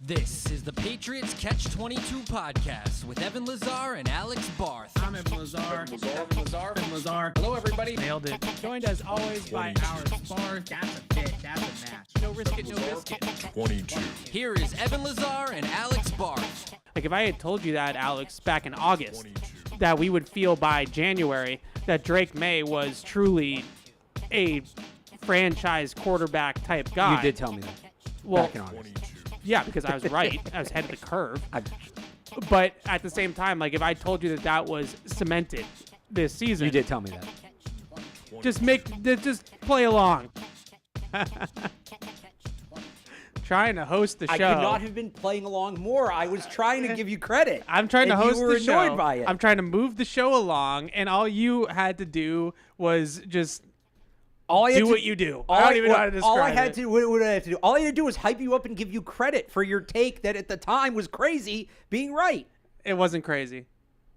This is the Patriots Catch-22 podcast with Evan Lazar and Alex Barth. I'm Evan Lazar. Evan Lazar. Hello, everybody. Nailed it. Joined as always by Alex Barth. That's a fit. That's a match. No risk it, no biscuit. 22. Here is Evan Lazar and Alex Barth. Like if I had told you that, Alex, back in August, that we would feel by January that Drake Maye was truly a franchise quarterback type guy. You did tell me that. Well, back in August. yeah, because I was right. I was ahead of the curve. But at the same time, like if I told you that that was cemented this season, You did tell me that. just play along. Trying to host the show. I could not have been playing along more. I was trying to give you credit. I'm trying to and host you were the show. annoyed by it. I'm trying to move the show along, and all you had to do was just do what you do. I don't even know how to describe All I had it. to what did I have to do? All I had to do was hype you up and give you credit for your take that at the time was crazy being right. It wasn't crazy.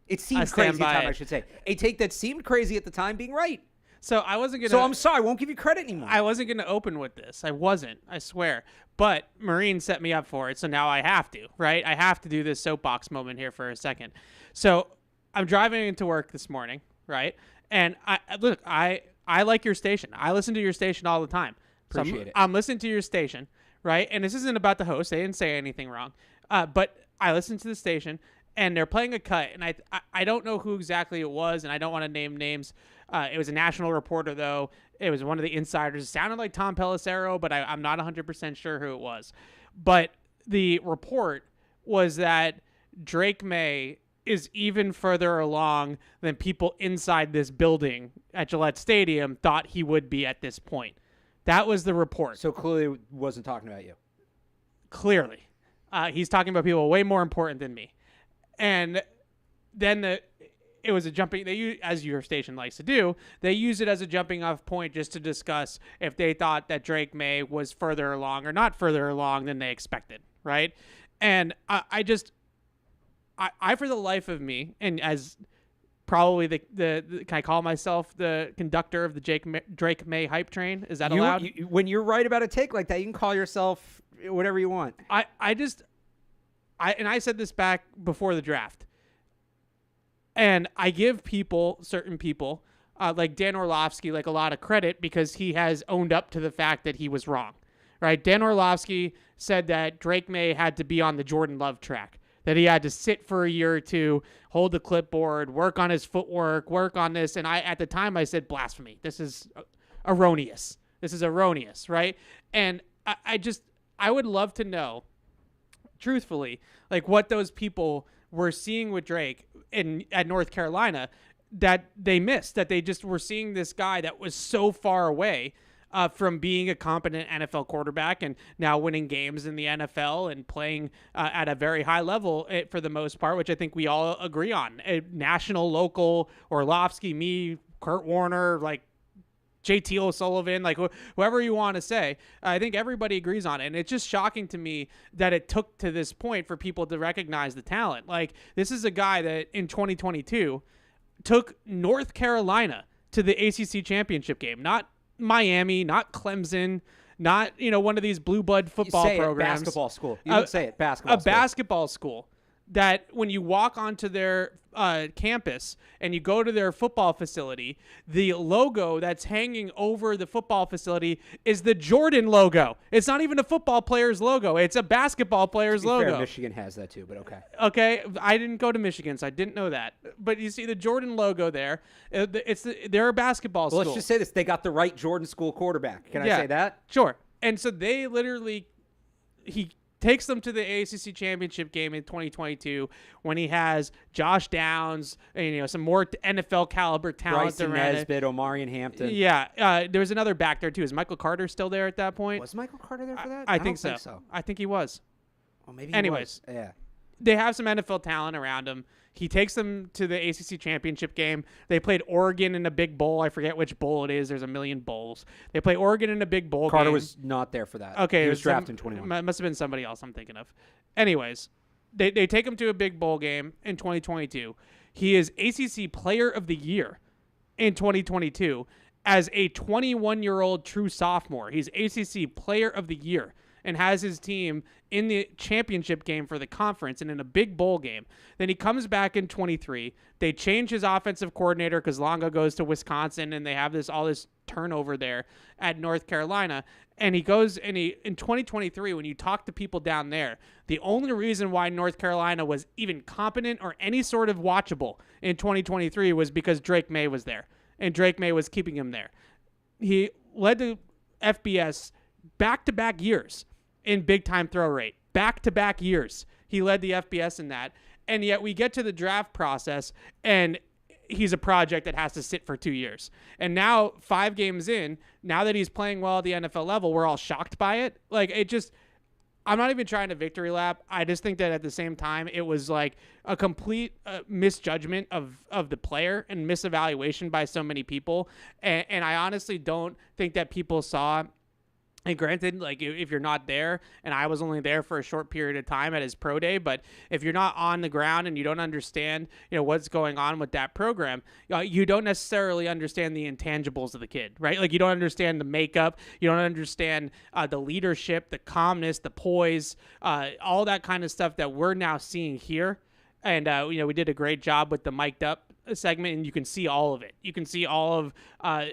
It I seemed stand crazy at the by time, it. I should say. A take that seemed crazy at the time being right. So I wasn't gonna. So I'm sorry, I won't give you credit anymore. I wasn't gonna open with this. I wasn't. I swear. But Marine set me up for it, so now I have to. Right? I have to do this soapbox moment here for a second. So I'm driving into work this morning, right? And I like your station. I listen to your station all the time. Appreciate it. I'm listening to your station, right? And this isn't about the host. They didn't say anything wrong. But I listen to the station, and they're playing a cut, and I don't know who exactly it was, and I don't want to name names. It was a national reporter, though. It was one of the insiders. It sounded like Tom Pelissero, but I'm not 100% sure who it was. But the report was that Drake Maye is even further along than people inside this building at Gillette Stadium thought he would be at this point. That was the report. So clearly wasn't talking about you. Clearly. He's talking about people way more important than me. And then it was a jumping, as your station likes to do, they use it as a jumping off point just to discuss if they thought that Drake Maye was further along or not further along than they expected, right? And I for the life of me, and as probably the can I call myself the conductor of the Drake Maye hype train? Is that allowed? When you're right about a take like that, you can call yourself whatever you want. I said this back before the draft. And I give certain people, like Dan Orlovsky, like a lot of credit because he has owned up to the fact that he was wrong, right? Dan Orlovsky said that Drake Maye had to be on the Jordan Love track, that he had to sit for a year or two, hold the clipboard, work on his footwork, work on this. And at the time I said, blasphemy. This is erroneous. This is erroneous, right? And I would love to know, truthfully, like what those people were seeing with Drake at North Carolina that they missed, that they just were seeing this guy that was so far away from being a competent NFL quarterback and now winning games in the NFL and playing at a very high level for the most part, which I think we all agree on. National, local, Orlovsky, me, Kurt Warner, like JT O'Sullivan, like whoever you want to say, I think everybody agrees on it. And it's just shocking to me that it took to this point for people to recognize the talent. Like, this is a guy that in 2022 took North Carolina to the ACC championship game, not Miami, not Clemson, not, one of these blue blood football programs. Basketball school. You don't say it. Basketball school. Basketball school that when you walk onto their campus and you go to their football facility, the logo that's hanging over the football facility is the Jordan logo. It's not even a football player's logo. It's a basketball player's logo. Fair, Michigan has that too, but okay. Okay, I didn't go to Michigan, so I didn't know that. But you see the Jordan logo there. They're a basketball school. Well, let's just say this. They got the right Jordan school quarterback. Can I say that? Sure. And so they he takes them to the ACC championship game in 2022 when he has Josh Downs and some more NFL caliber talent Bryson around Nesbitt, Omarion Hampton. Yeah, there was another back there too. Is Michael Carter still there at that point? Was Michael Carter there for that? I don't think so. I think he was. Well, maybe. Anyways, he was. Yeah. They have some NFL talent around him. He takes them to the ACC championship game. They played Oregon in a big bowl. I forget which bowl it is. There's a million bowls. They play Oregon in a big bowl Carter game. was not there for that. Okay. He was drafted in 21. Must have been somebody else I'm thinking of. Anyways, they take him to a big bowl game in 2022. He is ACC Player of the Year in 2022 as a 21-year-old true sophomore. He's ACC Player of the Year and has his team in the championship game for the conference and in a big bowl game. Then he comes back in 23. They change his offensive coordinator because Longo goes to Wisconsin, and they have all this turnover there at North Carolina. And he goes and in 2023, when you talk to people down there, the only reason why North Carolina was even competent or any sort of watchable in 2023 was because Drake Maye was there, and Drake Maye was keeping him there. He led the FBS back-to-back years in big-time throw rate. Back-to-back years. He led the FBS in that. And yet we get to the draft process, and he's a project that has to sit for 2 years. And now, 5 games in, now that he's playing well at the NFL level, we're all shocked by it. I'm not even trying to victory lap. I just think that at the same time, it was like a complete misjudgment of the player and misevaluation by so many people. And I honestly don't think that people saw. And granted, if you're not there, and I was only there for a short period of time at his pro day, but if you're not on the ground and you don't understand, what's going on with that program, you don't necessarily understand the intangibles of the kid, right? You don't understand the makeup, you don't understand the leadership, the calmness, the poise, all that kind of stuff that we're now seeing here. And, we did a great job with the mic'd up segment, and you can see all of it. You can see all of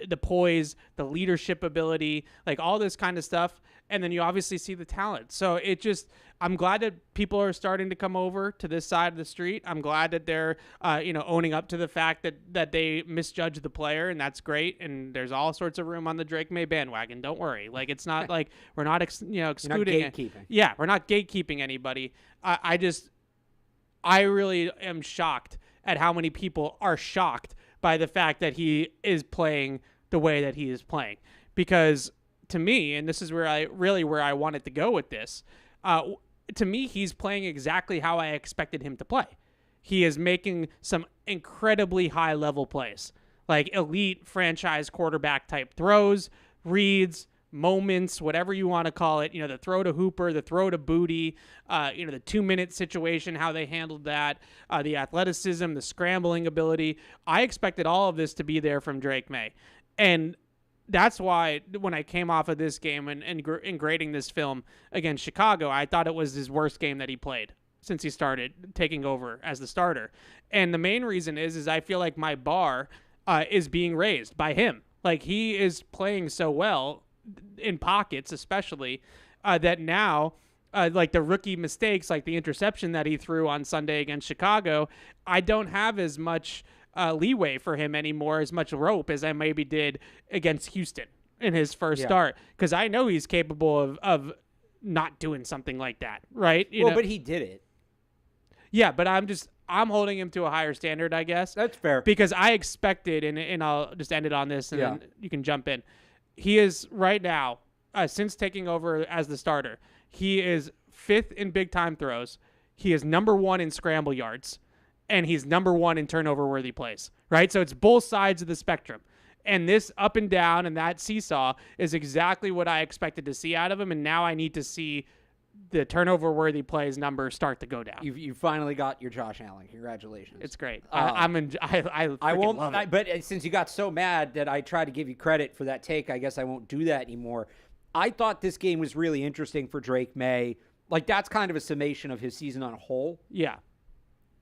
the poise, the leadership ability, all this kind of stuff. And then you obviously see the talent. So I'm glad that people are starting to come over to this side of the street. I'm glad that they're, owning up to the fact that they misjudged the player, and that's great. And there's all sorts of room on the Drake Maye bandwagon. Don't worry. It's not like we're not, excluding. You're not gatekeeping. Yeah, we're not gatekeeping anybody. I really am shocked at how many people are shocked by the fact that he is playing the way that he is playing. Because to me, and this is where I wanted to go with this, to me, he's playing exactly how I expected him to play. He is making some incredibly high-level plays, elite franchise quarterback type throws, reads, moments, whatever you want to call it, the throw to Hooper, the throw to Booty, the 2-minute situation, how they handled that, the athleticism, the scrambling ability. I expected all of this to be there from Drake Maye. And that's why when I came off of this game and grading this film against Chicago, I thought it was his worst game that he played since he started taking over as the starter. And the main reason is I feel like my bar is being raised by him. He is playing so well in pockets, especially that now, the rookie mistakes, like the interception that he threw on Sunday against Chicago, I don't have as much leeway for him anymore, as much rope as I maybe did against Houston in his first start, because I know he's capable of not doing something like that, right? But he did it. Yeah, but I'm holding him to a higher standard, I guess. That's fair. Because I expected, and I'll just end it on this, and then you can jump in. He is right now, since taking over as the starter, he is 5th in big-time throws. He is number 1 in scramble yards, and he's number 1 in turnover-worthy plays, right? So it's both sides of the spectrum. And this up and down and that seesaw is exactly what I expected to see out of him, and now I need to see the turnover-worthy plays number start to go down. You finally got your Josh Allen. Congratulations. It's great. I won't love it. But since you got so mad that I tried to give you credit for that take, I guess I won't do that anymore. I thought this game was really interesting for Drake Maye. That's kind of a summation of his season on a whole. Yeah.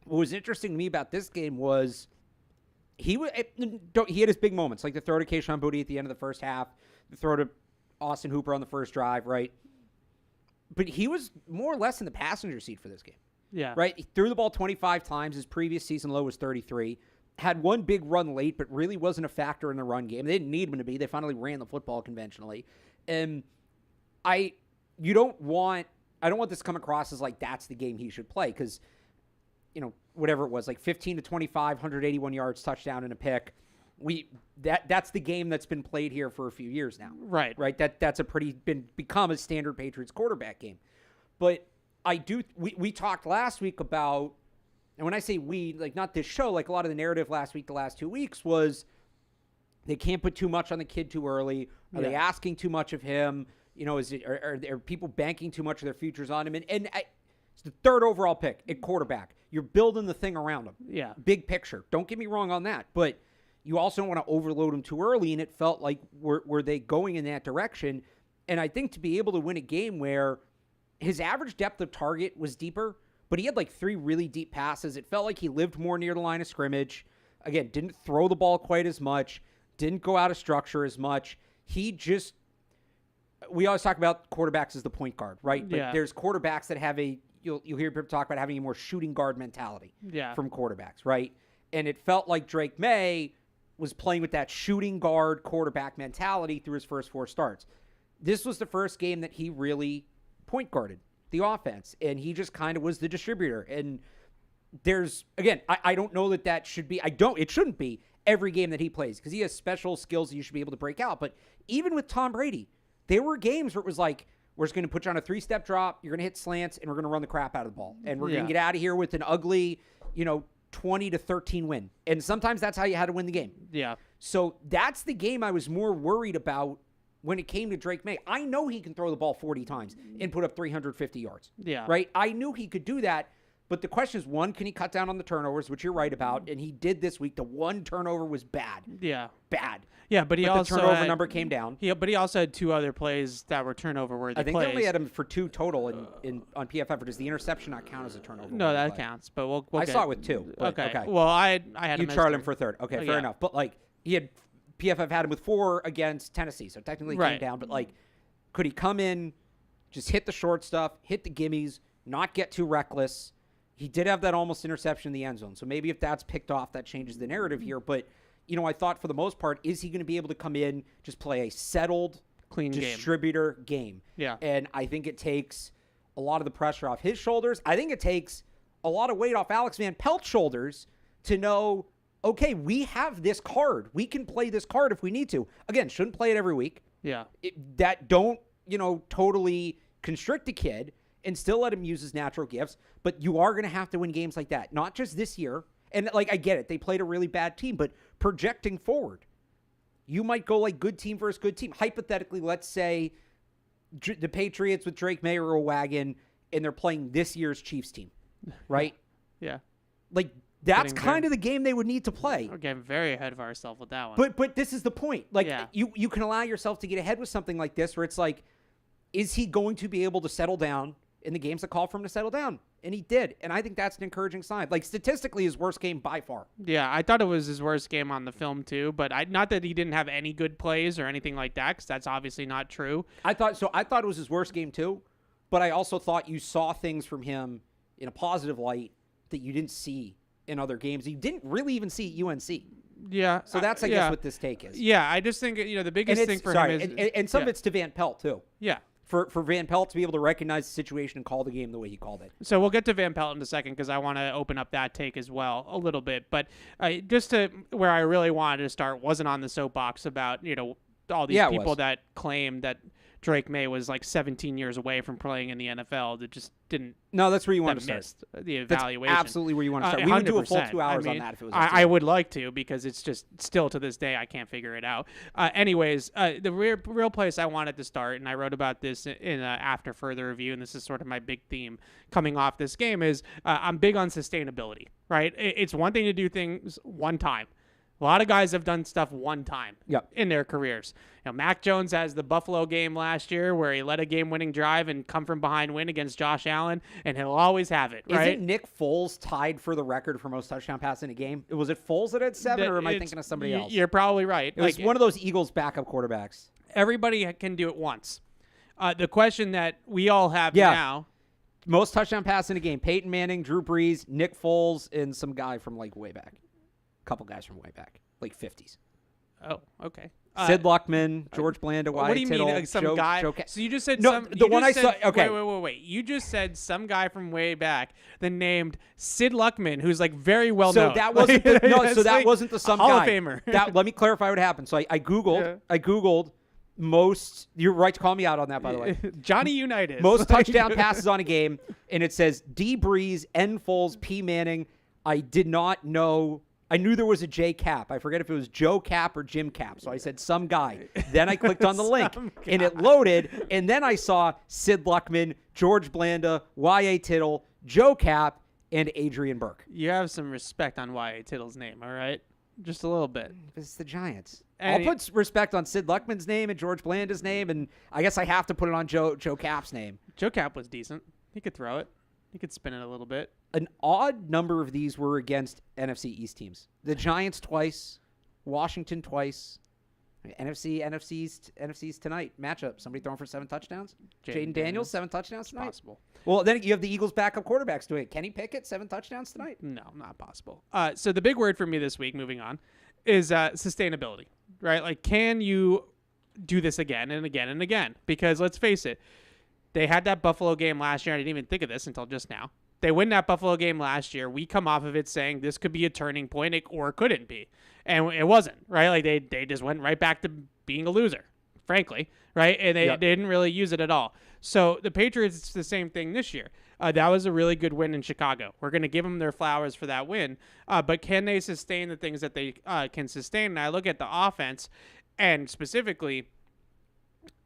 What was interesting to me about this game was he had his big moments, like the throw to Keyshawn Boutte at the end of the first half, the throw to Austin Hooper on the first drive, right? But he was more or less in the passenger seat for this game. Yeah. Right? He threw the ball 25 times. His previous season low was 33. Had one big run late, but really wasn't a factor in the run game. They didn't need him to be. They finally ran the football conventionally. And I don't want this to come across as that's the game he should play, because, whatever it was, 15 to 25, 181 yards, touchdown, and a pick. That's the game that's been played here for a few years now. Right. That's become a standard Patriots quarterback game. But we talked last week about, and when I say we, not this show, a lot of the narrative last week, the last 2 weeks was they can't put too much on the kid too early. Are they asking too much of him? Are people banking too much of their futures on him? And it's the 3rd overall pick at quarterback. You're building the thing around him. Yeah. Big picture. Don't get me wrong on that. But you also don't want to overload him too early, and it felt like were they going in that direction? And I think to be able to win a game where his average depth of target was deeper, but he had like 3 really deep passes. It felt like he lived more near the line of scrimmage. Again, didn't throw the ball quite as much, didn't go out of structure as much. We always talk about quarterbacks as the point guard, right? But there's quarterbacks that have you'll hear people talk about having a more shooting guard mentality from quarterbacks, right? And it felt like Drake Maye was playing with that shooting guard quarterback mentality through his first 4 starts. This was the first game that he really point guarded the offense, and he just kind of was the distributor. And I don't know that should be, it shouldn't be every game that he plays, because he has special skills that you should be able to break out. But even with Tom Brady, there were games where it was like, we're just going to put you on a 3-step drop, you're going to hit slants, and we're going to run the crap out of the ball. And we're going to get out of here with an ugly, 20-13 win. And sometimes that's how you had to win the game. Yeah. So that's the game I was more worried about when it came to Drake Maye. I know he can throw the ball 40 times and put up 350 yards. Yeah. Right? I knew he could do that. But the question is, one, can he cut down on the turnovers, which you're right about? And he did this week. The 1 turnover was bad. Yeah. Bad. Yeah, but the turnover number came down. Yeah, but he also had 2 other plays that were turnover-worthy plays. I think they only had him for 2 total on PFF. Or does the interception not count as a turnover? No, that counts. But we'll I saw it with 2. Okay. Well, I had you charted him for 3rd. Okay, fair enough. But PFF had him with 4 against Tennessee, so technically he came down. But could he come in, just hit the short stuff, hit the gimmies, not get too reckless? He did have that almost interception in the end zone. So maybe if that's picked off, that changes the narrative here. But, I thought for the most part, is he going to be able to come in, just play a settled, clean distributor game? Yeah. And I think it takes a lot of the pressure off his shoulders. I think it takes a lot of weight off Alex Van Pelt's shoulders to know, okay, we have this card. We can play this card if we need to. Again, shouldn't play it every week. Yeah. Don't, totally constrict the kid and still let him use his natural gifts. But you are going to have to win games like that. Not just this year. And, I get it. They played a really bad team. But projecting forward, you might go good team versus good team. Hypothetically, let's say the Patriots with Drake Maye are a wagon and they're playing this year's Chiefs team. Right? Yeah. That's kind of the game they would need to play. We're getting very ahead of ourselves with that one. But this is the point. You can allow yourself to get ahead with something like this where it's is he going to be able to settle down in the games that call for him to settle down? And he did. And I think that's an encouraging sign. Statistically, his worst game by far. Yeah, I thought it was his worst game on the film too. But not that he didn't have any good plays or anything like that, because that's obviously not true. I thought it was his worst game too. But I also thought you saw things from him in a positive light that you didn't see in other games. You didn't really even see at UNC. Yeah. So that's, I guess, what this take is. Yeah, I just think, the biggest thing for him is... And some of it's to Van Pelt, too. Yeah. For Van Pelt to be able to recognize the situation and call the game the way he called it. So we'll get to Van Pelt in a second, because I want to open up that take as well a little bit. But just to where I really wanted to start wasn't on the soapbox about, all these people that claim that Drake Maye was 17 years away from playing in the NFL that just didn't. No, that's where you want to start. The evaluation. That's absolutely where you want to start. We would do a full 2 hours on that if it was. I would like to, because it's just still to this day I can't figure it out. Anyways, the real place I wanted to start, and I wrote about this in after further review, and this is sort of my big theme coming off this game is I'm big on sustainability. Right? It's one thing to do things one time. A lot of guys have done stuff one time in their careers. Mac Jones has the Buffalo game last year where he led a game-winning drive and come from behind win against Josh Allen, and he'll always have it, right? Isn't Nick Foles tied for the record for most touchdown passes in a game? Was it Foles that had 7, or am I thinking of somebody else? You're probably right. It was one of those Eagles backup quarterbacks. Everybody can do it once. The question that we all have now... Most touchdown passes in a game. Peyton Manning, Drew Brees, Nick Foles, and some guy from way back. Couple guys from way back, 50s. Oh, okay. Sid Luckman, George Blanda, Wyatt What do you Tittle, mean, some guy? So you just said no, some. The one I saw. Okay, wait. You just said some guy from way back, then named Sid Luckman, who's very well known. So that wasn't that wasn't the some Hall guy. of Famer. Let me clarify what happened. So I googled. Yeah. I googled most. You're right to call me out on that, by the way. Johnny Unitas. Most touchdown passes on a game, and it says D Breeze, N Foles, P Manning. I did not know. I knew there was a J Cap. I forget if it was Joe Cap or Jim Cap. So I said some guy. Then I clicked on the link, and it loaded. And then I saw Sid Luckman, George Blanda, Y.A. Tittle, Joe Cap, and Adrian Burke. You have some respect on Y.A. Tittle's name, all right? just a little bit. It's the Giants. And I'll put respect on Sid Luckman's name and George Blanda's name, and I guess I have to put it on Joe Cap's name. Joe Cap was decent. He could throw it. He could spin it a little bit. An odd number of these were against NFC East teams. The Giants twice, Washington twice. NFC's tonight matchup. Somebody throwing for 7 touchdowns. Jaden Daniels 7 touchdowns tonight. Possible. Well, then you have the Eagles' backup quarterbacks doing it. Kenny Pickett 7 touchdowns tonight. No, not possible. So the big word for me this week, moving on, is sustainability. Right? Like, can you do this again and again and again? Because let's face it, they had that Buffalo game last year. I didn't even think of this until just now. They win that Buffalo game last year. We come off of it saying this could be a turning point, or it couldn't be. And it wasn't, right? Like, they just went right back to being a loser, frankly, right? And they didn't really use it at all. So the Patriots, it's the same thing this year. That was a really good win in Chicago. We're going to give them their flowers for that win. But can they sustain the things that they can sustain? And I look at the offense, and specifically,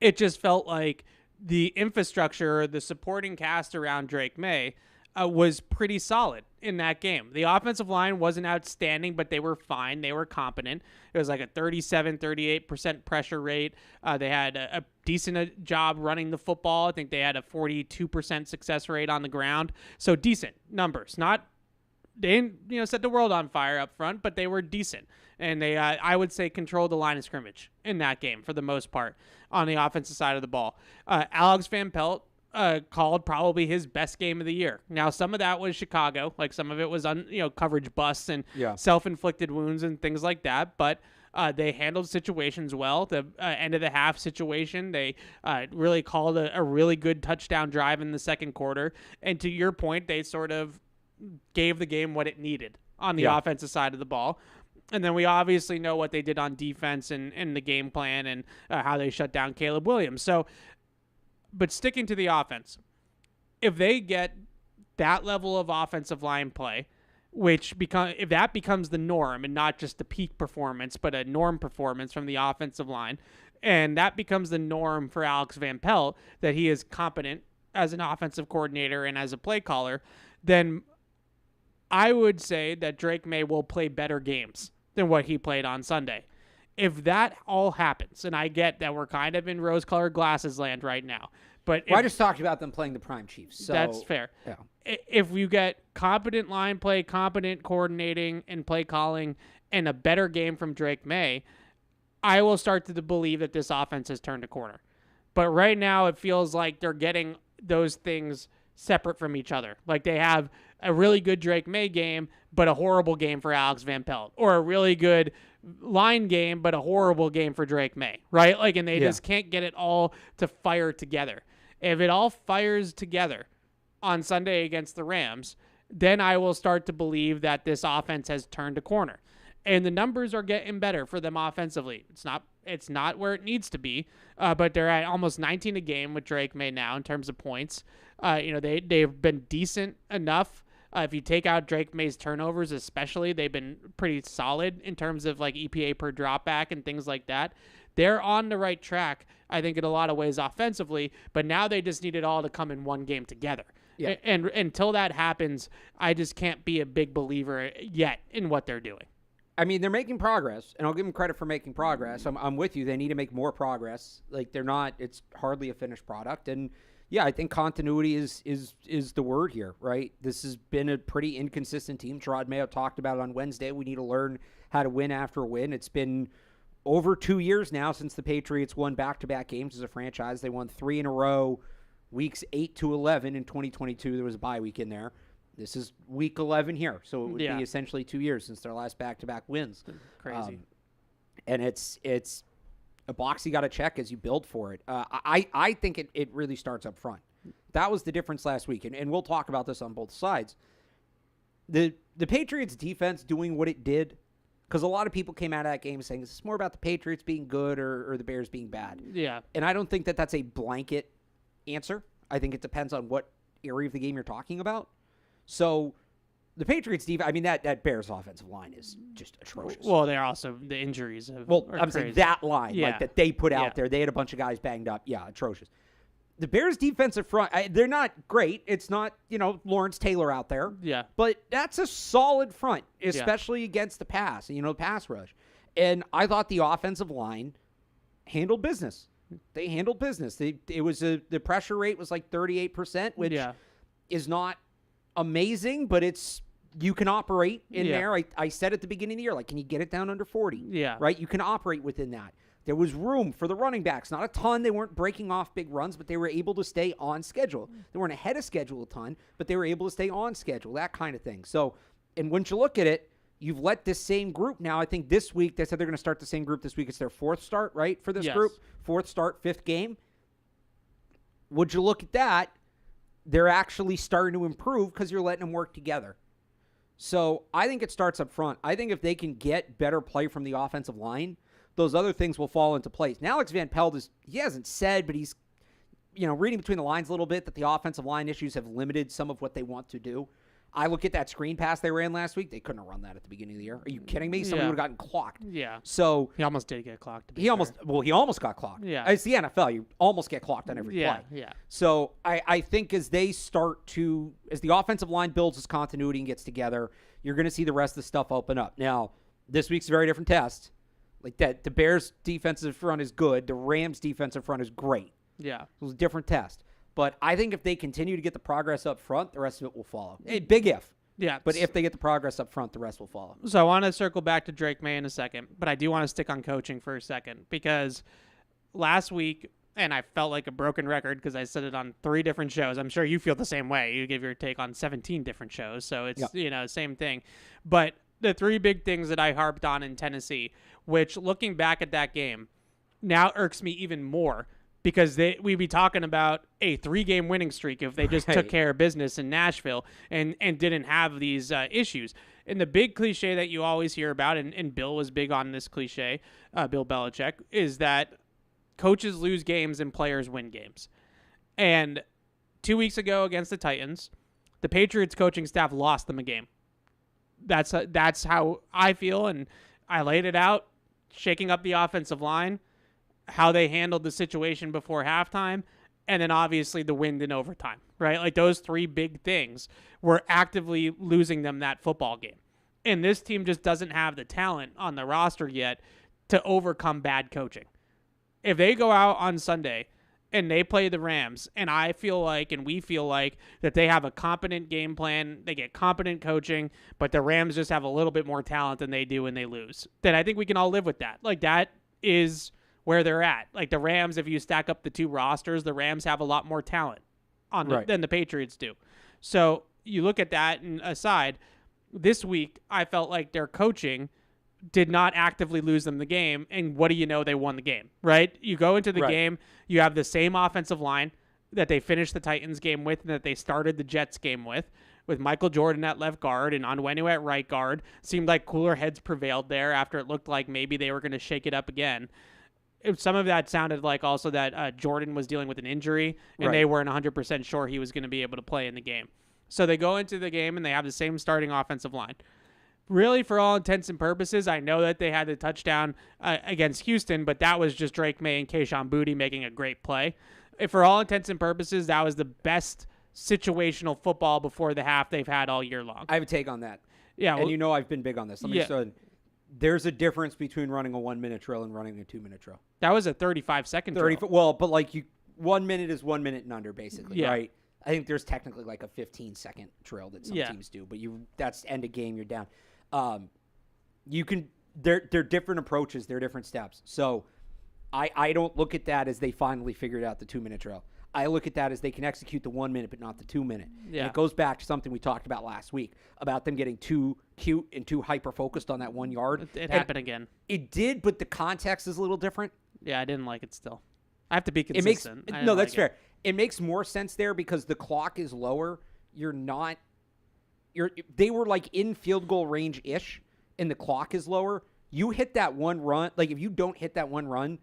it just felt like the infrastructure, the supporting cast around Drake Maye was pretty solid in that game. The offensive line wasn't outstanding, but they were fine. They were competent. It was like a 38% pressure rate. They had a decent job running the football. I think they had a 42% success rate on the ground. So decent numbers. They didn't set the world on fire up front, but they were decent. And they, I would say, controlled the line of scrimmage in that game for the most part on the offensive side of the ball. Alex Van Pelt called probably his best game of the year. Now, some of that was Chicago, like some of it was coverage busts and self-inflicted wounds and things like that. But they handled situations well. The end of the half situation, they really called a really good touchdown drive in the second quarter. And to your point, they sort of gave the game what it needed on the offensive side of the ball. And then we obviously know what they did on defense and the game plan and how they shut down Caleb Williams. So, but sticking to the offense, if they get that level of offensive line play, if that becomes the norm and not just the peak performance, but a norm performance from the offensive line, and that becomes the norm for Alex Van Pelt, that he is competent as an offensive coordinator and as a play caller, then I would say that Drake Maye will play better games than what he played on Sunday. If that all happens, and I get that we're kind of in rose-colored glasses land right now, but I just talked about them playing the prime Chiefs. So that's fair. Yeah. If you get competent line play, competent coordinating and play calling, and a better game from Drake Maye, I will start to believe that this offense has turned a corner. But right now, it feels like they're getting those things separate from each other. Like they have a really good Drake Maye game, but a horrible game for Alex Van Pelt, or a really good line game, but a horrible game for Drake Maye, right? Like, and they just can't get it all to fire together. If it all fires together on Sunday against the Rams, then I will start to believe that this offense has turned a corner. And the numbers are getting better for them offensively. It's not where it needs to be, but they're at almost 19 a game with Drake Maye now in terms of points. They've been decent enough. If you take out Drake Maye's turnovers, especially, they've been pretty solid in terms of like EPA per dropback and things like that. They're on the right track, I think, in a lot of ways offensively, but now they just need it all to come in one game together. Yeah. And until that happens, I just can't be a big believer yet in what they're doing. I mean, they're making progress, and I'll give them credit for making progress. I'm with you. They need to make more progress. Like, it's hardly a finished product. And yeah, I think continuity is the word here, right? This has been a pretty inconsistent team. Rhamondre Maye talked about it on Wednesday. We need to learn how to win after win. It's been over 2 years now since the Patriots won back-to-back games as a franchise. They won 3 in a row, weeks 8 to 11 in 2022. There was a bye week in there. This is week 11 here, so it would be essentially 2 years since their last back-to-back wins. Crazy. And it's a box you got to check as you build for it. I think it really starts up front. That was the difference last week, and we'll talk about this on both sides. The Patriots defense doing what it did, because a lot of people came out of that game saying, is this more about the Patriots being good or the Bears being bad? Yeah. And I don't think that that's a blanket answer. I think it depends on what area of the game you're talking about. So the Patriots defense, I mean, that Bears offensive line is just atrocious. Well, they're also the injuries. I'm saying that line, like that they put out there. They had a bunch of guys banged up. Yeah, atrocious. the Bears' defensive front, they're not great. It's not, Lawrence Taylor out there. Yeah. But that's a solid front, especially against the pass, pass rush. And I thought the offensive line handled business. They handled business. The pressure rate was like 38%, which is not amazing, but you can operate in there. I said at the beginning of the year, like, can you get it down under 40? Yeah. Right? You can operate within that. There was room for the running backs. Not a ton. They weren't breaking off big runs, but they were able to stay on schedule. They weren't ahead of schedule a ton, but they were able to stay on schedule, that kind of thing. So, and once you look at it, you've let this same group now, I think this week, they said they're going to start the same group this week. It's their fourth start, right, for this group? Fourth start, fifth game. Would you look at that? They're actually starting to improve because you're letting them work together. So I think it starts up front. I think if they can get better play from the offensive line, those other things will fall into place. Now, Alex Van Pelt he hasn't said, but he's, reading between the lines a little bit that the offensive line issues have limited some of what they want to do. I look at that screen pass they ran last week. They couldn't have run that at the beginning of the year. Are you kidding me? Somebody would have gotten clocked. Yeah. So he almost did get clocked. He almost got clocked. Yeah. It's the NFL. You almost get clocked on every play. Yeah. So I think as the offensive line builds its continuity and gets together, you're going to see the rest of the stuff open up. Now, this week's a very different test. Like that, the Bears' defensive front is good. The Rams' defensive front is great. Yeah. It was a different test. But I think if they continue to get the progress up front, the rest of it will follow. Big if. Yeah. But if they get the progress up front, the rest will follow. So I want to circle back to Drake Maye in a second, but I do want to stick on coaching for a second because last week, and I felt like a broken record because I said it on 3 different shows. I'm sure you feel the same way. You give your take on 17 different shows, so it's, same thing. But the 3 big things that I harped on in Tennessee, which looking back at that game now irks me even more because we'd be talking about a 3-game winning streak if they just took care of business in Nashville and didn't have these issues. And the big cliche that you always hear about, and Bill was big on this cliche, Bill Belichick, is that coaches lose games and players win games. And 2 weeks ago against the Titans, the Patriots coaching staff lost them a game. That's how I feel, and I laid it out, shaking up the offensive line, how they handled the situation before halftime, and then obviously the win in overtime, right? Like those 3 big things were actively losing them that football game. And this team just doesn't have the talent on the roster yet to overcome bad coaching. If they go out on Sunday and they play the Rams, and I feel like, and we feel like, that they have a competent game plan, they get competent coaching, but the Rams just have a little bit more talent than they do and they lose, then I think we can all live with that. Like, that is where they're at. Like, the Rams, if you stack up the 2 rosters, the Rams have a lot more talent than the Patriots do. So you look at that, and aside, this week, I felt like their coaching did not actively lose them the game, and what do you know? They won the game, right? You go into the game, you have the same offensive line that they finished the Titans game with and that they started the Jets game with Michael Jordan at left guard and Onwenu at right guard. Seemed like cooler heads prevailed there after it looked like maybe they were going to shake it up again. Some of that sounded like also that Jordan was dealing with an injury, and they weren't 100% sure he was going to be able to play in the game. So they go into the game, and they have the same starting offensive line. Really, for all intents and purposes, I know that they had the touchdown against Houston, but that was just Drake Maye and Kayshon Boutte making a great play. For all intents and purposes, that was the best situational football before the half they've had all year long. I have a take on that. Yeah, and I've been big on this. There's a difference between running a 1-minute drill and running a 2-minute drill. That was a 35-second drill. Well, but 1 minute is 1 minute and under, basically, right? I think there's technically like a 15-second drill that some teams do, but that's end of game, you're down. They're different approaches, they're different steps. So I don't look at that as they finally figured out the 2-minute drill. I look at that as they can execute the 1 minute, but not the 2 minute. Yeah. And it goes back to something we talked about last week about them getting too cute and too hyper-focused on that 1 yard. It happened again. It did, but the context is a little different. Yeah, I didn't like it still. I have to be consistent. That's fair. It makes more sense there because the clock is lower. They were like in field goal range-ish, and the clock is lower. You hit that one run. Like, if you don't hit that one run,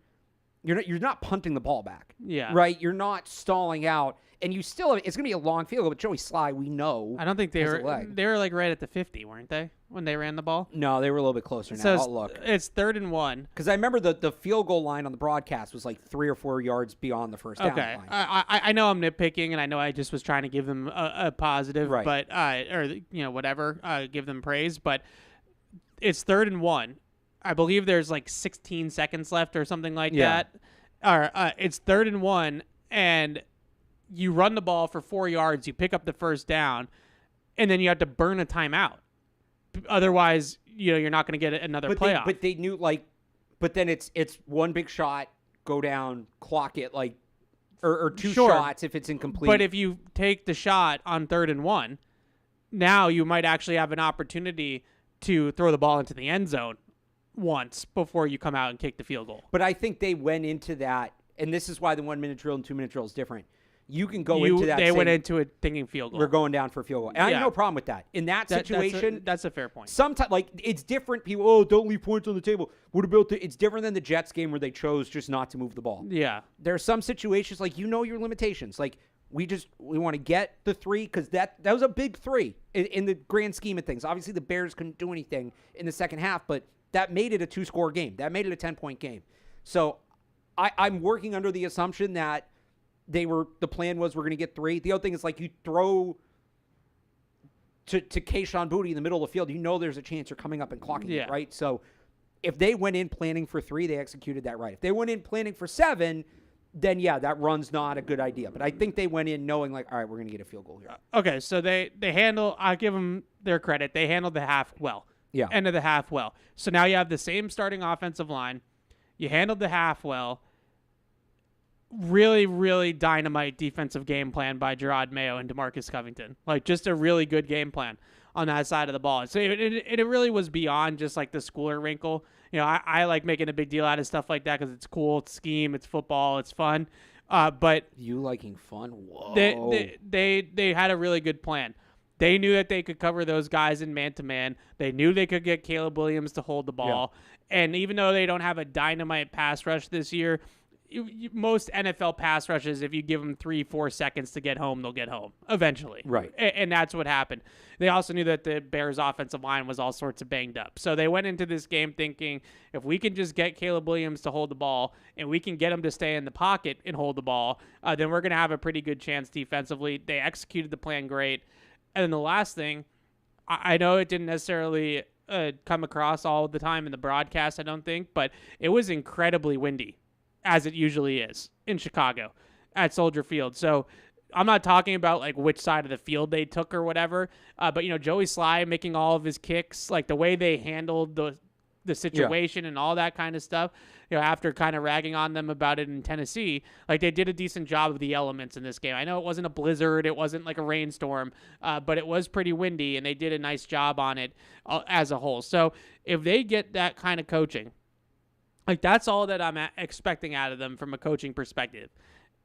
you're not punting the ball back. Yeah. Right? You're not stalling out. And you still, it's going to be a long field goal, but Joey Sly, we know. I don't think they has a were. leg. They were like right at the 50, weren't they, when they ran the ball? No, they were a little bit closer now. So I'll look. it's 3rd and 1. Because I remember the field goal line on the broadcast was like 3 or 4 yards beyond the first down Okay, line. I know I'm nitpicking, and I know I just was trying to give them a positive, Right. but whatever, give them praise. But it's 3rd and 1. I believe there's like 16 seconds left or something like that. Or it's 3rd and 1, and you run the ball for 4 yards, you pick up the first down, and then you have to burn a timeout. Otherwise, you're not going to get another playoff. But they knew but then it's one big shot, go down, clock it or 2 shots if it's incomplete. But if you take the shot on 3rd and 1, now you might actually have an opportunity to throw the ball into the end zone once before you come out and kick the field goal. But I think they went into that, and this is why the 1-minute drill and 2-minute drill is different. You can go into that. They went into it thinking field goal. We're going down for a field goal. And I have no problem with that. In that situation. That's a fair point. Sometimes, it's different. People, don't leave points on the table. What about it's different than the Jets game where they chose just not to move the ball. Yeah. There are some situations, your limitations. We want to get the 3 because that was a big 3 in the grand scheme of things. Obviously, the Bears couldn't do anything in the second half, but that made it a 2-score game. That made it a 10-point game. So I'm working under the assumption that the plan was we're going to get 3. The other thing is you throw to Kayshon Boutte in the middle of the field, there's a chance you're coming up and clocking it, right? So if they went in planning for 3, they executed that right. If they went in planning for 7, then that run's not a good idea. But I think they went in knowing all right, we're going to get a field goal here. Okay, so they handle, I'll give them their credit. They handled the half well. Yeah. End of the half well. So now you have the same starting offensive line. You handled the half well. Really, really dynamite defensive game plan by Drake Maye and DeMarcus Covington. Just a really good game plan on that side of the ball. So it really was beyond just the schooler wrinkle. I like making a big deal out of stuff like that because it's cool, it's scheme, it's football, it's fun. But you liking fun? Whoa. They had a really good plan. They knew that they could cover those guys in man-to-man. They knew they could get Caleb Williams to hold the ball. Yeah. And even though they don't have a dynamite pass rush this year, most NFL pass rushes, if you give them 3-4 seconds to get home, they'll get home eventually. Right. And that's what happened. They also knew that the Bears' offensive line was all sorts of banged up. So they went into this game thinking, if we can just get Caleb Williams to hold the ball and we can get him to stay in the pocket and hold the ball, then we're going to have a pretty good chance defensively. They executed the plan great. And then the last thing, I know it didn't necessarily come across all the time in the broadcast, I don't think, but it was incredibly windy, as it usually is in Chicago at Soldier Field. So I'm not talking about which side of the field they took or whatever, but Joey Sly making all of his kicks, the way they handled the situation and all that kind of stuff, after kind of ragging on them about it in Tennessee, they did a decent job of the elements in this game. I know it wasn't a blizzard, it wasn't a rainstorm, but it was pretty windy, and they did a nice job on it as a whole. So if they get that kind of coaching, that's all that I'm expecting out of them from a coaching perspective.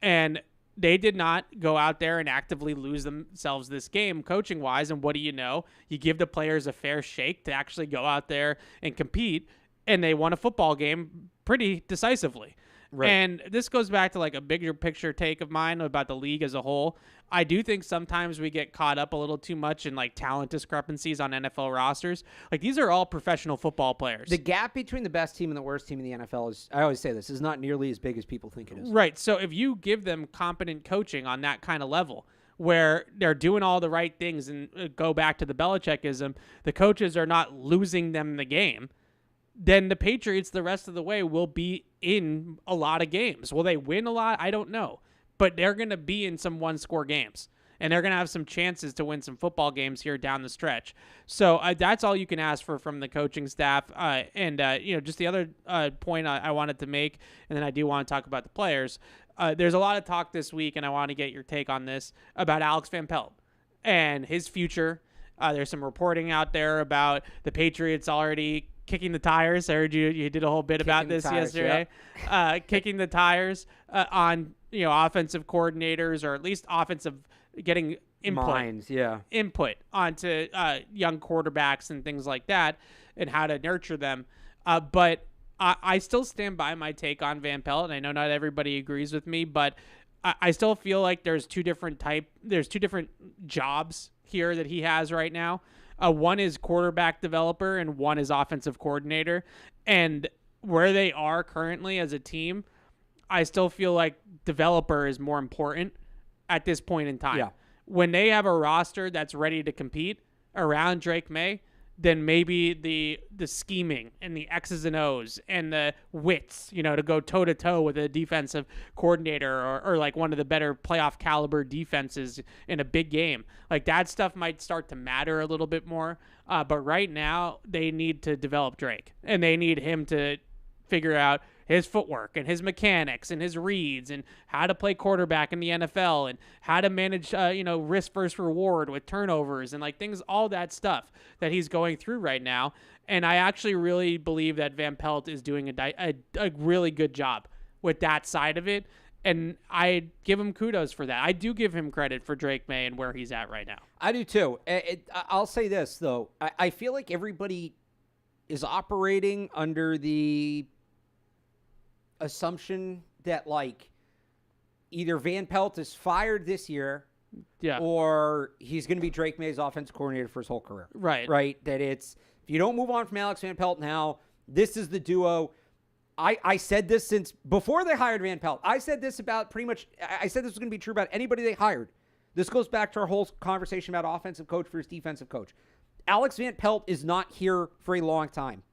And they did not go out there and actively lose themselves this game coaching-wise. And what do you know? You give the players a fair shake to actually go out there and compete, and they won a football game pretty decisively. Right. And this goes back to a bigger picture take of mine about the league as a whole. I do think sometimes we get caught up a little too much in talent discrepancies on NFL rosters. These are all professional football players. The gap between the best team and the worst team in the NFL is, I always say this, is not nearly as big as people think it is. Right. So if you give them competent coaching on that kind of level, where they're doing all the right things, and go back to the Belichickism, the coaches are not losing them the game, then the Patriots the rest of the way will be in a lot of games. Will they win a lot? I don't know. But they're going to be in some one-score games, and they're going to have some chances to win some football games here down the stretch. So that's all you can ask for from the coaching staff. Just the other point I wanted to make, and then I do want to talk about the players. There's a lot of talk this week, and I want to get your take on this, about Alex Van Pelt and his future. There's some reporting out there about the Patriots already kicking the tires. I heard you did a whole bit about this yesterday. Yeah. Kicking the tires on offensive coordinators, or at least offensive getting input onto young quarterbacks and things like that, and how to nurture them. But I still stand by my take on Van Pelt, and I know not everybody agrees with me, but I still feel like there's two different jobs here that he has right now. One is quarterback developer and one is offensive coordinator. And where they are currently as a team, I still feel like developer is more important at this point in time. Yeah. When they have a roster that's ready to compete around Drake Maye, then maybe the scheming and the X's and O's and the wits, to go toe-to-toe with a defensive coordinator or like one of the better playoff caliber defenses in a big game. Like that stuff might start to matter a little bit more. But right now they need to develop Drake, and they need him to figure out his footwork and his mechanics and his reads and how to play quarterback in the NFL and how to manage, risk versus reward with turnovers and like things, all that stuff that he's going through right now. And I actually really believe that Van Pelt is doing a really good job with that side of it. And I give him kudos for that. I do give him credit for Drake Maye and where he's at right now. I do too. I'll say this, though. I feel like everybody is operating under the assumption that, like, either Van Pelt is fired this year or he's going to be Drake Maye's offensive coordinator for his whole career. Right? That it's, if you don't move on from Alex Van Pelt now, this is the duo. I said this since before they hired Van Pelt. I said this about pretty much, I said this was going to be true about anybody they hired. This goes back to our whole conversation about offensive coach versus defensive coach. Alex Van Pelt is not here for a long time.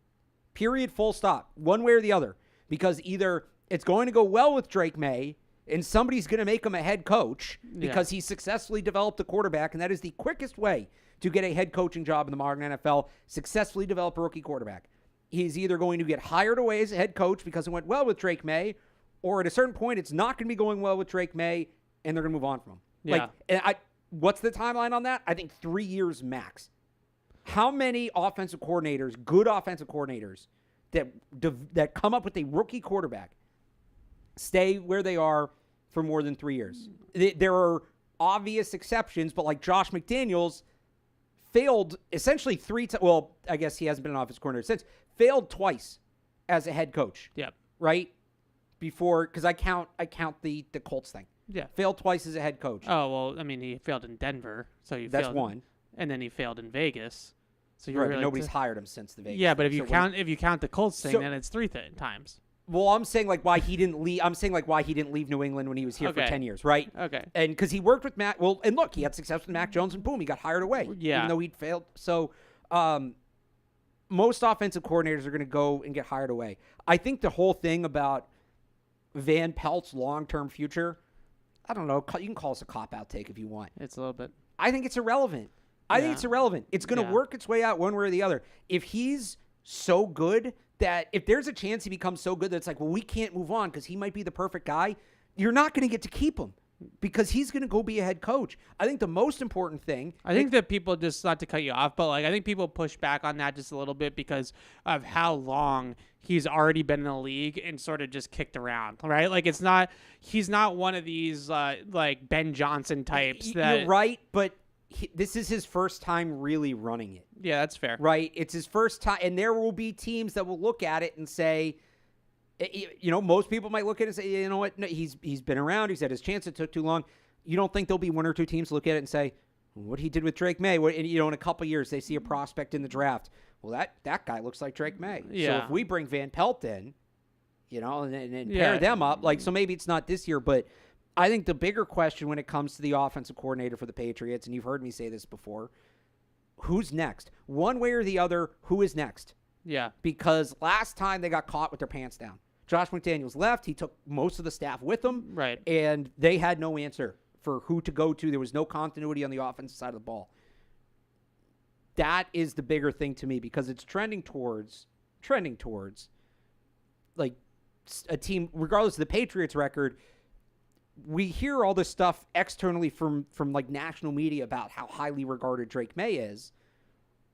Period, full stop. One way or the other. Because either it's going to go well with Drake Maye and somebody's going to make him a head coach because he successfully developed a quarterback, and that is the quickest way to get a head coaching job in the modern NFL, successfully develop a rookie quarterback. He's either going to get hired away as a head coach because it went well with Drake Maye, or at a certain point it's not going to be going well with Drake Maye and they're going to move on from him. Yeah. What's the timeline on that? I think 3 years max. How many offensive coordinators, good offensive coordinators, that come up with a rookie quarterback stay where they are for more than 3 years? There are obvious exceptions, but like Josh McDaniels failed essentially 3 times. Well, I guess he hasn't been an offensive coordinator since. Failed twice as a head coach. Yep. Right? Before, because I count the Colts thing. Yeah. Failed twice as a head coach. Oh, well, I mean, he failed in Denver. That's one. And then he failed in Vegas. So you're right, but nobody's hired him since the Vegas. Yeah, but if you count the Colts thing, then it's 3 times. Well, I'm saying like why he didn't leave. I'm saying like why he didn't leave New England when he was here for 10 years, right? Okay. And because he worked with Matt. Well, and look, he had success with Mac Jones, and boom, he got hired away. Yeah. Even though he'd failed. So, most offensive coordinators are going to go and get hired away. I think the whole thing about Van Pelt's long-term future, I don't know. You can call us a cop-out take if you want. It's a little bit. I think it's irrelevant. I think it's irrelevant. It's going to work its way out one way or the other. If he's so good that if there's a chance he becomes so good that it's like, well, we can't move on because he might be the perfect guy, you're not going to get to keep him because he's going to go be a head coach. I think the most important thing. I think that people, just not to cut you off, but like I think people push back on that just a little bit because of how long he's already been in the league and sort of just kicked around, right? Like he's not one of these like Ben Johnson types. You're right, but this is his first time really running it. Yeah, that's fair. Right? It's his first time, and there will be teams that will look at it and say, most people might look at it and say, you know what, no, he's been around, he's had his chance, it took too long. You don't think there'll be 1 or 2 teams look at it and say, what he did with Drake Maye, in a couple of years they see a prospect in the draft. Well, that guy looks like Drake Maye. Yeah. So if we bring Van Pelt in, and pair them up, so maybe it's not this year, but I think the bigger question when it comes to the offensive coordinator for the Patriots, and you've heard me say this before, who's next? One way or the other, who is next? Yeah. Because last time they got caught with their pants down. Josh McDaniels left. He took most of the staff with him. Right. And they had no answer for who to go to. There was no continuity on the offensive side of the ball. That is the bigger thing to me because it's trending towards like a team, regardless of the Patriots record. We hear all this stuff externally from like national media about how highly regarded Drake Maye is.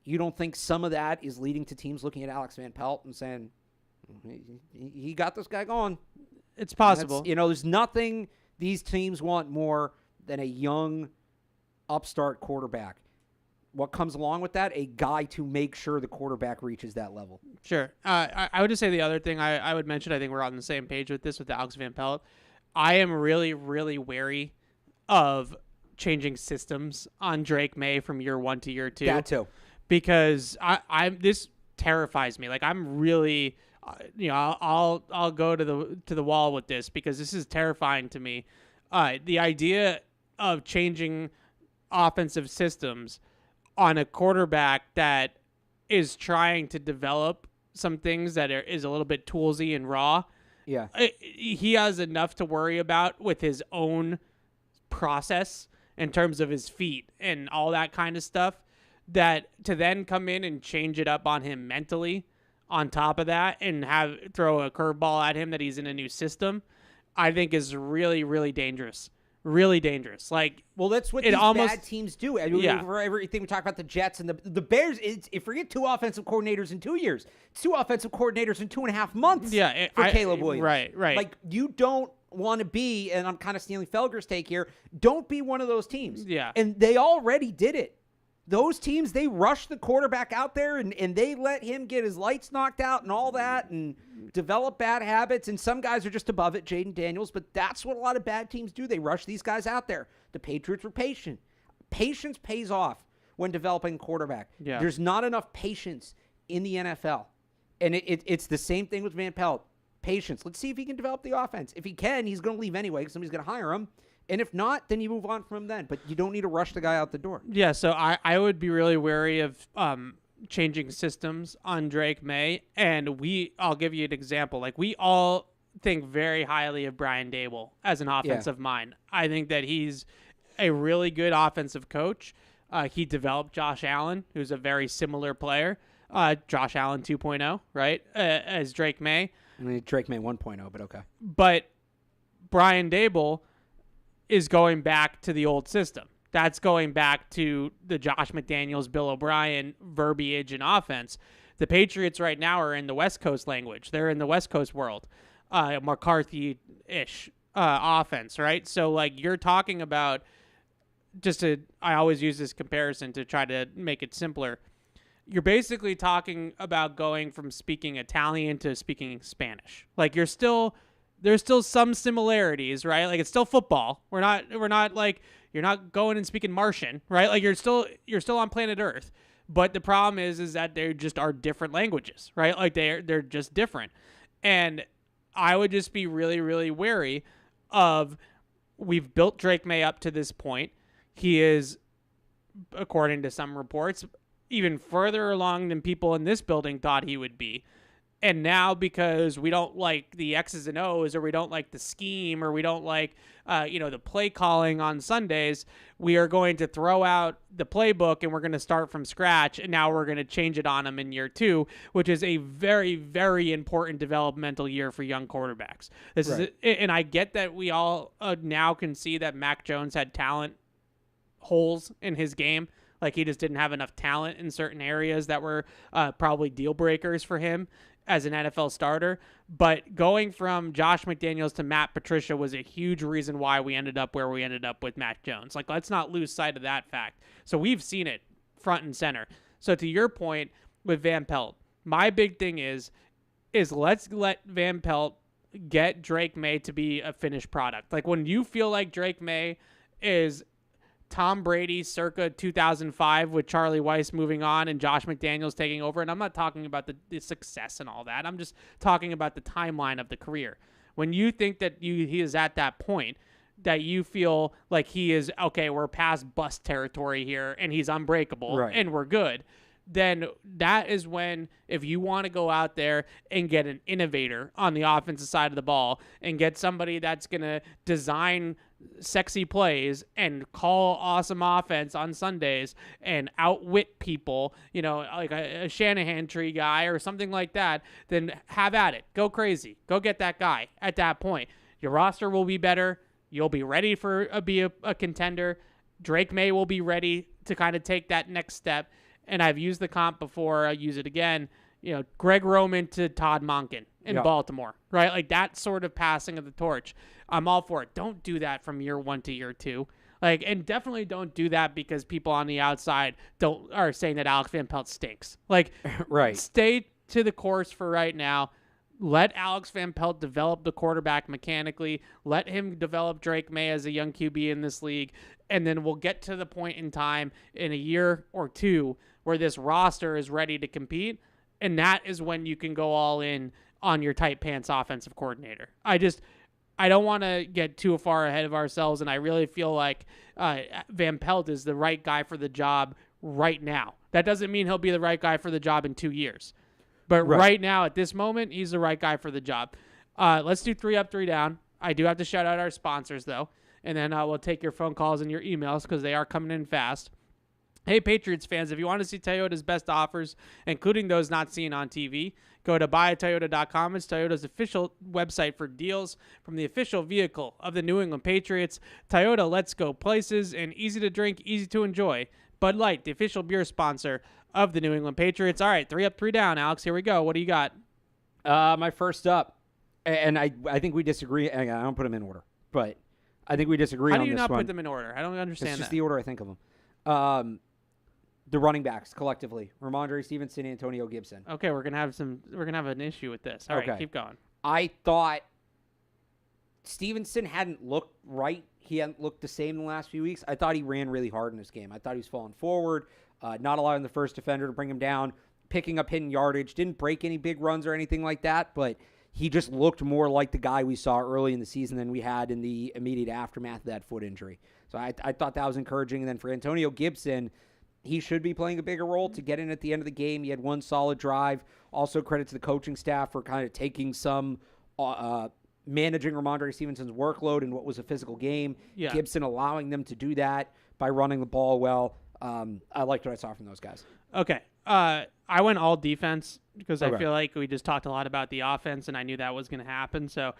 You don't think some of that is leading to teams looking at Alex Van Pelt and saying, he got this guy going? It's possible. There's nothing these teams want more than a young upstart quarterback. what comes along with that? A guy to make sure the quarterback reaches that level. Sure. I would just say the other thing I would mention, I think we're on the same page with this, with Alex Van Pelt. I am really, really wary of changing systems on Drake Maye from year 1 to year 2. That too. Because this terrifies me. Like, I'm really, I'll go to the wall with this because this is terrifying to me. The idea of changing offensive systems on a quarterback that is trying to develop some things that is a little bit toolsy and raw. Yeah. He has enough to worry about with his own process in terms of his feet and all that kind of stuff, that to then come in and change it up on him mentally on top of that and throw a curveball at him that he's in a new system, I think is really, really dangerous. Really dangerous. Like, well, that's what these bad teams do. I mean, for everything we talk about the Jets and the Bears, forget 2 offensive coordinators in 2 years. It's 2 offensive coordinators in 2.5 months. Yeah, for Caleb Williams. Right. Like, you don't want to be, and I'm kind of stealing Felger's take here, don't be one of those teams. Yeah. And they already did it. Those teams, they rushed the quarterback out there and they let him get his lights knocked out and all that and develop bad habits. And some guys are just above it, Jaden Daniels, but that's what a lot of bad teams do. They rush these guys out there. The Patriots were patient. Patience pays off when developing a quarterback. Yeah. There's not enough patience in the NFL. And it's the same thing with Van Pelt. Patience. Let's see if he can develop the offense. If he can, he's going to leave anyway because somebody's going to hire him. And if not, then you move on from him then. But you don't need to rush the guy out the door. Yeah, so I would be really wary of changing systems on Drake Maye. And I'll give you an example. Like, we all think very highly of Brian Daboll as an offensive mind. I think that he's a really good offensive coach. He developed Josh Allen, who's a very similar player. Josh Allen 2.0, right, as Drake Maye. I mean, Drake Maye 1.0, but okay. But Brian Daboll is going back to the old system. That's going back to the Josh McDaniels, Bill O'Brien verbiage and offense. The Patriots right now are in the West Coast language. They're in the West Coast world, McCarthy-ish offense, right? So, like, you're talking about, I always use this comparison to try to make it simpler. You're basically talking about going from speaking Italian to speaking Spanish. Like, there's still some similarities, right? Like, it's still football. We're not like, you're not going and speaking Martian, right? Like, you're still on planet Earth. But the problem is that they just are different languages, right? Like, they're just different. And I would just be really, really wary of, we've built Drake Maye up to this point. He is, according to some reports, even further along than people in this building thought he would be. And now, because we don't like the X's and O's, or we don't like the scheme, or we don't like, the play calling on Sundays, we are going to throw out the playbook and we're going to start from scratch. And now we're going to change it on him in year 2, which is a very, very important developmental year for young quarterbacks. And I get that we all now can see that Mac Jones had talent holes in his game. Like, he just didn't have enough talent in certain areas that were probably deal breakers for him as an NFL starter. But going from Josh McDaniels to Matt Patricia was a huge reason why we ended up where we ended up with Mac Jones. Like, let's not lose sight of that fact. So we've seen it front and center. So to your point with Van Pelt, my big thing is let's let Van Pelt get Drake Maye to be a finished product. Like, when you feel like Drake Maye is Tom Brady circa 2005 with Charlie Weiss moving on and Josh McDaniels taking over. And I'm not talking about the success and all that. I'm just talking about the timeline of the career. When you think that he is at that point, that you feel like he is, okay, we're past bust territory here and he's unbreakable, right, and we're good, then that is when, if you want to go out there and get an innovator on the offensive side of the ball and get somebody that's going to design sexy plays and call awesome offense on Sundays and outwit people, like a Shanahan tree guy or something like that, then have at it. Go crazy. Go get that guy at that point. Your roster will be better. You'll be ready for be a contender. Drake Maye will be ready to kind of take that next step. And I've used the comp before. I'll use it again. Greg Roman to Todd Monken in Baltimore, right? Like, that sort of passing of the torch. I'm all for it. Don't do that from year 1 to year 2. Like, and definitely don't do that because people on the outside are saying that Alex Van Pelt stinks. Like, Right. Stay to the course for right now. Let Alex Van Pelt develop the quarterback mechanically. Let him develop Drake Maye as a young QB in this league. And then we'll get to the point in time in a year or two where this roster is ready to compete. And that is when you can go all in on your tight pants offensive coordinator. I don't want to get too far ahead of ourselves, and I really feel like Van Pelt is the right guy for the job right now. That doesn't mean he'll be the right guy for the job in 2 years. But right now, at this moment, he's the right guy for the job. Let's do 3 up, 3 down. I do have to shout out our sponsors, though, and then we'll take your phone calls and your emails because they are coming in fast. Hey, Patriots fans, if you want to see Toyota's best offers, including those not seen on TV, go to buyatoyota.com. It's Toyota's official website for deals from the official vehicle of the New England Patriots. Toyota, let's go places, and easy to drink, easy to enjoy. Bud Light, the official beer sponsor of the New England Patriots. All right, 3 up, 3 down, Alex. Here we go. What do you got? My first up, and I think we disagree. I don't put them in order, but I think we disagree on this one. How do you not put them in order? I don't understand It's just that. the order I think of them. The running backs collectively: Rhamondre Stevenson, Antonio Gibson. Okay, we're gonna have an issue with this. All right, keep going. I thought Stevenson hadn't looked right. He hadn't looked the same in the last few weeks. I thought he ran really hard in this game. I thought he was falling forward, not allowing the first defender to bring him down, picking up hidden yardage. Didn't break any big runs or anything like that, but he just looked more like the guy we saw early in the season than we had in the immediate aftermath of that foot injury. So I thought that was encouraging. And then for Antonio Gibson, he should be playing a bigger role to get in at the end of the game. He had one solid drive. Also credit to the coaching staff for kind of taking some managing Rhamondre Stevenson's workload in what was a physical game. Yeah. Gibson allowing them to do that by running the ball well. I liked what I saw from those guys. Okay. I went all defense because I Okay. feel like we just talked a lot about the offense, and I knew that was going to happen. So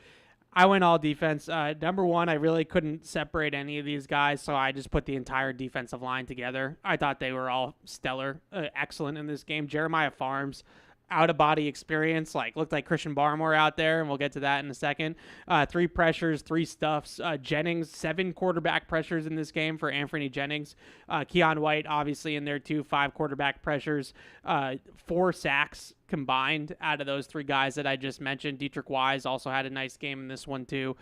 I went all defense. Number one, I really couldn't separate any of these guys, so I just put the entire defensive line together. I thought they were all stellar, excellent in this game. Jeremiah Farms, out-of-body experience, looked like Christian Barmore out there, and we'll get to that in a second. 3 pressures, 3 stuffs. Jennings, 7 quarterback pressures in this game for Anthony Jennings. Keon White, obviously, in there too, 5 quarterback pressures. 4 sacks combined out of those 3 guys that I just mentioned. Dietrich Wise also had a nice game in this one too.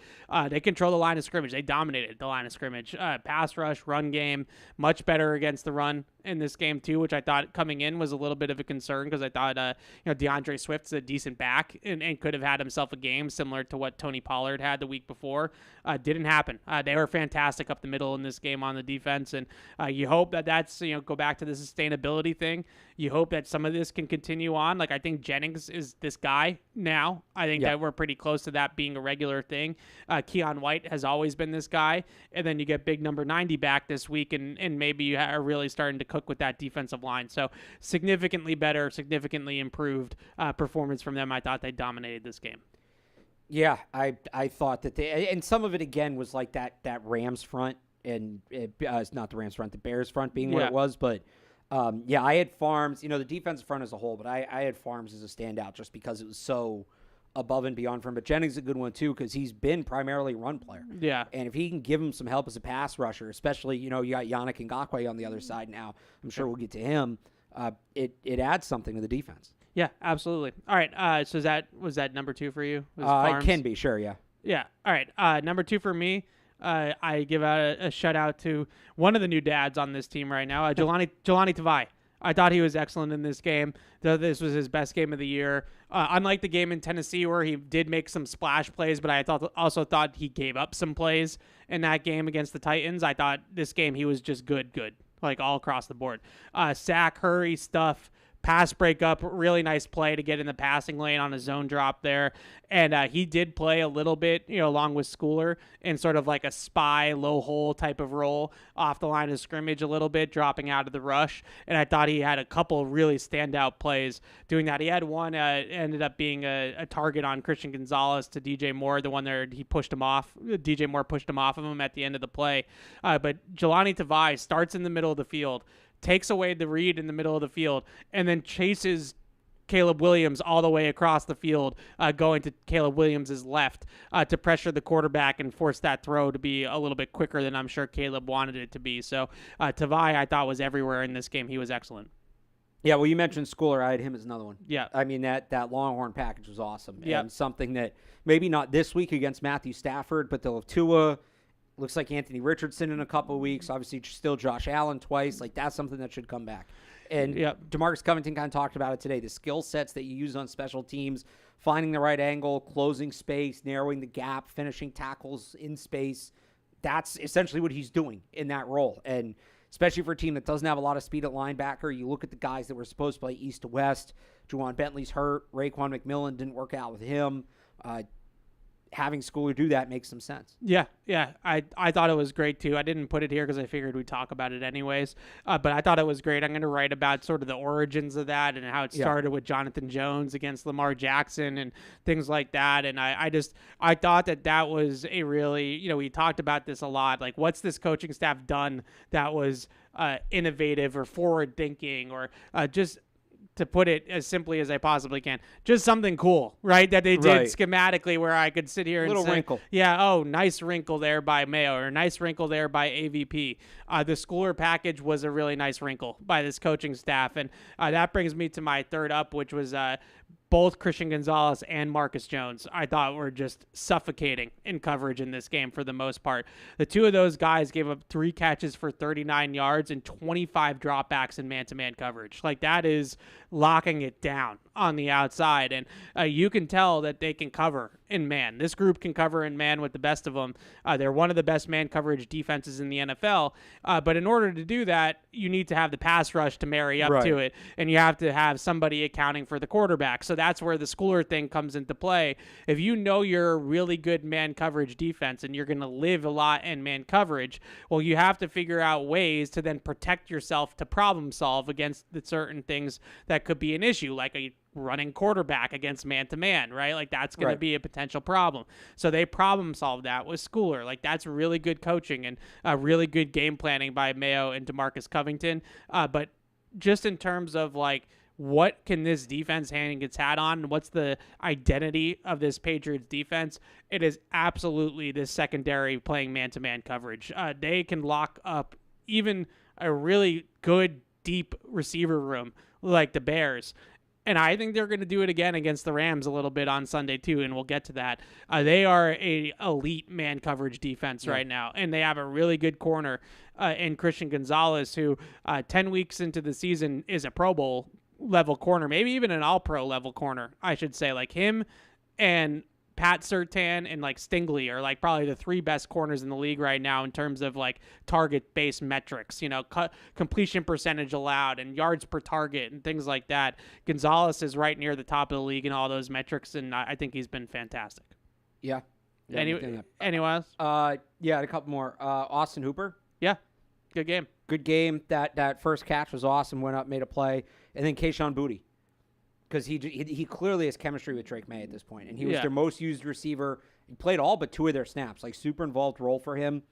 They control the line of scrimmage. They dominated the line of scrimmage. Pass rush, run game, much better against the run in this game too, which I thought coming in was a little bit of a concern because I thought DeAndre Swift's a decent back and could have had himself a game similar to what Tony Pollard had the week before. Didn't happen. They were fantastic up the middle in this game on the defense, and you hope that's go back to the sustainability thing. You hope that some of this can continue on. I think Jennings is this guy now. I think that we're pretty close to that being a regular thing. Keon White has always been this guy. And then you get big number 90 back this week, and maybe you are really starting to cook with that defensive line. So significantly better, significantly improved performance from them. I thought they dominated this game. Yeah, I thought that and some of it, again, was like that Rams front, and it's not the Rams front, the Bears front being what it was, but I had Farms, the defensive front as a whole, but I had Farms as a standout just because it was so above and beyond for him. But Jennings is a good one too because he's been primarily a run player. Yeah. And if he can give him some help as a pass rusher, especially, you got Yannick Ngakoue on the other side now, I'm sure we'll get to him, it adds something to the defense. Yeah, absolutely. All right, so was that number 2 for you? It can be, sure, yeah. Yeah, all right. Number 2 for me, I give out a shout-out to one of the new dads on this team right now, Jelani Tavai. I thought he was excellent in this game. This was his best game of the year. Unlike the game in Tennessee where he did make some splash plays, but I also thought he gave up some plays in that game against the Titans. I thought this game he was just good, all across the board. Sack, hurry, stuff, pass breakup, really nice play to get in the passing lane on a zone drop there. And he did play a little bit, along with Schooler in sort of like a spy, low hole type of role off the line of scrimmage a little bit, dropping out of the rush. And I thought he had a couple really standout plays doing that. He had one ended up being a target on Christian Gonzalez to DJ Moore, the one there he pushed him off. DJ Moore pushed him off of him at the end of the play. But Jelani Tavai starts in the middle of the field, takes away the read in the middle of the field, and then chases Caleb Williams all the way across the field, going to Caleb Williams' left to pressure the quarterback and force that throw to be a little bit quicker than I'm sure Caleb wanted it to be. So Tavai, I thought, was everywhere in this game. He was excellent. Yeah, well, you mentioned Schooler. I had him as another one. Yeah. I mean, that Longhorn package was awesome. Yeah. And something that maybe not this week against Matthew Stafford, but they'll have Tua. Looks like Anthony Richardson in a couple of weeks. Obviously, still Josh Allen twice. Like, that's something that should come back. And DeMarcus Covington kind of talked about it today. The skill sets that you use on special teams, finding the right angle, closing space, narrowing the gap, finishing tackles in space. That's essentially what he's doing in that role. And especially for a team that doesn't have a lot of speed at linebacker, you look at the guys that were supposed to play east to west. Juwan Bentley's hurt. Raekwon McMillan didn't work out with him. Having Schooler do that makes some sense. Yeah. I thought it was great, too. I didn't put it here because I figured we'd talk about it anyways, but I thought it was great. I'm going to write about sort of the origins of that and how it started with Jonathan Jones against Lamar Jackson and things like that, and I thought that was a really, we talked about this a lot, like what's this coaching staff done that was innovative or forward-thinking or just – to put it as simply as I possibly can, just something cool, right? That they did schematically where I could sit here and say, wrinkle. Yeah, oh, nice wrinkle there by Mayo or nice wrinkle there by AVP. The Schooler package was a really nice wrinkle by this coaching staff. And that brings me to my third up, which was both Christian Gonzalez and Marcus Jones, I thought, were just suffocating in coverage in this game for the most part. The two of those guys gave up 3 catches for 39 yards and 25 dropbacks in man-to-man coverage. Like, that is locking it down on the outside. And you can tell that they can cover in man. This group can cover in man with the best of them. They're one of the best man coverage defenses in the NFL. But in order to do that, you need to have the pass rush to marry up to it. And you have to have somebody accounting for the quarterback. So that's where the Schooler thing comes into play. If you know you're a really good man coverage defense and you're going to live a lot in man coverage, well, you have to figure out ways to then protect yourself to problem solve against the certain things that could be an issue, like a running quarterback against man-to-man, right? Like, that's going to be a potential problem. So they problem solved that with Schooler. Like, that's really good coaching and really good game planning by Mayo and DeMarcus Covington. But just in terms of, like, what can this defense hang its hat on and what's the identity of this Patriots defense, it is absolutely this secondary playing man-to-man coverage. They can lock up even a really good, deep receiver room like the Bears. And I think they're going to do it again against the Rams a little bit on Sunday, too, and we'll get to that. They are a elite man coverage defense right now, and they have a really good corner in Christian Gonzalez, who 10 weeks into the season is a Pro Bowl level corner, maybe even an all-pro level corner, I should say. Like, him and Pat Surtain and like Stingley are like probably the 3 best corners in the league right now in terms of like target-based metrics, completion percentage allowed and yards per target and things like that. Gonzalez is right near the top of the league in all those metrics, and I think he's been fantastic. Yeah. Anyone else? Yeah, a couple more. Austin Hooper. Yeah, good game. Good game. That first catch was awesome. Went up, made a play, and then Kayshon Boutte. Because he clearly has chemistry with Drake Maye at this point, and he was their most used receiver. He played all but 2 of their snaps, like super involved role for him,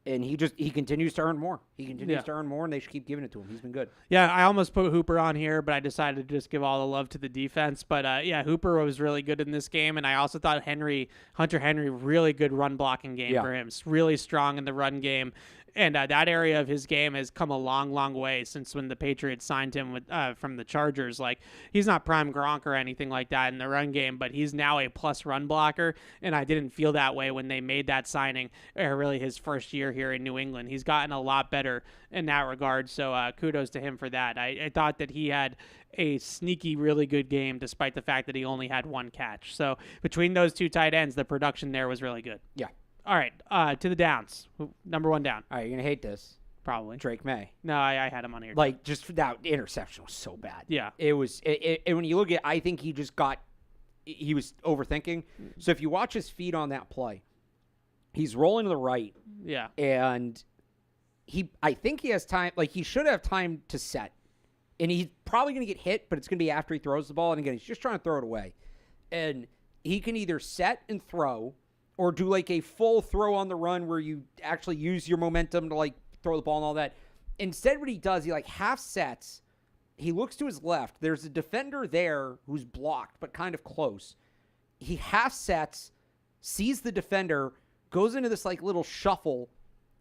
and he continues to earn more. He continues to earn more, and they should keep giving it to him. He's been good. Yeah, I almost put Hooper on here, but I decided to just give all the love to the defense. But Hooper was really good in this game, and I also thought Hunter Henry, really good run blocking game for him. Really strong in the run game. And that area of his game has come a long, long way since when the Patriots signed him from the Chargers. Like, he's not prime Gronk or anything like that in the run game, but he's now a plus run blocker, and I didn't feel that way when they made that signing, really his first year here in New England. He's gotten a lot better in that regard, so kudos to him for that. I thought that he had a sneaky, really good game despite the fact that he only had 1 catch. So between those 2 tight ends, the production there was really good. Yeah. All right, to the downs. Number 1 down. All right, you're going to hate this. Probably. Drake Maye. No, I had him on here. Like, just that interception was so bad. Yeah. It was, and when you look at it, I think he was overthinking. So if you watch his feet on that play, he's rolling to the right. Yeah. And I think he has time, like he should have time to set. And he's probably going to get hit, but it's going to be after he throws the ball. And again, he's just trying to throw it away. And he can either set and throw, or do like a full throw on the run where you actually use your momentum to like throw the ball and all that. Instead, what he does, he like half sets he looks to his left. There's a defender there who's blocked, but kind of close. He half sets, sees the defender, goes into this like little shuffle,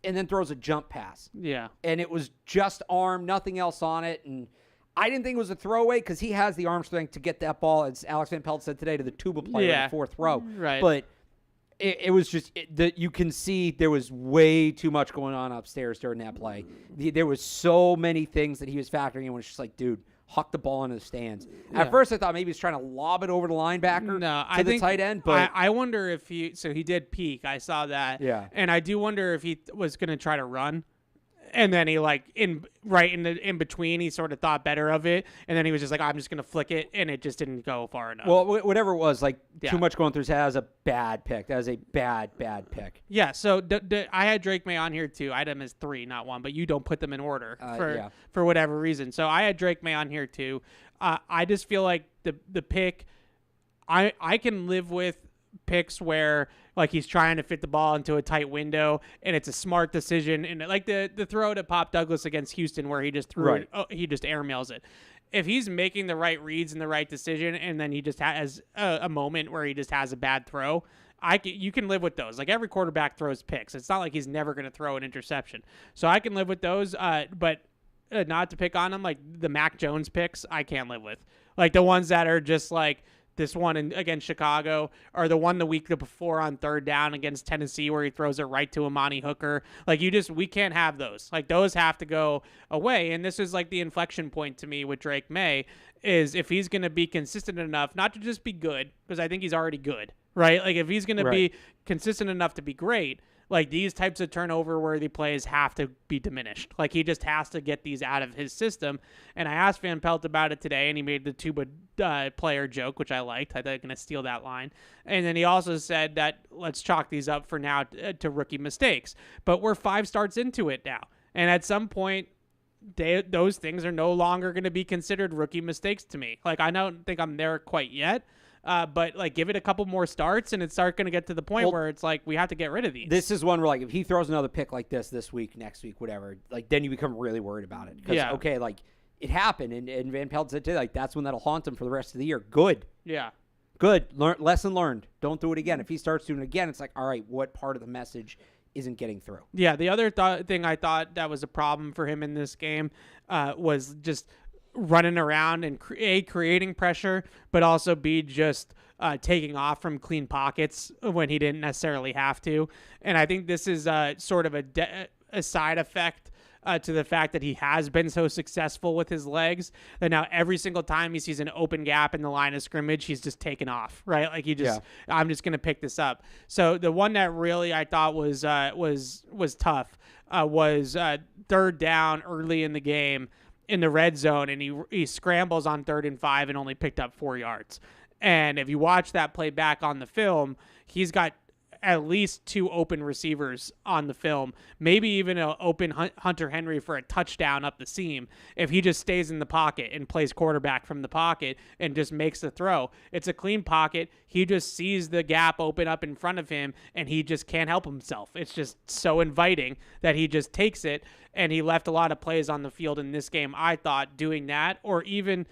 and then throws a jump pass. Yeah. And it was just arm, nothing else on it. And I didn't think it was a throwaway because he has the arm strength to get that ball, as Alex Van Pelt said today, to the tuba player in the fourth row. Right. But it was just that you can see there was way too much going on upstairs during that play. There was so many things that he was factoring in when it's just like, dude, huck the ball into the stands. Yeah. At first, I thought maybe he was trying to lob it over the linebacker to the tight end. But I wonder if he did peek. I saw that. Yeah. And I do wonder if he was going to try to run. And then he in between, he sort of thought better of it. And then he was just like, I'm just going to flick it. And it just didn't go far enough. Well, whatever it was, too much going through his head. That was a bad pick. That was a bad pick. Yeah, so I had Drake Maye on here too. I had him as 3, not 1, but you don't put them in order for whatever reason. So I had Drake Maye on here too. I just feel like the pick, I can live with picks where like he's trying to fit the ball into a tight window and it's a smart decision, and like the throw to Pop Douglas against Houston where he just threw it, he just airmails it. If he's making the right reads and the right decision, and then he just has a moment where he just has a bad throw, you can live with those. Like every quarterback throws picks. It's not like he's never going to throw an interception. So I can live with those. But not to pick on him, like the Mac Jones picks, I can't live with. Like the ones that are just like this one against Chicago, or the one the week before on 3rd down against Tennessee where he throws it right to Amani Hooker. Like we can't have those. Like those have to go away. And this is like the inflection point to me with Drake Maye, is if he's going to be consistent enough, not to just be good, because I think he's already good, right? Like if he's going to be consistent enough to be great, like these types of turnover-worthy plays have to be diminished. Like he just has to get these out of his system. And I asked Van Pelt about it today, and he made the tuba player joke, which I liked. I thought I'm going to steal that line. And then he also said that let's chalk these up for now to rookie mistakes. But we're 5 starts into it now. And at some point, those things are no longer going to be considered rookie mistakes to me. Like I don't think I'm there quite yet. But like give it a couple more starts and it's going to get to the point where it's like we have to get rid of these. This is one where like if he throws another pick like this week, next week, whatever, like then you become really worried about it. Because okay, like it happened, and Van Pelt said today, like that's when that'll haunt him for the rest of the year. Good. Yeah. Good. Lesson learned. Don't do it again. If he starts doing it again, it's like, all right, what part of the message isn't getting through? Yeah. The other thing I thought that was a problem for him in this game was just running around and creating pressure, but also just taking off from clean pockets when he didn't necessarily have to. And I think this is sort of a side effect to the fact that he has been so successful with his legs that now every single time he sees an open gap in the line of scrimmage, he's just taken off, right? Like I'm just going to pick this up. So the one that really I thought was tough was 3rd down early in the game in the red zone, and he scrambles on 3rd and 5 and only picked up 4 yards. And if you watch that play back on the film, he's got at least 2 open receivers on the film, maybe even an open Hunter Henry for a touchdown up the seam. If he just stays in the pocket and plays quarterback from the pocket and just makes the throw, it's a clean pocket. He just sees the gap open up in front of him and he just can't help himself. It's just so inviting that he just takes it. And he left a lot of plays on the field in this game, I thought, doing that, or even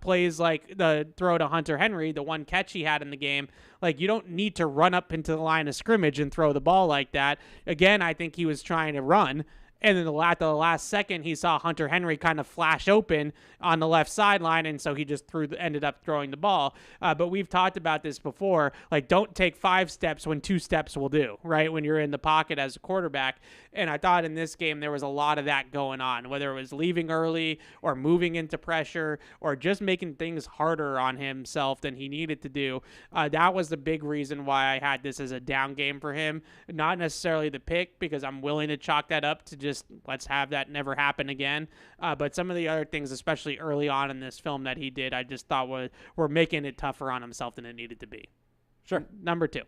plays like the throw to Hunter Henry, the one catch he had in the game. Like, you don't need to run up into the line of scrimmage and throw the ball like that. Again, I think he was trying to run. And then at the last second, he saw Hunter Henry kind of flash open on the left sideline, and so he just ended up throwing the ball. But we've talked about this before. Like, don't take 5 steps when 2 steps will do, right, when you're in the pocket as a quarterback. And I thought in this game there was a lot of that going on, whether it was leaving early or moving into pressure or just making things harder on himself than he needed to do. That was the big reason why I had this as a down game for him. Not necessarily the pick, because I'm willing to chalk that up to just let's have that never happen again. But some of the other things, especially early on in this film that he did, I just thought were making it tougher on himself than it needed to be. Sure. Number 2.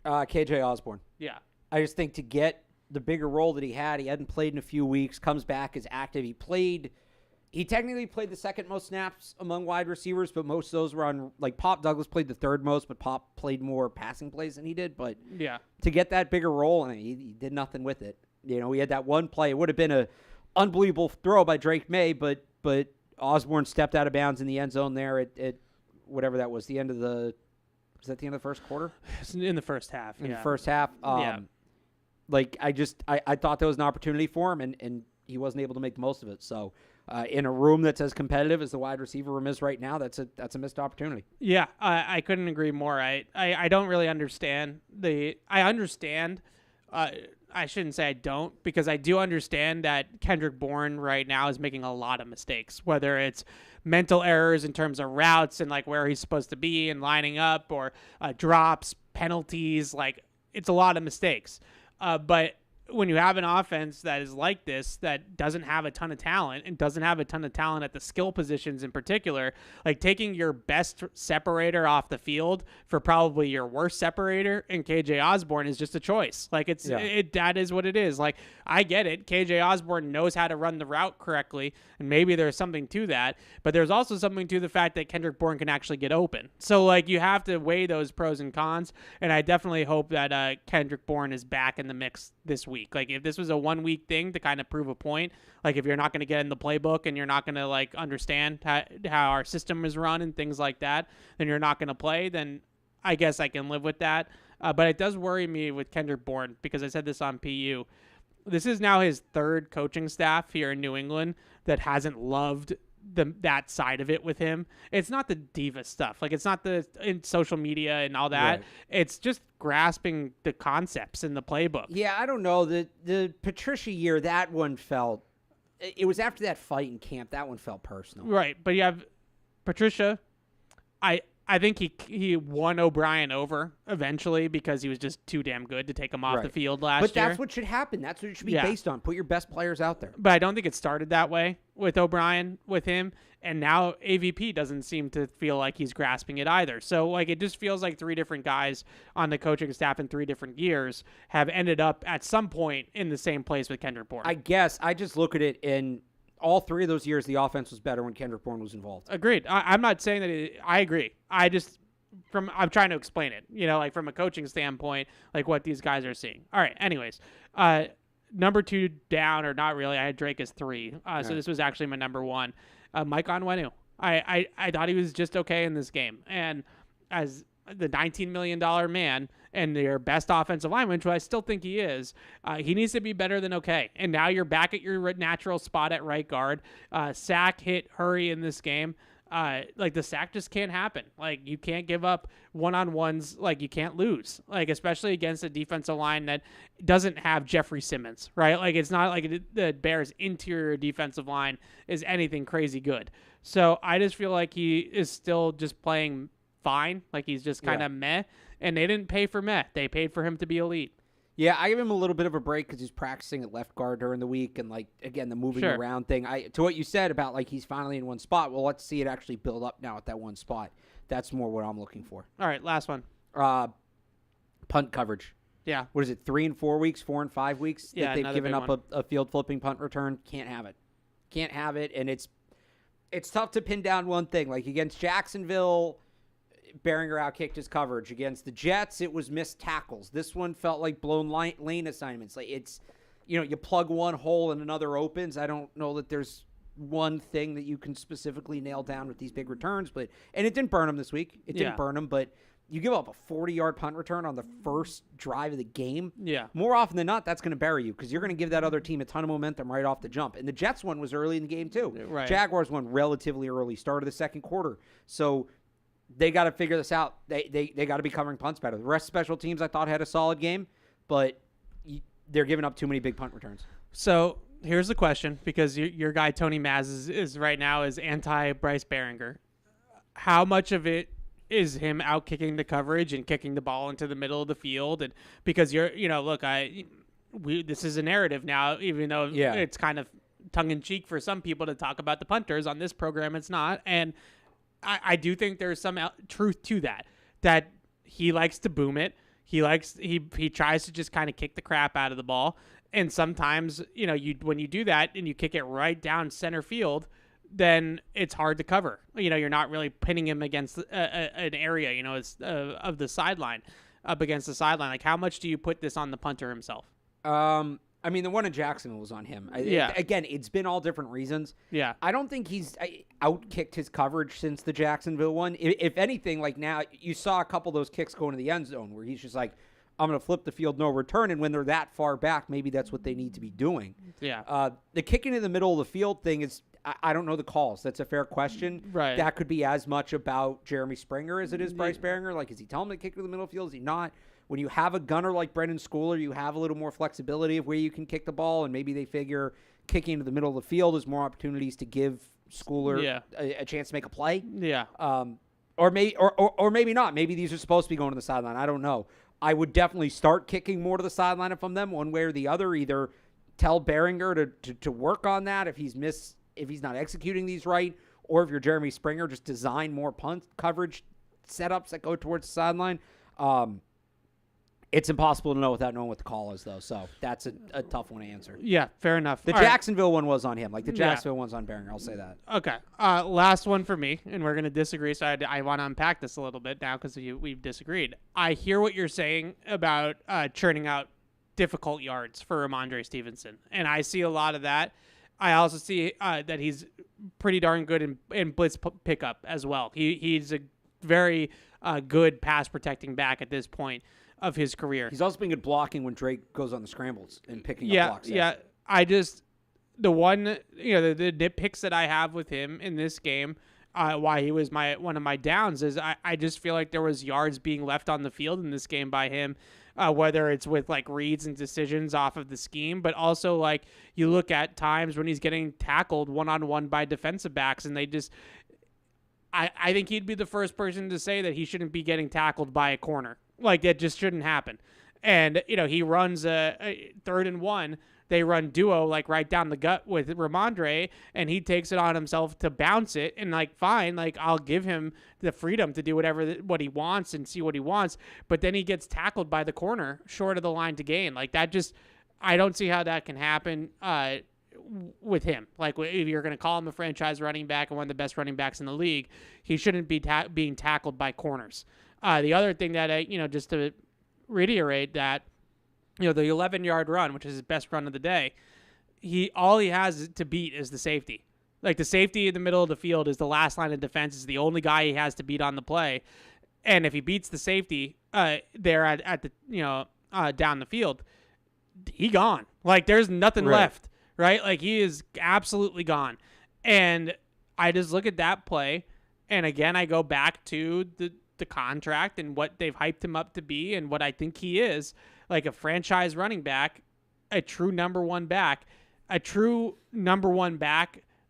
KJ Osborne. Yeah. I just think to get the bigger role that he hadn't played in a few weeks, comes back as active. He technically played the second most snaps among wide receivers, but most of those were on, like, Pop Douglas played the 3rd most, but Pop played more passing plays than he did. But yeah, to get that bigger role, and he did nothing with it. You know, he had that one play. It would have been an unbelievable throw by Drake Maye, but Osborne stepped out of bounds in the end zone there at whatever that was, the end of the – was that the end of the first quarter? In the first half, In the first half. Like, I thought there was an opportunity for him, and he wasn't able to make the most of it. So, in a room that's as competitive as the wide receiver room is right now, that's a missed opportunity. Yeah, I couldn't agree more. I don't really understand I understand. I shouldn't say I don't, because I do understand that Kendrick Bourne right now is making a lot of mistakes, whether it's mental errors in terms of routes and like where he's supposed to be and lining up, or drops, penalties. Like, it's a lot of mistakes. But when you have an offense that is like this, that doesn't have a ton of talent and doesn't have a ton of talent at the skill positions in particular, like taking your best separator off the field for probably your worst separator in KJ Osborne is just a choice. Like, that is what it is. Like, I get it. KJ Osborne knows how to run the route correctly, and maybe there's something to that, but there's also something to the fact that Kendrick Bourne can actually get open. So, like, you have to weigh those pros and cons, and I definitely hope that Kendrick Bourne is back in the mix this week. Like, if this was a 1 week thing to kind of prove a point, like if you're not going to get in the playbook and you're not going to like understand how our system is run and things like that, then you're not going to play, then I guess I can live with that. But it does worry me with Kendrick Bourne, because I said this on PU. This is now his third coaching staff here in New England that hasn't loved that side of it with him. It's not the diva stuff. Like, it's not the in social media and all that. Right. It's just grasping the concepts in the playbook. Yeah, I don't know. The Patricia year, that one felt, it was after that fight in camp, that one felt personal. Right, but you have Patricia. I think he won O'Brien over eventually because he was just too damn good to take him off the field last year. But that's what should happen. That's what it should be based on. Put your best players out there. But I don't think it started that way with O'Brien, with him. And now AVP doesn't seem to feel like he's grasping it either. So, like, it just feels like three different guys on the coaching staff in 3 different years have ended up at some point in the same place with Kendrick Bourne. I guess I just look at it in all 3 of those years, the offense was better when Kendrick Bourne was involved. Agreed. I'm not saying that I agree. I'm trying to explain it, like from a coaching standpoint, like what these guys are seeing. All right. Anyways, number 2 down, or not really. I had Drake as 3. So this was actually my number 1. Mike Onwenu. I thought he was just okay in this game. And as the $19 million man and their best offensive lineman, which I still think he is, he needs to be better than okay. And now you're back at your natural spot at right guard. Sack, hit, hurry in this game. Like, the sack just can't happen. Like, you can't give up one-on-ones. Like, you can't lose, like, especially against a defensive line that doesn't have Jeffrey Simmons, right? Like, it's not like the Bears' interior defensive line is anything crazy good. So I just feel like he is still just playing fine. Like, he's just kind of meh, and they didn't pay for meh. They paid for him to be elite. Yeah, I give him a little bit of a break because he's practicing at left guard during the week, and, like, again, the moving around thing. To what you said about, like, he's finally in one spot, well, let's see it actually build up now at that one spot. That's more what I'm looking for. All right, last one. Punt coverage. Yeah. What is it, 3 and 4 weeks, 4 and 5 weeks that they've given up a field-flipping punt return? Can't have it. Can't have it, and it's tough to pin down one thing. Like, against Jacksonville, Behringer outkicked his coverage. Against the Jets, it was missed tackles. This one felt like blown lane assignments. Like, it's, you plug one hole and another opens. I don't know that there's one thing that you can specifically nail down with these big returns, and it didn't burn them this week. It didn't burn them, but you give up a 40-yard punt return on the first drive of the game. Yeah. More often than not, that's going to bury you because you're going to give that other team a ton of momentum right off the jump. And the Jets one was early in the game too. Right. Jaguars one relatively early, start of the second quarter. So they got to figure this out. They got to be covering punts better. The rest of special teams I thought had a solid game, but they're giving up too many big punt returns. So here's the question, because your guy Tony Maz is right now is anti-Bryce Behringer. How much of it is him out kicking the coverage and kicking the ball into the middle of the field? And because this is a narrative now, even though it's kind of tongue in cheek for some people to talk about the punters on this program, it's not. And I do think there's some truth to that he likes to boom it. He tries to just kind of kick the crap out of the ball. And sometimes, when you do that and you kick it right down center field, then it's hard to cover. You're not really pinning him against an area, of the sideline, up against the sideline. Like, how much do you put this on the punter himself? I I mean, the one in Jacksonville was on him. Yeah. Again, it's been all different reasons. Yeah. I don't think he's outkicked his coverage since the Jacksonville one. If anything, like now, you saw a couple of those kicks go into the end zone where he's just like, I'm going to flip the field, no return. And when they're that far back, maybe that's what they need to be doing. Yeah. The kicking in the middle of the field thing is, I don't know the calls. That's a fair question. Right. That could be as much about Jeremy Springer as it is Bryce Baringer. Like, is he telling him to kick to the middle of the field? Is he not? When you have a gunner like Brendan Schooler, you have a little more flexibility of where you can kick the ball, and maybe they figure kicking into the middle of the field is more opportunities to give Schooler a chance to make a play. Yeah. Or maybe not. Maybe these are supposed to be going to the sideline. I don't know. I would definitely start kicking more to the sideline from them, one way or the other. Either tell Baringer to work on that if he's not executing these right, or if you're Jeremy Springer, just design more punt coverage setups that go towards the sideline. It's impossible to know without knowing what the call is, though. So that's a tough one to answer. Yeah, fair enough. The All Jacksonville one was on him. Like the Jacksonville one's on Baringer. I'll say that. Okay. Last one for me, and we're going to disagree, so I want to unpack this a little bit now because we've disagreed. I hear what you're saying about churning out difficult yards for Rhamondre Stevenson, and I see a lot of that. I also see that he's pretty darn good in blitz pickup as well. He's a very good pass protecting back at this point of his career. He's also been good blocking when Drake goes on the scrambles and picking up blocks. Yeah. I just, the one, the nitpicks that I have with him in this game, why he was one of my downs is I just feel like there was yards being left on the field in this game by him, whether it's with like reads and decisions off of the scheme, but also like you look at times when he's getting tackled one-on-one by defensive backs and they just, I think he'd be the first person to say that he shouldn't be getting tackled by a corner. Like, that just shouldn't happen. And, he runs a 3rd and 1. They run duo, like, right down the gut with Rhamondre, and he takes it on himself to bounce it. And, like, fine, like, I'll give him the freedom to do what he wants and see what he wants. But then he gets tackled by the corner short of the line to gain. Like, that just, I don't see how that can happen with him. Like, if you're going to call him a franchise running back and one of the best running backs in the league, he shouldn't be being tackled by corners. The other thing that just to reiterate that, the 11-yard run, which is his best run of the day, all he has to beat is the safety. Like, the safety in the middle of the field is the last line of defense, is the only guy he has to beat on the play. And if he beats the safety there at the down the field, he gone. Like, there's nothing left, right? Like, he is absolutely gone. And I just look at that play, and again, I go back to the contract and what they've hyped him up to be and what I think he is, like a franchise running back, a true number one back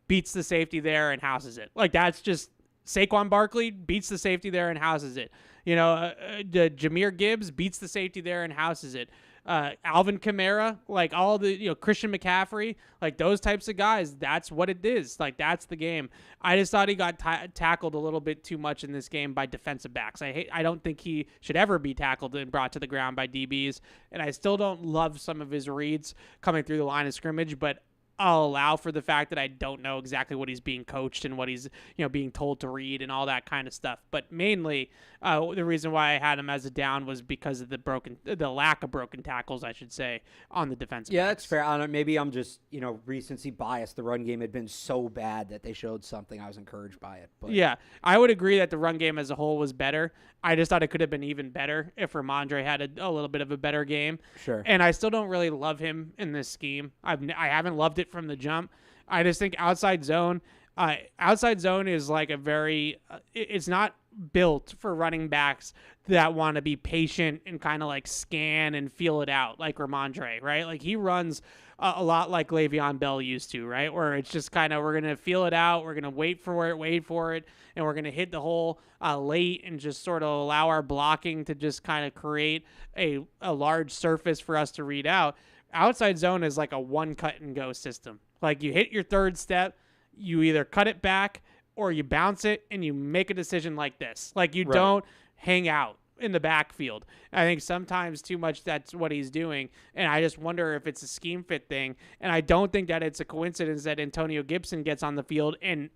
beats the safety there and houses it. Like, that's just Saquon Barkley beats the safety there and houses it. Jahmyr Gibbs beats the safety there and houses it. Alvin Kamara, like all the, Christian McCaffrey, like those types of guys, that's what it is. Like, that's the game. I just thought he got tackled a little bit too much in this game by defensive backs. I don't think he should ever be tackled and brought to the ground by DBs. And I still don't love some of his reads coming through the line of scrimmage, but I'll allow for the fact that I don't know exactly what he's being coached and what he's, being told to read and all that kind of stuff. But mainly, the reason why I had him as a down was because of the lack of broken tackles, I should say, on the defensive. Yeah, backs. that's fair. I don't know, maybe I'm just, recency bias. The run game had been so bad that they showed something. I was encouraged by it. But. Yeah, I would agree that the run game as a whole was better. I just thought it could have been even better if Rhamondre had a little bit of a better game. Sure. And I still don't really love him in this scheme. I haven't loved it from the jump. I just think outside zone is like a very it's not built for running backs that want to be patient and kind of like scan and feel it out like Rhamondre, right? Like, he runs a lot like Le'Veon Bell used to, right? Where it's just kind of, we're going to feel it out, we're going to wait for it, and we're going to hit the hole late and just sort of allow our blocking to just kind of create a large surface for us to read out. Outside zone is like a one cut and go system. Like, you hit your third step, you either cut it back or you bounce it and you make a decision like this. Like, you don't hang out in the backfield. I think sometimes too much that's what he's doing, and I just wonder if it's a scheme fit thing. And I don't think that it's a coincidence that Antonio Gibson gets on the field and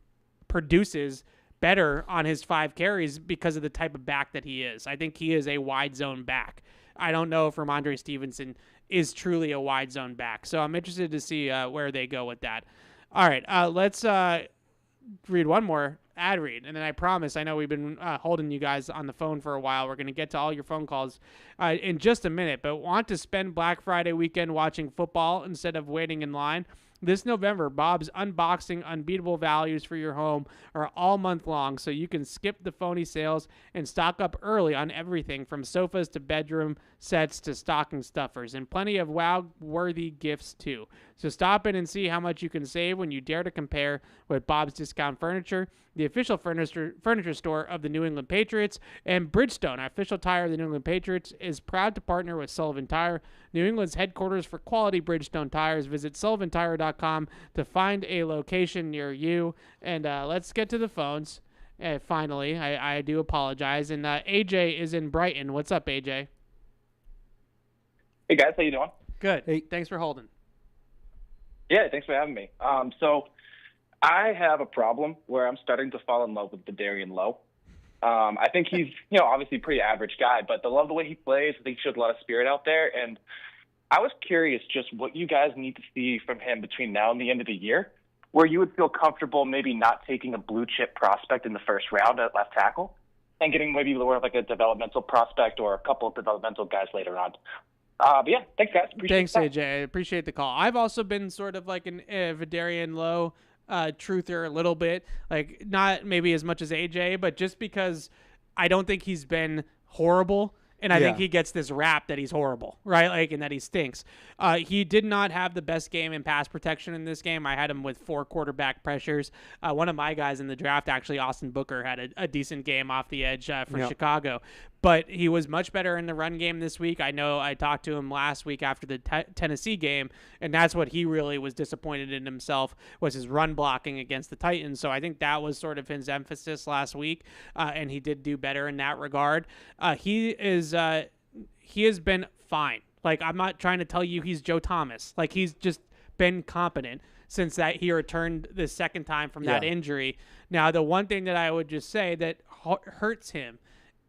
produces better on his 5 carries because of the type of back that he is. I think he is a wide zone back. I don't know if Rhamondre Stevenson is truly a wide zone back. So I'm interested to see where they go with that. All right, let's read one more ad read, and then I promise, I know we've been holding you guys on the phone for a while. We're going to get to all your phone calls in just a minute, but want to spend Black Friday weekend watching football instead of waiting in line? This November, Bob's Unboxing Unbeatable Values for your home are all month long, so you can skip the phony sales and stock up early on everything from sofas to bedroom sets to stocking stuffers, and plenty of wow-worthy gifts too. So stop in and see how much you can save when you dare to compare with Bob's Discount Furniture, the official furniture store of the New England Patriots, and Bridgestone, our official tire of the New England Patriots, is proud to partner with Sullivan Tire, New England's headquarters for quality Bridgestone tires. Visit sullivantire.com to find a location near you. And let's get to the phones. Finally, I do apologize. And AJ is in Brighton. What's up, AJ? Hey guys, how you doing? Good. Hey, thanks for holding. Yeah, thanks for having me. So I have a problem where I'm starting to fall in love with Vidarian Lowe. I think he's, obviously a pretty average guy, but I love the way he plays. I think he shows a lot of spirit out there. And I was curious just what you guys need to see from him between now and the end of the year, where you would feel comfortable maybe not taking a blue chip prospect in the first round at left tackle and getting maybe more of like a developmental prospect or a couple of developmental guys later on. But yeah, thanks guys. Thanks, AJ. I appreciate the call. I've also been sort of like an Vidarian Lowe truther a little bit, like not maybe as much as AJ, but just because I don't think he's been horrible. And I think he gets this rap that he's horrible, right? Like, and that he stinks. He did not have the best game in pass protection in this game. I had him with 4 quarterback pressures. One of my guys in the draft, actually, Austin Booker, had a decent game off the edge for Chicago. But he was much better in the run game this week. I know I talked to him last week after the Tennessee game, and that's what he really was disappointed in himself, was his run blocking against the Titans. So I think that was sort of his emphasis last week, and he did do better in that regard. He has been fine. Like, I'm not trying to tell you he's Joe Thomas. Like, he's just been competent since that he returned the second time from that injury. Now, the one thing that I would just say that hurts him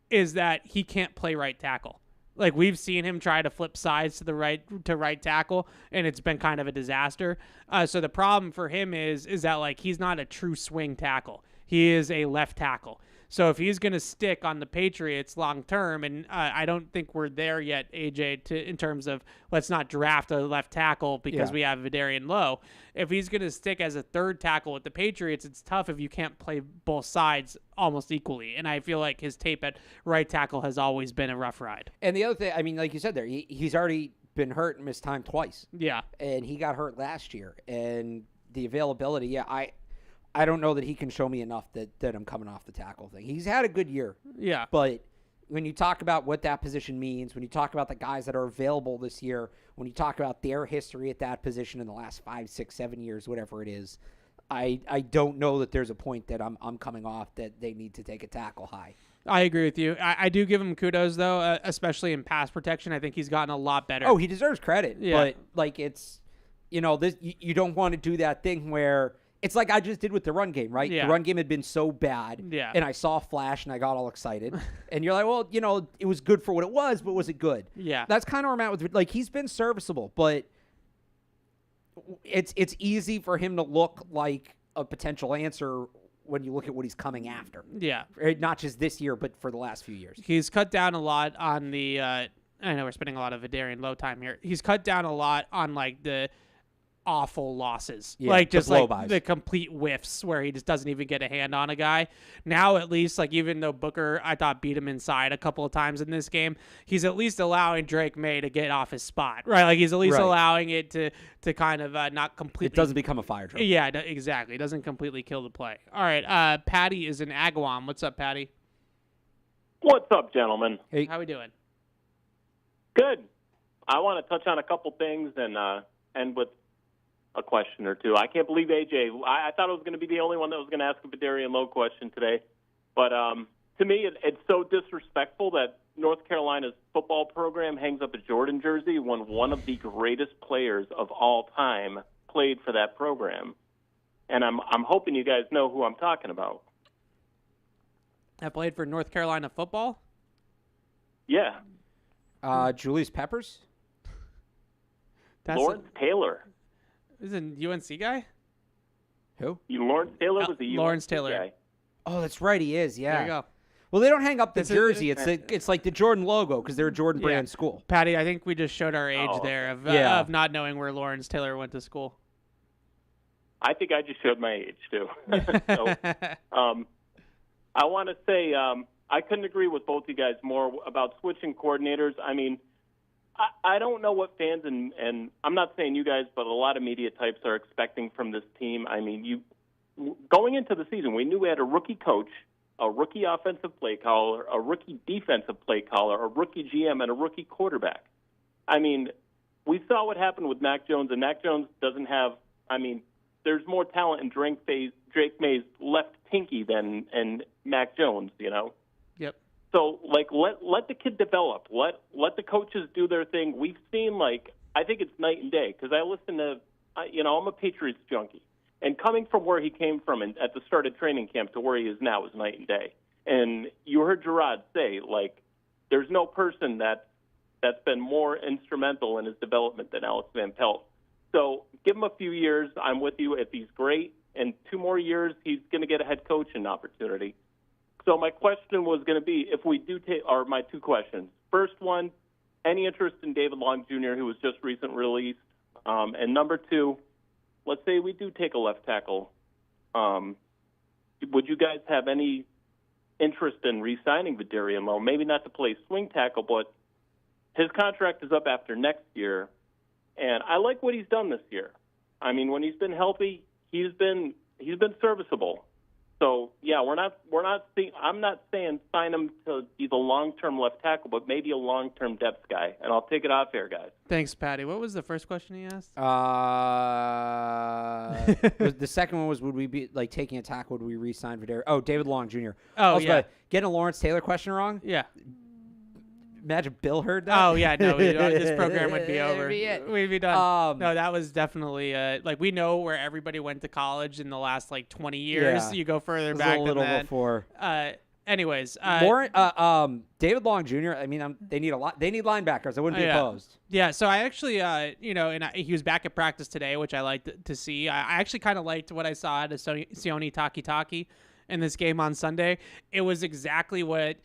is that he can't play right tackle. Like, we've seen him try to flip sides to right tackle, and it's been kind of a disaster. So the problem for him is that, like, he's not a true swing tackle. He is a left tackle. So if he's going to stick on the Patriots long term, and I don't think we're there yet, AJ, in terms of let's not draft a left tackle because we have Vidarian Lowe. If he's going to stick as a third tackle with the Patriots, it's tough if you can't play both sides almost equally. And I feel like his tape at right tackle has always been a rough ride. And the other thing, I mean, like you said there, he's already been hurt and missed time twice. Yeah. And he got hurt last year. And the availability, I don't know that he can show me enough that I'm coming off the tackle thing. He's had a good year. Yeah. But when you talk about what that position means, when you talk about the guys that are available this year, when you talk about their history at that position in the last 5, 6, 7 years, whatever it is, I don't know that there's a point that I'm coming off that they need to take a tackle high. I agree with you. I do give him kudos, though, especially in pass protection. I think he's gotten a lot better. Oh, he deserves credit. Yeah. But, like, it's, this you don't want to do that thing where – it's like I just did with the run game, right? Yeah. The run game had been so bad, and I saw Flash, and I got all excited. And you're like, well, it was good for what it was, but was it good? Yeah. That's kind of where I'm at with, like, he's been serviceable, but it's easy for him to look like a potential answer when you look at what he's coming after. Yeah. Not just this year, but for the last few years. He's cut down a lot on the I know we're spending a lot of Vidarian Lowe time here. He's cut down a lot on, like, the awful losses, like just like the complete whiffs where he just doesn't even get a hand on a guy. Now at least, like, even though Booker I thought beat him inside a couple of times in this game, he's at least allowing Drake Maye to get off his spot, right? Like, he's at least allowing it to kind of not completely. It doesn't become a fire drill. Yeah, exactly. It doesn't completely kill the play. All right, Patty is in Agawam. What's up, Patty? What's up, gentlemen? Hey, how we doing? Good. I want to touch on a couple things and end with a question or two. I can't believe AJ. I thought I was going to be the only one that was going to ask a Vidarian Lowe question today. But to me, it's so disrespectful that North Carolina's football program hangs up a Jordan jersey when one of the greatest players of all time played for that program. And I'm hoping you guys know who I'm talking about. I played for North Carolina football? Yeah. Julius Peppers? Lawrence Taylor. Is it a UNC guy? Who? Lawrence Taylor was the Lawrence UNC Taylor. guy. Oh, that's right. He is. Yeah. There you go. Well, they don't hang up the This is- jersey. It's like the Jordan logo because they're a Jordan Yeah. brand school. Patty, I think we just showed our age Oh, there of yeah. of not knowing where Lawrence Taylor went to school. I think I just showed my age too. So, I want to say I couldn't agree with both you guys more about switching coordinators. I mean, I don't know what fans and I'm not saying you guys, but a lot of media types are expecting from this team. I mean, going into the season, we knew we had a rookie coach, a rookie offensive play caller, a rookie defensive play caller, a rookie GM, and a rookie quarterback. I mean, we saw what happened with Mac Jones, and Mac Jones doesn't have. I mean, there's more talent in Drake Maye's left pinky than in Mac Jones. You know. Yep. So, like, let the kid develop. Let the coaches do their thing. We've seen, like, I think it's night and day because I listen to, I'm a Patriots junkie. And coming from where he came from at the start of training camp to where he is now is night and day. And you heard Gerard say, like, there's no person that's been more instrumental in his development than Alex Van Pelt. So give him a few years. I'm with you. If he's great, in 2 more years, he's going to get a head coaching opportunity. So my question was going to be, if we do take, or my 2 questions. First one, any interest in David Long Jr., who was just recently released? And number 2, let's say we do take a left tackle. Would you guys have any interest in re-signing Vidarian Lowe? Maybe not to play swing tackle, but his contract is up after next year. And I like what he's done this year. I mean, when he's been healthy, he's been serviceable. So yeah, I'm not saying sign him to be the long-term left tackle, but maybe a long-term depth guy. And I'll take it off air, guys. Thanks, Patty. What was the first question he asked? The second one was, would we be like taking a tackle? Would we re-sign Vidarian? Oh, David Long Jr. Oh, yeah. Getting a Lawrence Taylor question wrong? Yeah. Imagine Bill heard that. Oh, yeah. No, this program would be over. We'd be done. No, that was definitely like we know where everybody went to college in the last like 20 years. Yeah. You go further it was back a little than that. before. Anyways, David Long Jr. I mean, they need a lot. They need linebackers. I wouldn't be yeah. opposed. Yeah, so I actually, he was back at practice today, which I liked to see. I actually kind of liked what I saw out of Sione Takitaki in this game on Sunday. It was exactly what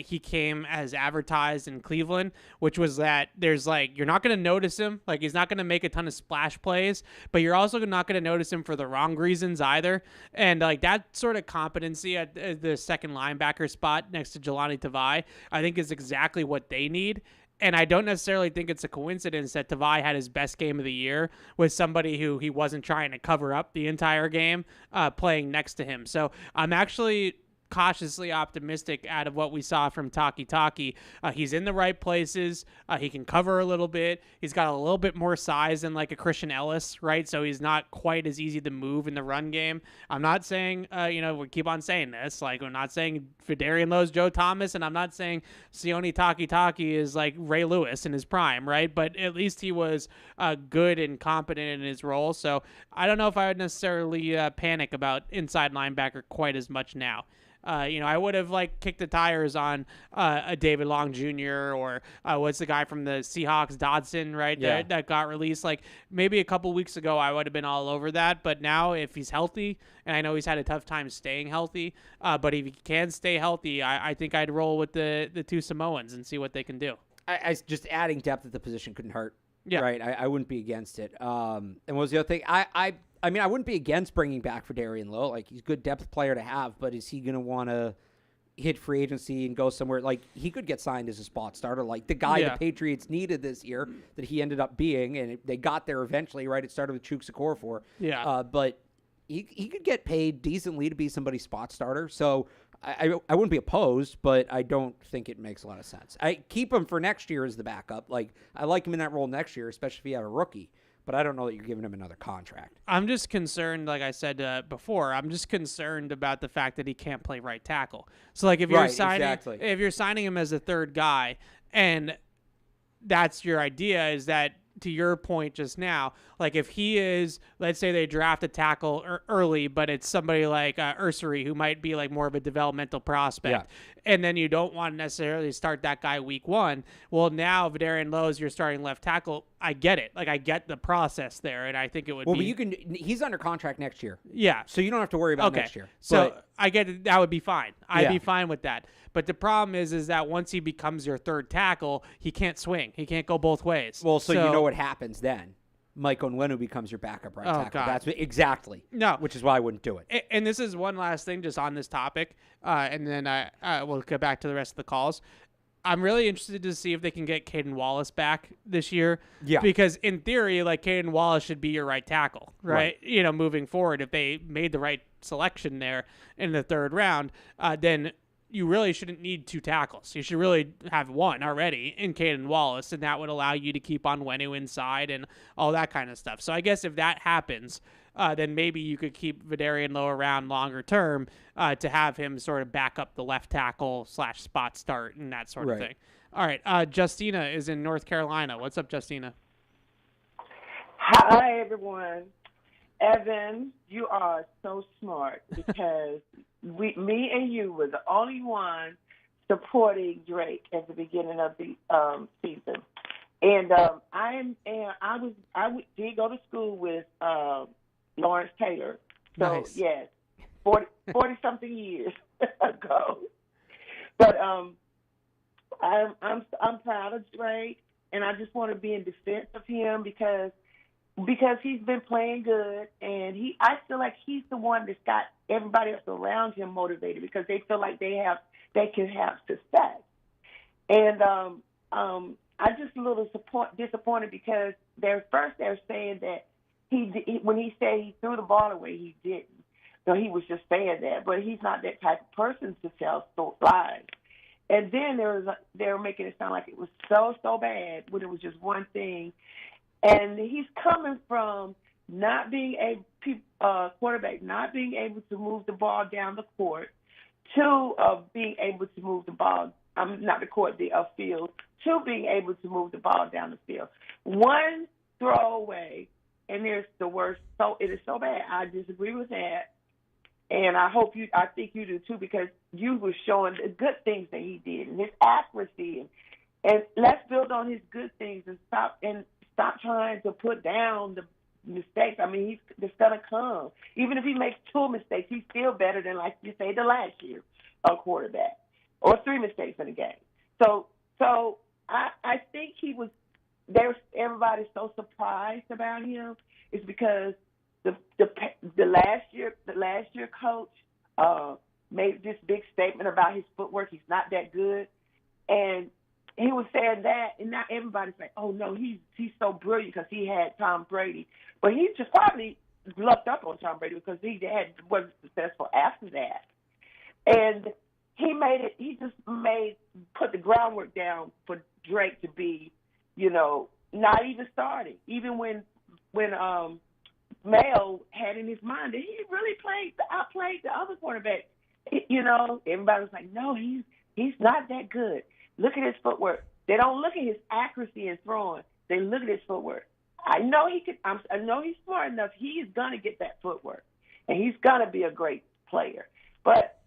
he came as advertised in Cleveland, which was that there's like, you're not going to notice him. Like, he's not going to make a ton of splash plays, but you're also not going to notice him for the wrong reasons either. And like that sort of competency at the second linebacker spot next to Jelani Tavai, I think is exactly what they need. And I don't necessarily think it's a coincidence that Tavai had his best game of the year with somebody who he wasn't trying to cover up the entire game playing next to him. So I'm actually cautiously optimistic out of what we saw from Taki. He's in the right places. He can cover a little bit. He's got a little bit more size than like a Christian Ellis, right? So he's not quite as easy to move in the run game. I'm not saying, we keep on saying this. Like, we're not saying Vidarian Lowe's Joe Thomas, and I'm not saying Sione Taki is like Ray Lewis in his prime, right? But at least he was good and competent in his role. So I don't know if I would necessarily panic about inside linebacker quite as much now. I would have like kicked the tires on a David Long Jr. or what's the guy from the Seahawks, Dodson, right? Yeah. That got released. Like maybe a couple weeks ago, I would have been all over that. But now, if he's healthy, and I know he's had a tough time staying healthy, but if he can stay healthy, I think I'd roll with the 2 Samoans and see what they can do. I just adding depth at the position couldn't hurt. Yeah. Right. I wouldn't be against it. And what was the other thing? I mean, I wouldn't be against bringing back Vidarian Lowe. Like, he's a good depth player to have, but is he going to want to hit free agency and go somewhere? Like, he could get signed as a spot starter, like the guy the Patriots needed this year that he ended up being, and they got there eventually, right? It started with Chuks Okorafor. Yeah. But he could get paid decently to be somebody's spot starter. So I wouldn't be opposed, but I don't think it makes a lot of sense. I keep him for next year as the backup. Like, I like him in that role next year, especially if you have a rookie. But I don't know that you're giving him another contract. I'm just concerned, like I said before, I'm just concerned about the fact that he can't play right tackle. So, like, if you're signing him as a third guy, and that's your idea, is that, to your point just now, Like if he is, let's say they draft a tackle early, but it's somebody like Ursary who might be like more of a developmental prospect, and then you don't want to necessarily start that guy week 1. Well, now Vidarian Lowe is your starting left tackle. I get it. Like I get the process there, and I think it would be. Well, but he's under contract next year. Yeah. So you don't have to worry about next year. So I get it. That would be fine. I'd be fine with that. But the problem is that once he becomes your third tackle, he can't swing. He can't go both ways. Well, so you know what happens then. Mike Onwenu becomes your backup right tackle. God. That's exactly. No. Which is why I wouldn't do it. And this is one last thing just on this topic, and then we'll get back to the rest of the calls. I'm really interested to see if they can get Caden Wallace back this year. Yeah. Because in theory, like Caden Wallace should be your right tackle, right? You know, moving forward, if they made the right selection there in the 3rd round, then you really shouldn't need 2 tackles. You should really have 1 already in Caden Wallace, and that would allow you to keep Onwenu inside and all that kind of stuff. So I guess if that happens, then maybe you could keep Vidarian Lowe around longer term to have him sort of back up the left tackle / spot start and that sort of thing. All right. Justina is in North Carolina. What's up, Justina? Hi, everyone. Evan, you are so smart because me and you were the only one supporting Drake at the beginning of the season. And I did go to school with Lawrence Taylor. So Nice. yes, 40 something years ago. But I'm proud of Drake, and I just want to be in defense of him because he's been playing good, and I feel like he's the one that's got everybody else around him motivated because they feel like they can have success. And I just a little disappointed because they're saying that when he said he threw the ball away, he didn't. So he was just saying that, but he's not that type of person to tell lies. And then they were making it sound like it was so bad when it was just one thing. And he's coming from not being quarterback not being able to move the ball down the court to being able to move the ball, not the court, the field, to being able to move the ball down the field. One throw away, and there's the worst. So it is so bad. I disagree with that. And I think you do too, because you were showing the good things that he did and his accuracy. And let's build on his good things and stop trying to put down the mistakes. I mean, it's going to come. Even if he makes 2 mistakes, he's still better than, like you say, the last year a quarterback, or 3 mistakes in a game. So I think everybody's so surprised about him is because the last year coach made this big statement about his footwork. He's not that good, and he was saying that, and now everybody's like, "Oh no, he's so brilliant because he had Tom Brady." But he just probably lucked up on Tom Brady because he wasn't successful after that, and he put the groundwork down for Drake to be, not even starting, even when Mayo had in his mind that he really outplayed the other quarterback. Everybody was like, "No, he's not that good. Look at his footwork." They don't look at his accuracy in throwing. They look at his footwork. I know I know he's smart enough. He's gonna get that footwork, and he's gonna be a great player. But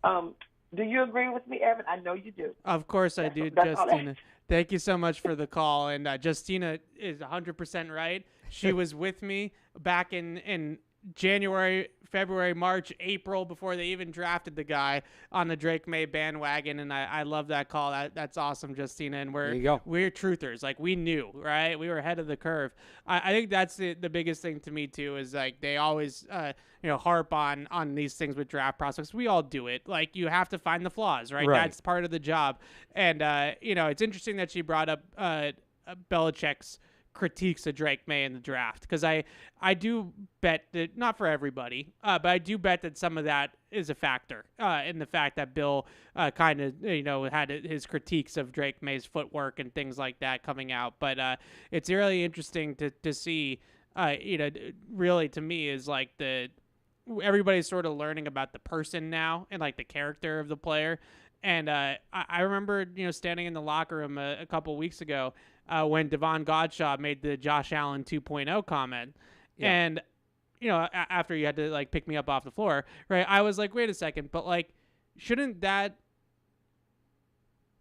do you agree with me, Evan? I know you do. Of course I do, Justina. Thank you so much for the call. And Justina is 100% right. She was with me back in January, February, March, April, before they even drafted the guy on the Drake Maye bandwagon. And I love that call. That's awesome, Justina. And we're truthers. Like, we knew, right? We were ahead of the curve. I think that's the biggest thing to me too, is like they always, harp on these things with draft prospects. We all do it. Like, you have to find the flaws, right? That's part of the job. And, it's interesting that she brought up Belichick's critiques of Drake Maye in the draft, because I do bet that, not for everybody, but I do bet that some of that is a factor in the fact that Bill kind of had his critiques of Drake Maye's footwork and things like that coming out. But it's really interesting to see. Really, to me, is like everybody's sort of learning about the person now and like the character of the player. And I remember standing in the locker room a couple weeks ago when Devon Godshaw made the Josh Allen 2.0 comment. Yeah. And, after you had to, like, pick me up off the floor, right, I was like, wait a second, but, like, shouldn't that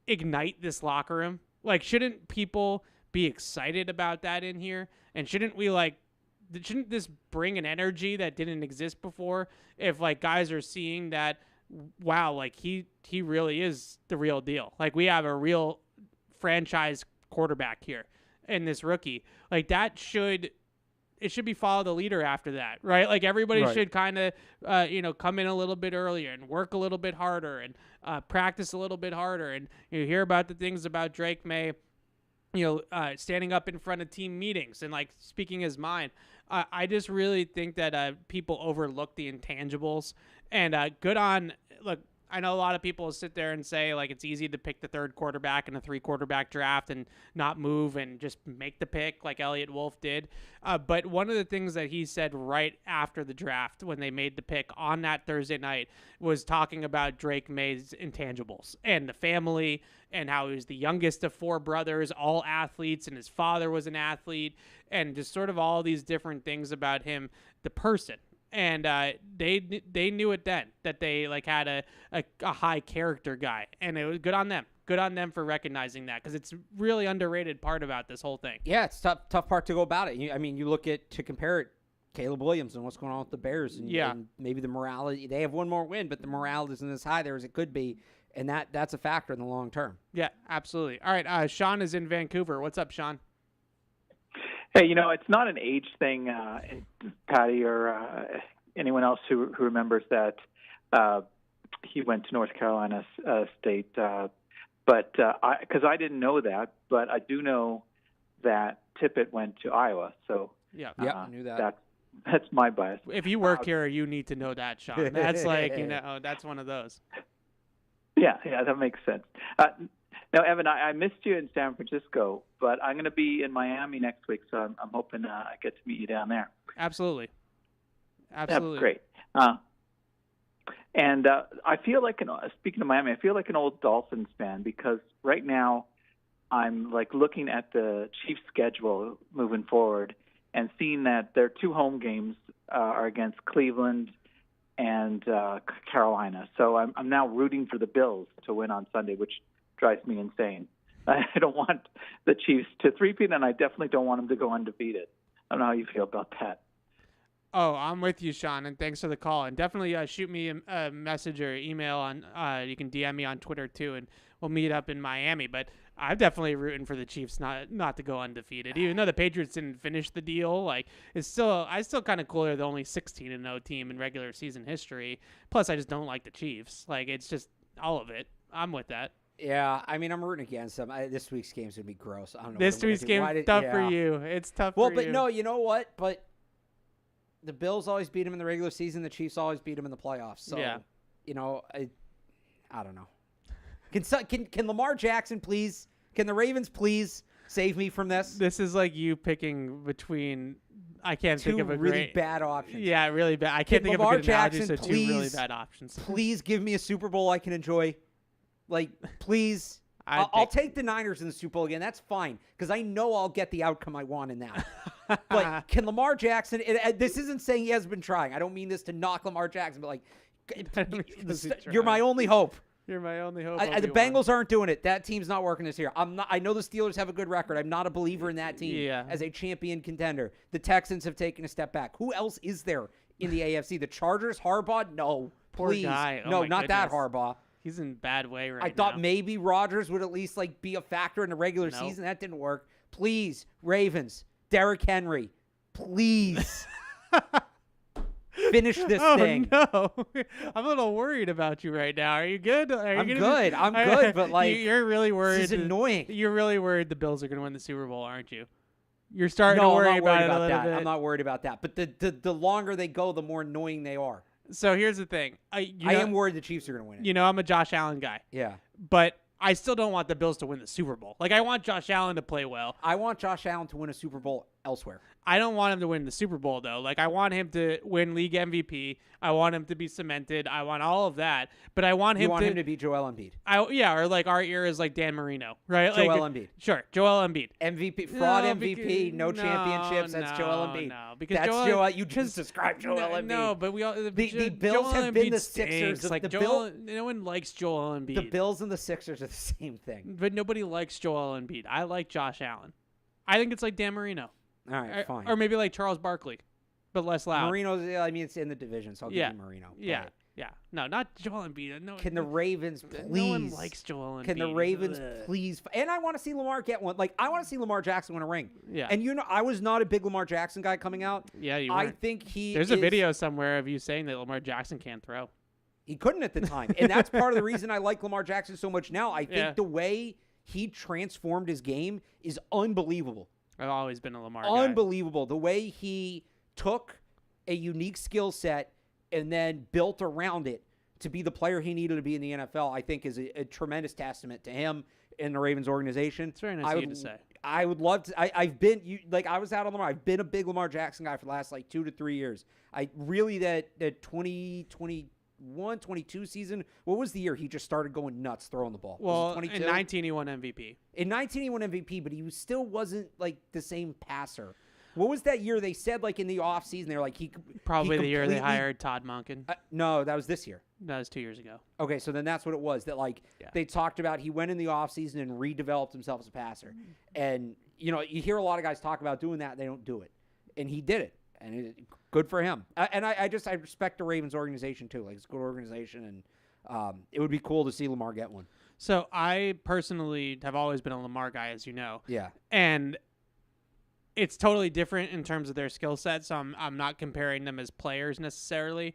ignite this locker room? Like, shouldn't people be excited about that in here? And shouldn't this bring an energy that didn't exist before? If, like, guys are seeing that, wow, like, he really is the real deal. Like, we have a real franchise quarterback here in this rookie. Like, it should be follow the leader after that, right? Like, everybody should kind of, come in a little bit earlier and work a little bit harder and practice a little bit harder. And you hear about the things about Drake Maye, standing up in front of team meetings and, like, speaking his mind. I just really think that people overlook the intangibles. And look, I know a lot of people sit there and say, like, it's easy to pick the third quarterback in a 3-quarterback draft and not move and just make the pick like Elliott Wolf did. But one of the things that he said right after the draft when they made the pick on that Thursday night was talking about Drake Maye's intangibles and the family and how he was the youngest of 4 brothers, all athletes, and his father was an athlete, and just sort of all these different things about him, the person. And they knew it then that they, like, had a high character guy, and it was good on them. Good on them for recognizing that, because it's really underrated part about this whole thing. Yeah, it's tough part to go about it. You look at, to compare it, Caleb Williams and what's going on with the Bears, and maybe the morale. They have one more win, but the morale isn't as high there as it could be, and that's a factor in the long term. Yeah, absolutely. All right, Sean is in Vancouver. What's up, Sean? Hey, it's not an age thing, Patty, or anyone else who remembers that he went to North Carolina State. But because I didn't know that, but I do know that Tippett went to Iowa. So I knew that. That's my bias. If you work here, you need to know that, Sean. That's like, that's one of those. Yeah, that makes sense. Now, Evan, I missed you in San Francisco, but I'm going to be in Miami next week, so I'm hoping I get to meet you down there. Absolutely. That's great. And I feel like, speaking of Miami, I feel like an old Dolphins fan, because right now I'm, like, looking at the Chiefs' schedule moving forward and seeing that their 2 home games are against Cleveland and Carolina. So I'm now rooting for the Bills to win on Sunday, which drives me insane. I don't want the Chiefs to three-peat, and I definitely don't want them to go undefeated. I don't know how you feel about that. Oh, I'm with you, Sean, and thanks for the call. And definitely shoot me a message or email on. You can DM me on Twitter too, and we'll meet up in Miami. But I'm definitely rooting for the Chiefs not to go undefeated, even though the Patriots didn't finish the deal. Like, I still kind of cool they're the only 16-0 team in regular season history. Plus, I just don't like the Chiefs. Like, it's just all of it. I'm with that. Yeah, I'm rooting against them. This week's game's going to be gross. I don't know. This week's game's tough for you. It's tough for you. Well, but no, you know what? But the Bills always beat them in the regular season. The Chiefs always beat them in the playoffs. So, I don't know. Can Lamar Jackson please? Can the Ravens please save me from this? This is like you picking between. I can't think of a really bad options. Yeah, really bad. I can't think Lamar of a good analogy, Jackson, so 2 really bad options. Please give me a Super Bowl I can enjoy. Like, please. I'll take the Niners in the Super Bowl again. That's fine, because I know I'll get the outcome I want in that. But can Lamar Jackson – this isn't saying he hasn't been trying. I don't mean this to knock Lamar Jackson, but, like, you're my only hope. You're my only hope. The Bengals aren't doing it. That team's not working this year. I know the Steelers have a good record. I'm not a believer in that team as a champion contender. The Texans have taken a step back. Who else is there in the AFC? The Chargers? Harbaugh? No. Poor please. guy. Oh, no, not goodness. that Harbaugh. He's in a bad way right now. I thought maybe Rodgers would at least, like, be a factor in the regular season. That didn't work. Please, Ravens, Derrick Henry, please finish this thing. No, I'm a little worried about you right now. Are you good? I'm good, but, like, you're really worried. This is annoying. You're really worried the Bills are going to win the Super Bowl, aren't you? You're starting to worry about it a little bit. I'm not worried about that. But the longer they go, the more annoying they are. So here's the thing. I am worried the Chiefs are going to win it. I'm a Josh Allen guy. Yeah. But I still don't want the Bills to win the Super Bowl. Like, I want Josh Allen to play well. I want Josh Allen to win a Super Bowl elsewhere. I don't want him to win the Super Bowl, though. Like, I want him to win league MVP. I want him to be cemented. I want all of that. But I want him him to be Joel Embiid. Or like our ear is like Dan Marino, right? Joel like, Embiid. Sure, Joel Embiid. MVP, fraud MVP, no championships. That's Joel Embiid. No, because that's Joel. You just described Joel Embiid. No, but we all the Bills Joel have been the Embiid Sixers. stinks. Like no one likes Joel Embiid. The Bills and the Sixers are the same thing. But nobody likes Joel Embiid. I like Josh Allen. I think it's like Dan Marino. All right, fine. Or maybe like Charles Barkley, but less loud. Marino's, I mean, it's in the division, so I'll give you Marino. Yeah. No, not Joel Embiid. No, can the Ravens please? No one likes Joel Embiid. Can the Ravens please? And I want to see Lamar get one. Like, I want to see Lamar Jackson win a ring. Yeah. And I was not a big Lamar Jackson guy coming out. Yeah, you I weren't. think There's a video somewhere of you saying that Lamar Jackson can't throw. He couldn't at the time. And that's part of the reason I like Lamar Jackson so much now. I think the way he transformed his game is unbelievable. I've always been a Lamar guy. Unbelievable. The way he took a unique skill set and then built around it to be the player he needed to be in the NFL, I think is a tremendous testament to him and the Ravens organization. It's very nice of you to say. I would love to. I was out on Lamar. I've been a big Lamar Jackson guy for the last 2 to 3 years. I really, that 2021, 22 season, what was the year he just started going nuts throwing the ball? Well, in 19 he won MVP. In 19 he won MVP, but he still wasn't like the same passer. What was that year? They said like in the offseason, they were like Probably the year they hired Todd Monken. No, that was this year. That was 2 years ago. Okay, so then that's what it was. That they talked about he went in the offseason and redeveloped himself as a passer. And, you hear a lot of guys talk about doing that, and they don't do it. And he did it. And good for him. And I respect the Ravens organization too. Like, it's a good organization, and it would be cool to see Lamar get one. So I personally have always been a Lamar guy, as you know. Yeah. And it's totally different in terms of their skill set, so I'm not comparing them as players necessarily.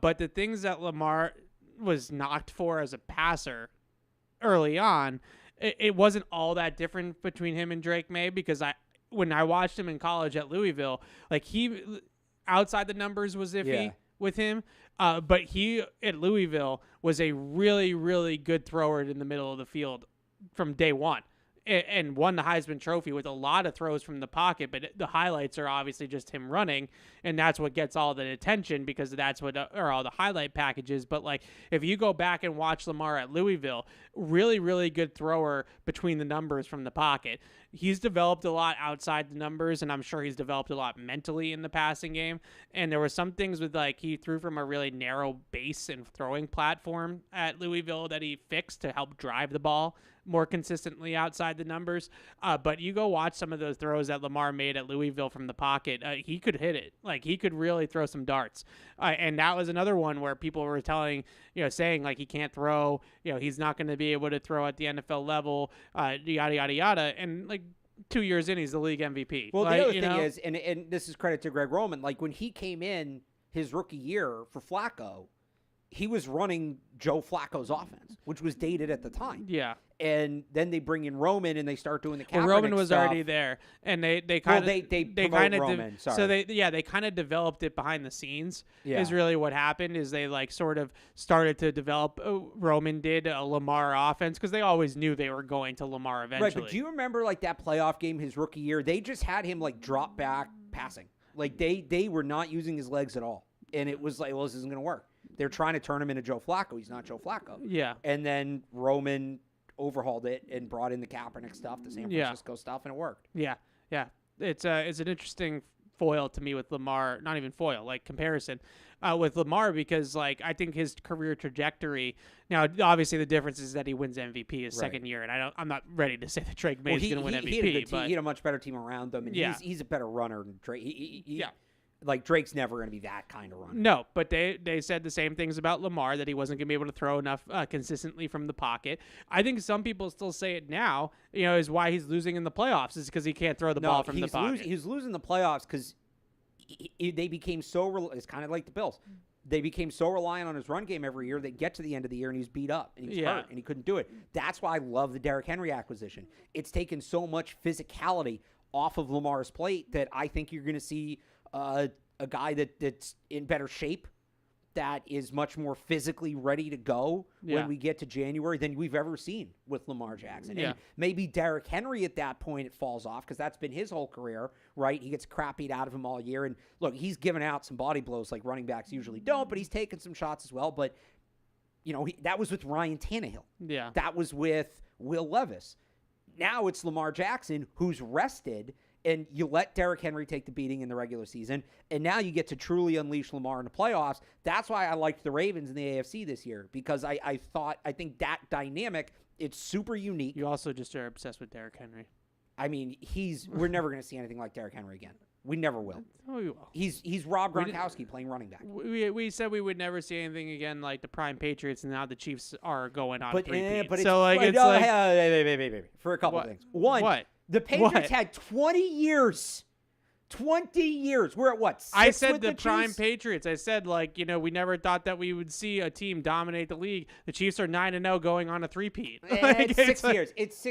But the things that Lamar was knocked for as a passer early on, it wasn't all that different between him and Drake Maye, because when I watched him in college at Louisville, like, he outside the numbers was iffy with him, but he at Louisville was a really, really good thrower in the middle of the field from day one. And won the Heisman Trophy with a lot of throws from the pocket, but the highlights are obviously just him running, and that's what gets all the attention, because that's what are all the highlight packages. But, like, if you go back and watch Lamar at Louisville, really, really good thrower between the numbers from the pocket. He's developed a lot outside the numbers, and I'm sure he's developed a lot mentally in the passing game. And there were some things with, like, he threw from a really narrow base and throwing platform at Louisville that he fixed to help drive the ball more consistently outside the numbers. But you go watch some of those throws that Lamar made at Louisville from the pocket. He could hit it. Like, he could really throw some darts. And that was another one where people were saying like, he can't throw, he's not going to be able to throw at the NFL level, yada, yada, yada. And, like, 2 years in, he's the league MVP. Well, the other thing is, and this is credit to Greg Roman, like, when he came in his rookie year for Flacco, he was running Joe Flacco's offense, which was dated at the time. Yeah. And then they bring in Roman and they start doing the Kaepernick Well, Roman was stuff. already there, and they kind of they kind of Roman. So they kind of developed it behind the scenes. Yeah. Is really what happened. Is they like sort of started to develop. Roman did a Lamar offense because they always knew they were going to Lamar eventually. Right, but do you remember like that playoff game his rookie year? They just had him like drop back passing. Like they were not using his legs at all, and it was like, well, this isn't going to work. They're trying to turn him into Joe Flacco. He's not Joe Flacco. Yeah. And then Roman overhauled it and brought in the Kaepernick stuff, the San Francisco stuff, and it worked. Yeah. It's an interesting foil to me with Lamar. Not even foil, like comparison with Lamar, because like I think his career trajectory. Now, obviously, the difference is that he wins MVP his second year, and I'm not ready to say that Drake Maye is going to win MVP. He had a much better team around him, and he's a better runner than Drake. Like, Drake's never going to be that kind of runner. No, but they said the same things about Lamar, that he wasn't going to be able to throw enough consistently from the pocket. I think some people still say it now, is why he's losing in the playoffs, is because he can't throw the ball from the pocket. He's losing the playoffs because they became so, it's kind of like the Bills. They became so reliant on his run game every year, they get to the end of the year and he's beat up and he's hurt and he couldn't do it. That's why I love the Derrick Henry acquisition. It's taken so much physicality off of Lamar's plate that I think you're going to see a guy that's in better shape that is much more physically ready to go when we get to January than we've ever seen with Lamar Jackson. Yeah. And maybe Derrick Henry at that point, it falls off because that's been his whole career, right? He gets crap beat out of him all year. And look, he's given out some body blows like running backs usually don't, but he's taken some shots as well. But, that was with Ryan Tannehill. Yeah. That was with Will Levis. Now it's Lamar Jackson who's rested, and you let Derrick Henry take the beating in the regular season, and now you get to truly unleash Lamar in the playoffs. That's why I liked the Ravens in the AFC this year, because I think that dynamic, it's super unique. You also just are obsessed with Derrick Henry. I mean, we're never going to see anything like Derrick Henry again. We never will. Oh, we will. He's Rob Gronkowski playing running back. We said we would never see anything again like the prime Patriots, and now the Chiefs are going on But three-peat. it's So like, it's wait, for a couple What? things. One, What? the Patriots What? had 20 years. 20 years. We're at what? 6 I said with the prime Chiefs? Patriots. I said, we never thought that we would see a team dominate the league. The Chiefs are 9-0 going on a three-peat. It's 6 years. It's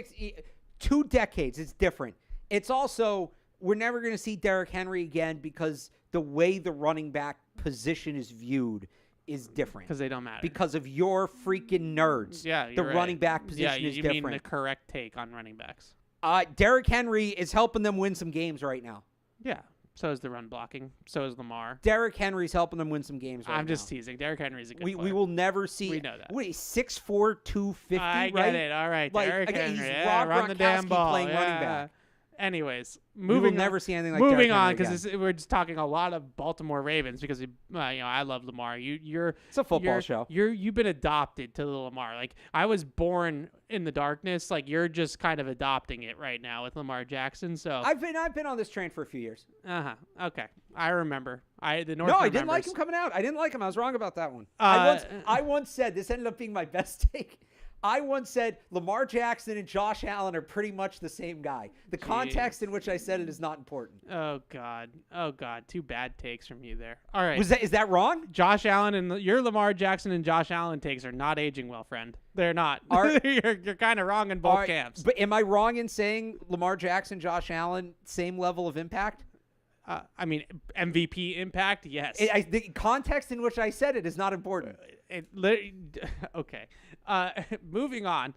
2 decades. It's different. It's also, we're never going to see Derrick Henry again because the way the running back position is viewed is different. Because they don't matter. Because of your freaking nerds. Yeah, the you're right. running back position yeah, is you different. mean the correct take on running backs. Derrick Henry is helping them win some games right now. Yeah. So is the run blocking. So is Lamar. Derrick Henry's helping them win some games right now. I'm just teasing. Derrick Henry's a good player. We will never see. We know that. Wait, 6'4", 250, I right? get it. All right. Like, Derrick again, Henry. he's Yeah, Rob run the damn Gronkowski ball. playing running back. Anyways, We will moving never on. see anything like Moving Derrick on, Henry because we're just talking a lot of Baltimore Ravens because I love Lamar. It's a football show. You've been adopted to the Lamar. Like I was born in the darkness. Like you're just kind of adopting it right now with Lamar Jackson. So I've been on this train for a few years. Okay, I remember. I didn't like him coming out. I didn't like him. I was wrong about that one. I once said, this ended up being my best take. I once said Lamar Jackson and Josh Allen are pretty much the same guy. The context in which I said it is not important. Oh God. Two bad takes from you there. All right. Is that wrong? Josh Allen and your Lamar Jackson and Josh Allen takes are not aging well, friend. They're not. You're kind of wrong in both camps. But am I wrong in saying Lamar Jackson, Josh Allen, same level of impact? I mean, MVP impact, yes. The context in which I said it is not important. Okay. Moving on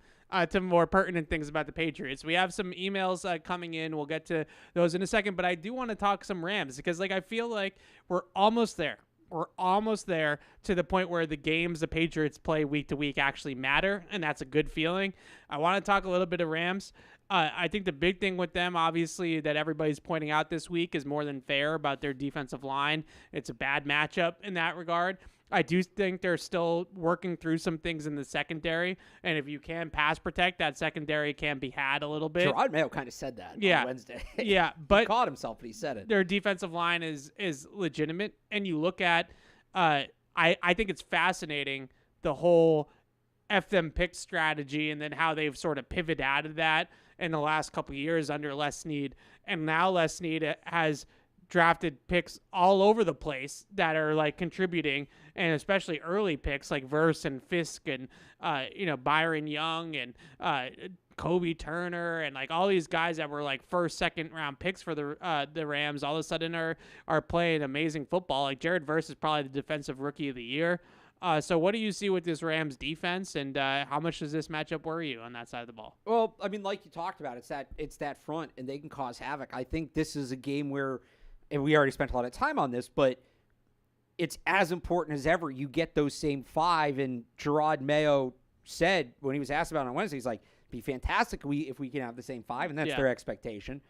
to more pertinent things about the Patriots. We have some emails coming in. We'll get to those in a second, but I do want to talk some Rams because, I feel like we're almost there. We're almost there to the point where the games the Patriots play week to week actually matter, and that's a good feeling. I want to talk a little bit of Rams. I think the big thing with them, obviously, that everybody's pointing out this week is more than fair about their defensive line. It's a bad matchup in that regard. I do think they're still working through some things in the secondary, and if you can pass protect, that secondary can be had a little bit. Gerard Mayo kind of said that on Wednesday. Yeah, but he caught himself, but he said it. Their defensive line is legitimate, and you look at, I think it's fascinating, the whole F them pick strategy and then how they've sort of pivoted out of that in the last couple of years under Les Snead. And now Les Snead has drafted picks all over the place that are contributing, and especially early picks like Verse and Fisk and Byron Young and Kobe Turner and all these guys that were first, second round picks for the Rams all of a sudden are playing amazing football. Jared Verse is probably the defensive rookie of the year. So what do you see with this Rams defense, and how much does this matchup worry you on that side of the ball? Well, I mean, like you talked about, it's that front, and they can cause havoc. I think this is a game where, and we already spent a lot of time on this, but it's as important as ever. You get those same 5, and Gerard Mayo said when he was asked about it on Wednesday, he's like, it'd be fantastic if we can have the same 5, and that's their expectation.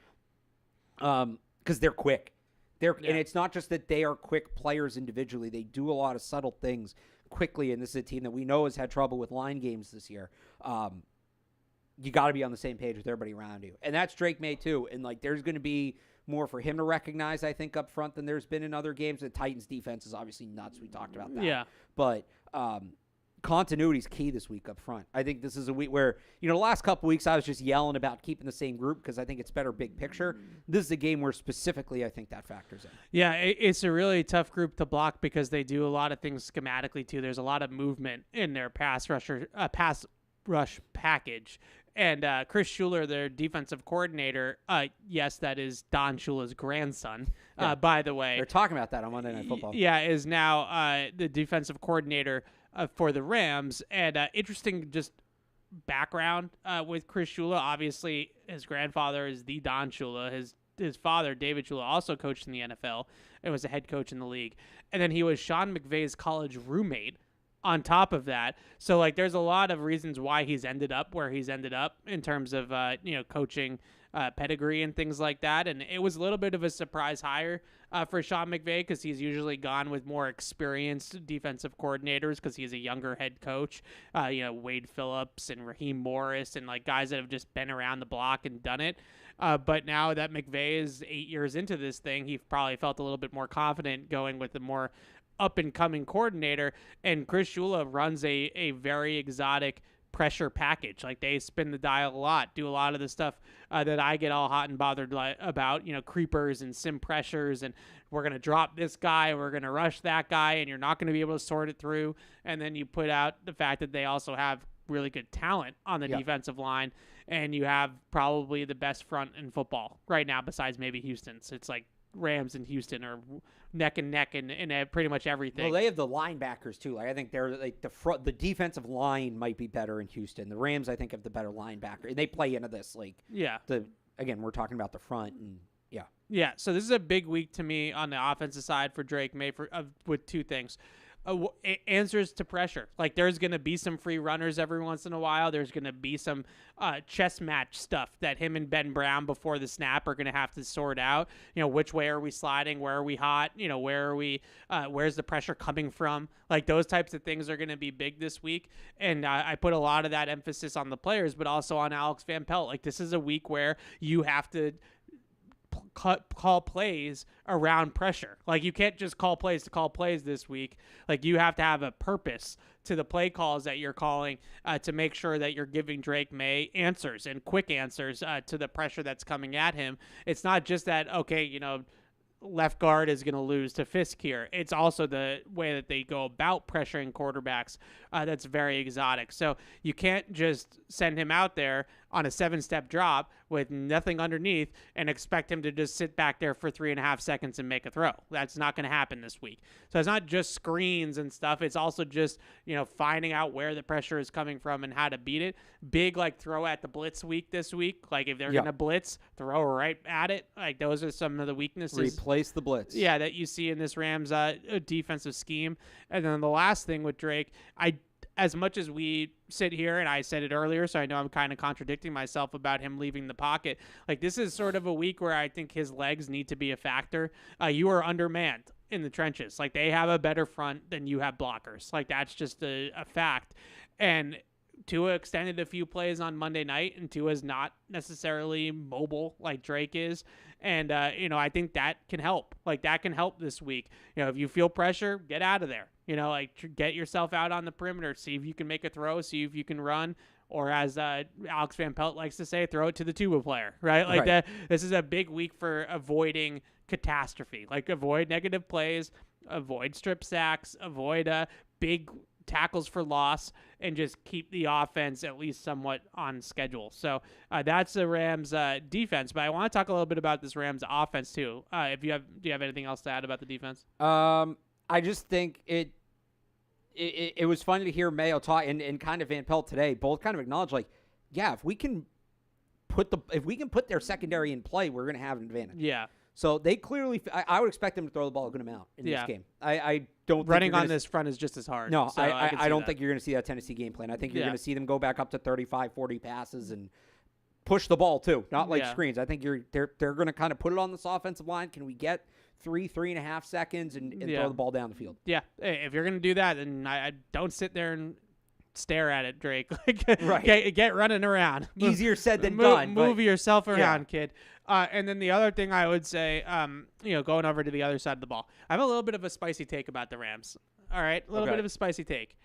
Because they're quick. And it's not just that they are quick players individually. They do a lot of subtle things quickly, and this is a team that we know has had trouble with line games this year. You got to be on the same page with everybody around you. And that's Drake Maye, too. And, there's going to be more for him to recognize, I think, up front than there's been in other games. The Titans' defense is obviously nuts. We talked about that. Yeah. But continuity is key this week up front. I think this is a week where, the last couple weeks I was just yelling about keeping the same group because I think it's better big picture. This is a game where specifically I think that factors in. Yeah, it's a really tough group to block because they do a lot of things schematically too. There's a lot of movement in their pass rush package. And Chris Schuler, their defensive coordinator, yes, that is Don Shula's grandson, by the way. They're talking about that on Monday Night Football. Yeah, is now the defensive coordinator for the Rams. And interesting just background with Chris Shula. Obviously, his grandfather is the Don Shula. His father, David Shula, also coached in the NFL and was a head coach in the league. And then he was Sean McVay's college roommate on top of that. So, like, there's a lot of reasons why he's ended up where he's ended up in terms of, coaching pedigree and things like that. And it was a little bit of a surprise hire for Sean McVay because he's usually gone with more experienced defensive coordinators because he's a younger head coach. Wade Phillips and Raheem Morris and, like, guys that have just been around the block and done it. But now that McVay is 8 years into this thing, he probably felt a little bit more confident going with the more up-and-coming coordinator, and Chris Shula runs a very exotic pressure package. Like, they spin the dial a lot, do a lot of the stuff that I get all hot and bothered about, creepers and sim pressures, and we're going to drop this guy, we're going to rush that guy, and you're not going to be able to sort it through. And then you put out the fact that they also have really good talent on the defensive line, and you have probably the best front in football right now besides maybe Houston's. It's like Rams and Houston are neck and neck in pretty much everything. Well, they have the linebackers too. Like, I think they're like the defensive line might be better in Houston. The Rams, I think, have the better linebacker. They play into this. Like, again, we're talking about the front and yeah. So this is a big week to me on the offensive side for Drake Maye with two things. Answers to pressure. Like, there's going to be some free runners every once in a while. There's going to be some chess match stuff that him and Ben Brown before the snap are going to have to sort out. Which way are we sliding? Where are we hot? Where are we? Where's the pressure coming from? Like, those types of things are going to be big this week. And I put a lot of that emphasis on the players, but also on Alex Van Pelt. Like, this is a week where you have to call plays around pressure. Like, you can't just call plays to call plays this week. Like, you have to have a purpose to the play calls that you're calling to make sure that you're giving Drake Maye answers and quick answers to the pressure that's coming at him. It's not just that, left guard is going to lose to Fisk here. It's also the way that they go about pressuring quarterbacks that's very exotic. So you can't just send him out there on a 7-step drop with nothing underneath and expect him to just sit back there for 3.5 seconds and make a throw. That's not going to happen this week. So it's not just screens and stuff. It's also just, finding out where the pressure is coming from and how to beat it. Big, throw at the blitz week this week. Like, if they're going to blitz, throw right at it. Like, those are some of the weaknesses. Replace the blitz. Yeah, that you see in this Rams defensive scheme. And then the last thing with Drake, as much as we sit here, and I said it earlier, so I know I'm kind of contradicting myself about him leaving the pocket. Like, this is sort of a week where I think his legs need to be a factor. You are undermanned in the trenches. Like, they have a better front than you have blockers. Like, that's just a fact. And Tua extended a few plays on Monday night, and Tua's not necessarily mobile like Drake is. And, I think that can help. Like, that can help this week. If you feel pressure, get out of there. Get yourself out on the perimeter, see if you can make a throw, see if you can run, or as Alex Van Pelt likes to say, throw it to the tuba player, right? Like, that. This is a big week for avoiding catastrophe. Like, avoid negative plays, avoid strip sacks, avoid big tackles for loss, and just keep the offense at least somewhat on schedule. So that's the Rams defense. But I want to talk a little bit about this Rams offense too. Do you have anything else to add about the defense? I just think it was funny to hear Mayo talk and kind of Van Pelt today both kind of acknowledge, like, yeah, if we can put their secondary in play, we're going to have an advantage. Yeah. So they clearly, I would expect them to throw the ball a good amount in this game. I don't think running on this front is just as hard. No, so I don't think you're going to see that Tennessee game plan. I think you're going to see them go back up to 35, 40 passes and push the ball too, not like screens. I think they're going to kind of put it on this offensive line. Can we get 3.5 seconds and throw the ball down the field? Yeah, if you're going to do that, then I don't sit there and stare at it, Drake. Get running around. Easier said than done. Move yourself around, kid. And then the other thing I would say, going over to the other side of the ball, I have a little bit of a spicy take about the Rams. All right, a little bit of a spicy take.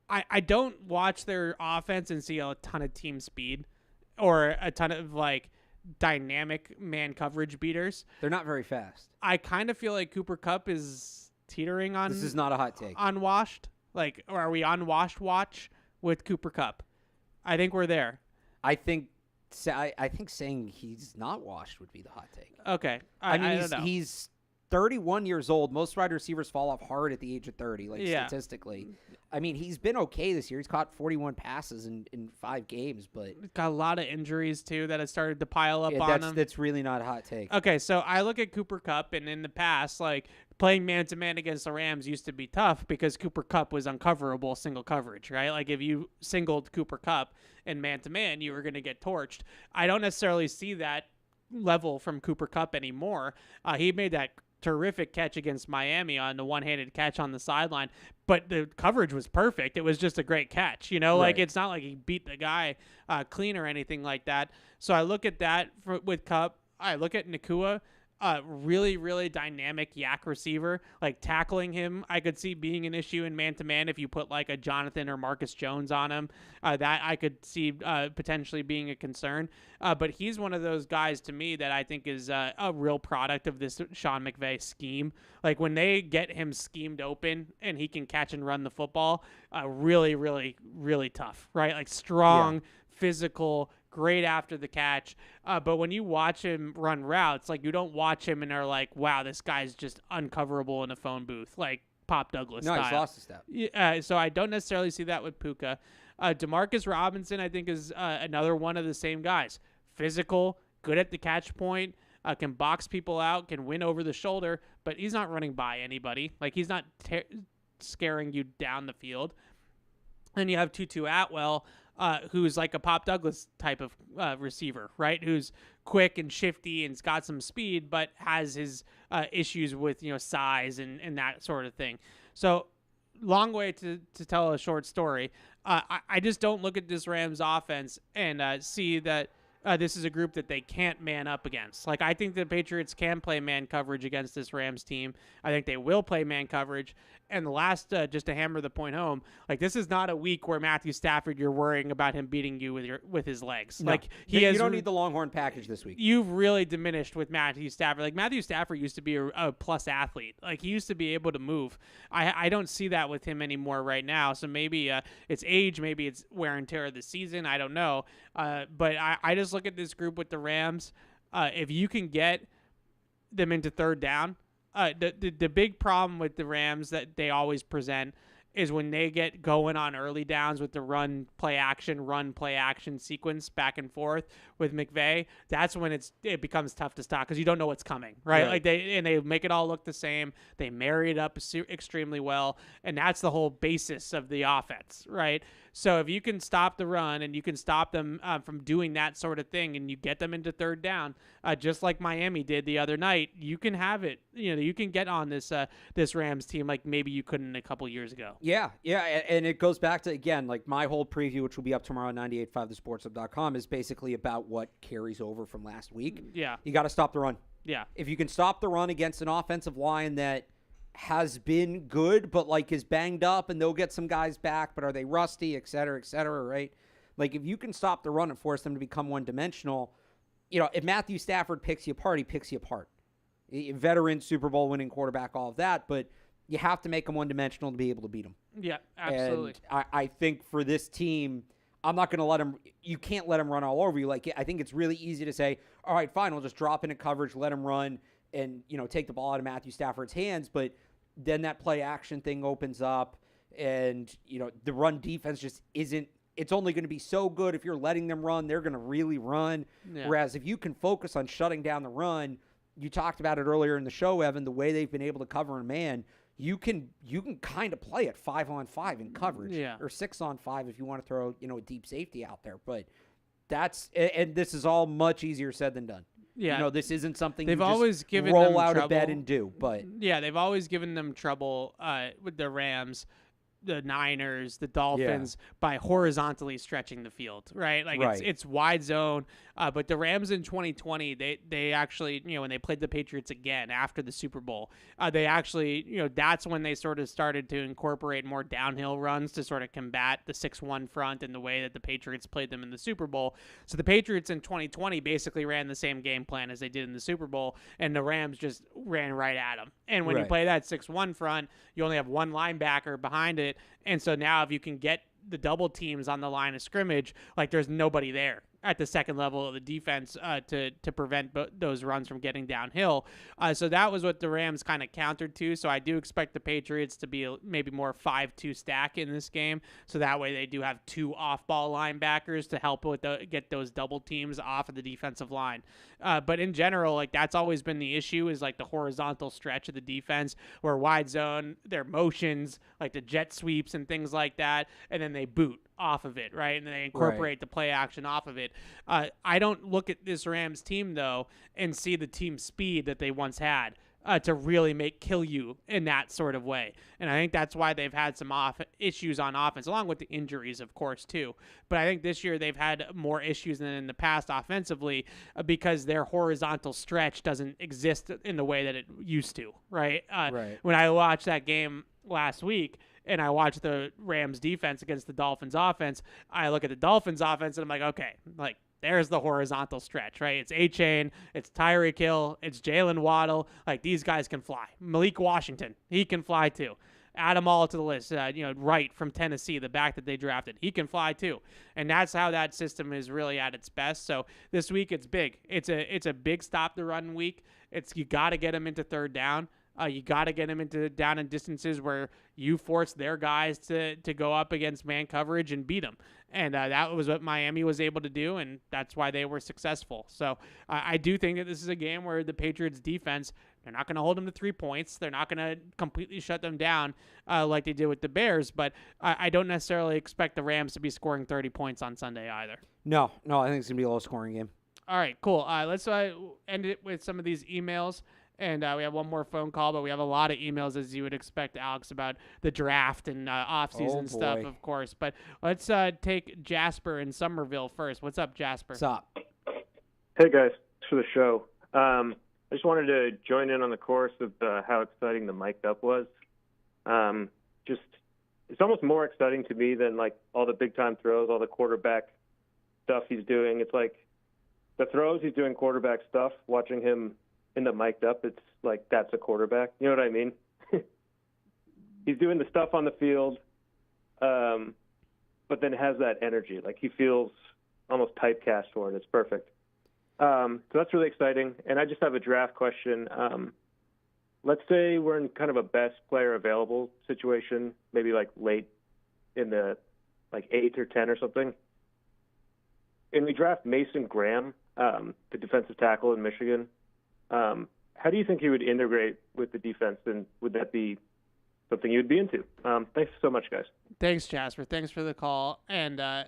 I don't watch their offense and see a ton of team speed or a ton of dynamic man coverage beaters. They're not very fast. I kind of feel like Cooper Kupp is teetering on. This is not a hot take. Unwashed. Or are we on washed watch with Cooper Kupp. I think we're there. I think saying he's not washed would be the hot take. Okay. I mean, don't know. he's 31 years old. Most wide receivers fall off hard at the age of 30, statistically. I mean, he's been okay this year. He's caught 41 passes in 5 games, but got a lot of injuries too that have started to pile up on him. That's really not a hot take. Okay, so I look at Cooper Kupp, and in the past, like playing man-to-man against the Rams used to be tough because Cooper Kupp was uncoverable single coverage, right? Like if you singled Cooper Kupp in man-to-man, you were going to get torched. I don't necessarily see that level from Cooper Kupp anymore. He made that terrific catch against Miami on the one-handed catch on the sideline, but the coverage was perfect. It was just a great catch, like it's not like he beat the guy clean or anything like that. So I look at that with Kupp. I look at Nakua, really, really dynamic yak receiver. Like tackling him, I could see being an issue in man-to-man if you put like a Jonathan or Marcus Jones on him. That I could see potentially being a concern. But he's one of those guys to me that I think is a real product of this Sean McVay scheme. Like when they get him schemed open and he can catch and run the football, really, really, really tough, right? Like strong, physical, great after the catch. But when you watch him run routes, like you don't watch him and are like, wow, this guy's just uncoverable in a phone booth, like Pop Douglas style. He's lost a step. So I don't necessarily see that with Puka. Demarcus Robinson, I think, is another one of the same guys. Physical, good at the catch point, can box people out, can win over the shoulder, but he's not running by anybody. Like he's not scaring you down the field. And you have Tutu Atwell, who's like a Pop Douglas type of receiver, right? Who's quick and shifty and's got some speed, but has his issues with size and that sort of thing. So long way to tell a short story. I just don't look at this Rams offense and see that this is a group that they can't man up against. Like I think the Patriots can play man coverage against this Rams team. I think they will play man coverage. And the last, just to hammer the point home, like this is not a week where Matthew Stafford, you're worrying about him beating you with his legs. No. Like you don't need the Longhorn package this week. You've really diminished with Matthew Stafford. Like Matthew Stafford used to be a plus athlete. Like he used to be able to move. I don't see that with him anymore right now. So maybe it's age, maybe it's wear and tear of the season. I don't know. But I just look at this group with the Rams. If you can get them into third down, the big problem with the Rams that they always present is when they get going on early downs with the run play action sequence back and forth with McVay. That's when it becomes tough to stop because you don't know what's coming, right? Like they make it all look the same. They marry it up extremely well, and that's the whole basis of the offense, right? So if you can stop the run and you can stop them from doing that sort of thing, and you get them into third down, just like Miami did the other night, you can have it. You can get on this Rams team like maybe you couldn't a couple years ago. Yeah, and it goes back to, again, like my whole preview, which will be up tomorrow on 98.5thesportshub.com, is basically about what carries over from last week. Yeah. You got to stop the run. Yeah. If you can stop the run against an offensive line that has been good, but like is banged up, and they'll get some guys back, but are they rusty, et cetera, right? Like if you can stop the run and force them to become one-dimensional, if Matthew Stafford picks you apart, he picks you apart. Veteran, Super Bowl winning quarterback, all of that, but you have to make them one-dimensional to be able to beat them. Yeah, absolutely. And I think for this team, I'm not going to let them – you can't let them run all over you. Like I think it's really easy to say, all right, fine, we'll just drop into coverage, let them run, and take the ball out of Matthew Stafford's hands. But then that play action thing opens up, and the run defense just isn't. It's only going to be so good if you're letting them run. They're going to really run. Yeah. Whereas if you can focus on shutting down the run, you talked about it earlier in the show, Evan, the way they've been able to cover in man. You can kind of play it 5-on-5 in coverage, or 6-on-5 if you want to throw a deep safety out there. But and this is all much easier said than done. Yeah, this isn't something they've you always just given roll them out trouble. of bed and do. But yeah, they've always given them trouble with the Rams, the Niners, the Dolphins by horizontally stretching the field, right? Like it's wide zone. But the Rams in 2020, they actually, when they played the Patriots again after the Super Bowl, they actually, that's when they sort of started to incorporate more downhill runs to sort of combat the 6-1 front and the way that the Patriots played them in the Super Bowl. So the Patriots in 2020 basically ran the same game plan as they did in the Super Bowl, and the Rams just ran right at them. And when you play that 6-1 front, you only have one linebacker behind it. And so now if you can get the double teams on the line of scrimmage, like there's nobody there at the second level of the defense to prevent those runs from getting downhill. So that was what the Rams kind of countered to. So I do expect the Patriots to be maybe more 5-2 stack in this game. So that way they do have 2 off-ball linebackers to help with get those double teams off of the defensive line. But in general, like that's always been the issue is like the horizontal stretch of the defense where wide zone, their motions, like the jet sweeps and things like that, and then they boot off of it, right? And they incorporate the play action off of it. I don't look at this Rams team, though, and see the team speed that they once had to really kill you in that sort of way. And I think that's why they've had some issues on offense, along with the injuries, of course, too. But I think this year they've had more issues than in the past offensively because their horizontal stretch doesn't exist in the way that it used to, right? When I watched that game last week, and I watch the Rams defense against the Dolphins offense, I look at the Dolphins offense and I'm like, okay, like there's the horizontal stretch, right? It's A-Chain, it's Tyreek Hill, it's Jalen Waddle. Like these guys can fly. Malik Washington, he can fly too. Add them all to the list. Wright from Tennessee, the back that they drafted, he can fly too. And that's how that system is really at its best. So this week it's big. It's a big stop the run week. You got to get them into third down. You got to get them into down and distances where you force their guys to go up against man coverage and beat them. And that was what Miami was able to do, and that's why they were successful. So I do think that this is a game where the Patriots defense, they're not going to hold them to 3 points. They're not going to completely shut them down like they did with the Bears. But I don't necessarily expect the Rams to be scoring 30 points on Sunday either. No, I think it's going to be a low-scoring game. All right, cool. Let's end it with some of these emails. And we have one more phone call, but we have a lot of emails, as you would expect, Alex, about the draft and off-season stuff, of course. But let's take Jasper in Somerville first. What's up, Jasper? What's up? Hey, guys. Thanks for the show. I just wanted to join in on the chorus of how exciting the mic'd up was. It's almost more exciting to me than, like, all the big-time throws, all the quarterback stuff he's doing. It's like the throws, he's doing quarterback stuff, watching him in the mic'd up, it's like that's a quarterback. You know what I mean? He's doing the stuff on the field, but then has that energy. Like he feels almost typecast for it. It's perfect. So that's really exciting. And I just have a draft question. Let's say we're in kind of a best player available situation, maybe like late in the like 8 or 10 or something. And we draft Mason Graham, the defensive tackle in Michigan. How do you think he would integrate with the defense, and would that be something you would be into? Thanks so much, guys. Thanks, Jasper. Thanks for the call. And, I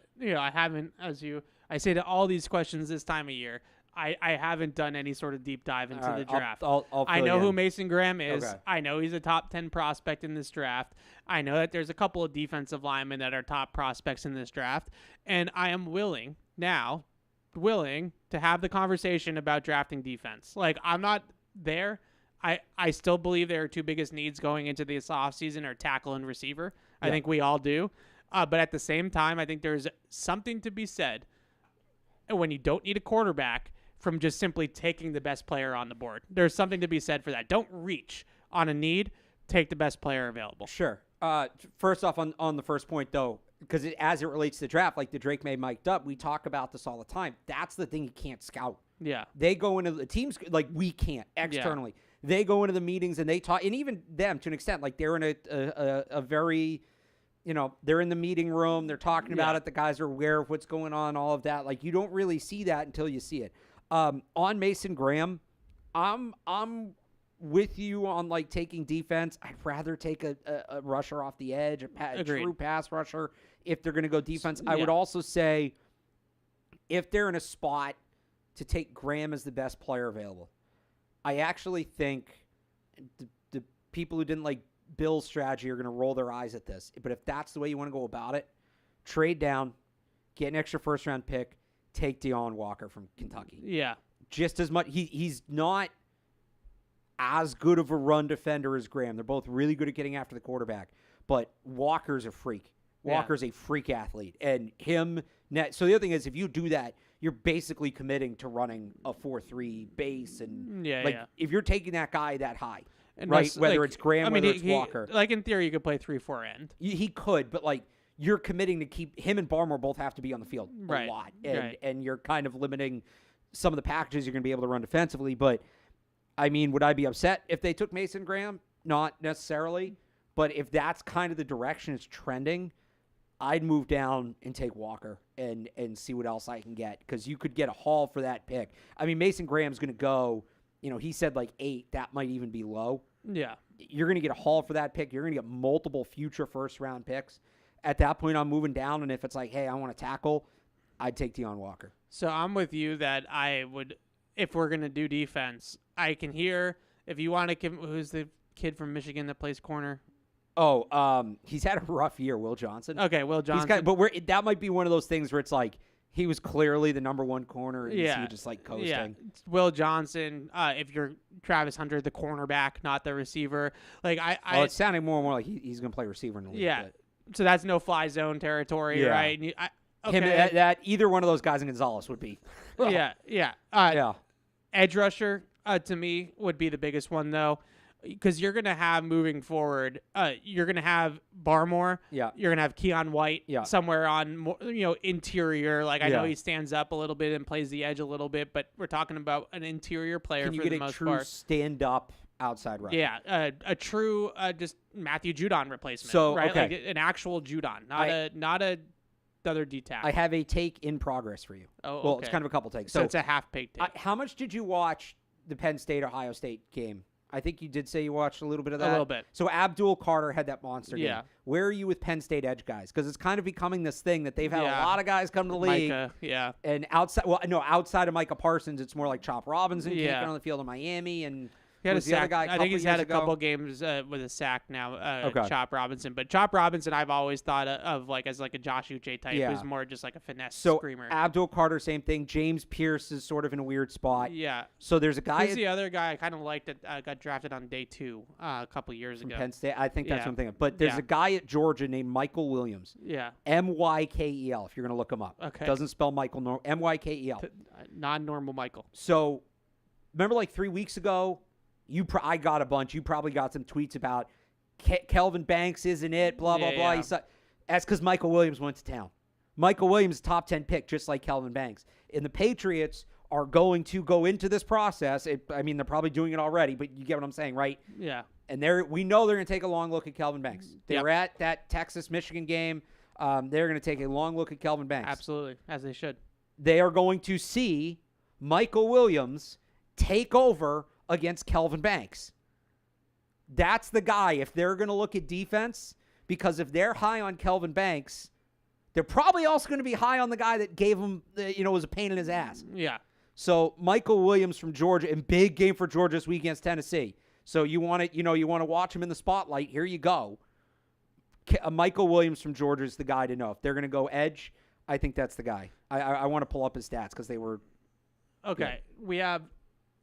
haven't, I say to all these questions this time of year, I haven't done any sort of deep dive into the draft. I know who Mason Graham is. Okay. I know he's a top 10 prospect in this draft. I know that there's a couple of defensive linemen that are top prospects in this draft. And I am willing to have the conversation about drafting defense. Like, I'm not there. I still believe there are 2 biggest needs going into this offseason are tackle and receiver. I think we all do. But at the same time, I think there's something to be said when you don't need a quarterback from just simply taking the best player on the board. There's something to be said for that. Don't reach on a need. Take the best player available. Sure. First off, on the first point, though, because as it relates to the draft, like the Drake Maye mic'd up, we talk about this all the time. That's the thing you can't scout. Yeah. They go into the teams, like we can't externally. Yeah. They go into the meetings and they talk, and even them to an extent, like they're in a very, they're in the meeting room, they're talking about it, the guys are aware of what's going on, all of that. Like you don't really see that until you see it. On Mason Graham, I'm with you on like taking defense. I'd rather take a rusher off the edge, a true pass rusher if they're going to go defense. I would also say if they're in a spot to take Graham as the best player available, I actually think the people who didn't like Bill's strategy are going to roll their eyes at this. But if that's the way you want to go about it, trade down, get an extra first-round pick, take Deion Walker from Kentucky. Yeah. Just as much. He's not as good of a run defender as Graham. They're both really good at getting after the quarterback. But Walker's a freak. Walker's a freak athlete. And so the other thing is, if you do that, you're basically committing to running a 4-3 base. And if you're taking that guy that high, and right, whether it's Graham, whether it's Walker. Like in theory, you could play 3-4 end. He could, but like you're committing to keep him and Barmore both have to be on the field a Right. lot. Right. And you're kind of limiting some of the packages you're going to be able to run defensively. But, I mean, would I be upset if they took Mason Graham? Not necessarily. But if that's kind of the direction it's trending, I'd move down and take Walker and see what else I can get, because you could get a haul for that pick. I mean, Mason Graham's going to go, he said like 8. That might even be low. Yeah. You're going to get a haul for that pick. You're going to get multiple future first-round picks. At that point, I'm moving down, and if it's like, hey, I want to tackle, I'd take Deion Walker. So I'm with you that I would, if we're going to do defense, I can hear, if you want to give, who's the kid from Michigan that plays corner? Oh, he's had a rough year, Will Johnson. Okay, Will Johnson. That might be one of those things where it's like he was clearly the number one corner, and he was just like coasting. Yeah, Will Johnson. If you're Travis Hunter, the cornerback, not the receiver. Like it's sounding more and more like he's going to play receiver in the league. Yeah, but. So that's no fly zone territory, right? And Okay. That either one of those guys in Gonzalez would be. Yeah. Yeah. Edge rusher to me would be the biggest one though, because you're gonna have moving forward. You're gonna have Barmore. Yeah. You're gonna have Keon White. Yeah. Somewhere on interior. Like I know he stands up a little bit and plays the edge a little bit, but we're talking about an interior player. Can you for get the a most true part. stand up outside rusher? Yeah, a true just Matthew Judon replacement. So, right, okay. like an actual Judon, not a other D tackle. I have a take in progress for you. Oh, well, okay. it's kind of a couple takes. So it's a half-baked take. How much did you watch the Penn State-Ohio State game? I think you did say you watched a little bit of that. A little bit. So Abdul Carter had that monster game. Yeah. Where are you with Penn State edge guys? Because it's kind of becoming this thing that they've had a lot of guys come to the league. Micah, yeah. And outside of Micah Parsons, it's more like Chop Robinson kicking on the field in Miami and He had a was the other sack. guy I think he's had a ago? couple games with a sack now. Okay. Chop Robinson, but Chop Robinson, I've always thought of like as like a Josh Uche type, who's more just like a finesse screamer. Abdul Carter, same thing. James Pierce is sort of in a weird spot. Yeah. So there's a guy. Who's the other guy I kind of liked that got drafted on day 2 a couple years ago? Penn State. I think that's what I'm thinking. But there's a guy at Georgia named Michael Williams. Yeah. Mykel. If you're gonna look him up. Okay. Doesn't spell Michael. Mykel. Non-normal Michael. So remember, like 3 weeks ago. I got a bunch. You probably got some tweets about Kelvin Banks isn't it, blah, blah, blah. Yeah. That's because Michael Williams went to town. Michael Williams, top 10 pick, just like Kelvin Banks. And the Patriots are going to go into this process. They're probably doing it already, but you get what I'm saying, right? Yeah. And we know they're going to take a long look at Kelvin Banks. They were at that Texas-Michigan game. They're going to take a long look at Kelvin Banks. Absolutely, as they should. They are going to see Michael Williams take over against Kelvin Banks. That's the guy if they're going to look at defense, because if they're high on Kelvin Banks, they're probably also going to be high on the guy that gave him, was a pain in his ass. Yeah. So Michael Williams from Georgia, and big game for Georgia this week against Tennessee. So you want to watch him in the spotlight. Here you go. Michael Williams from Georgia is the guy to know. If they're going to go edge, I think that's the guy. I want to pull up his stats because they were. Okay. We have.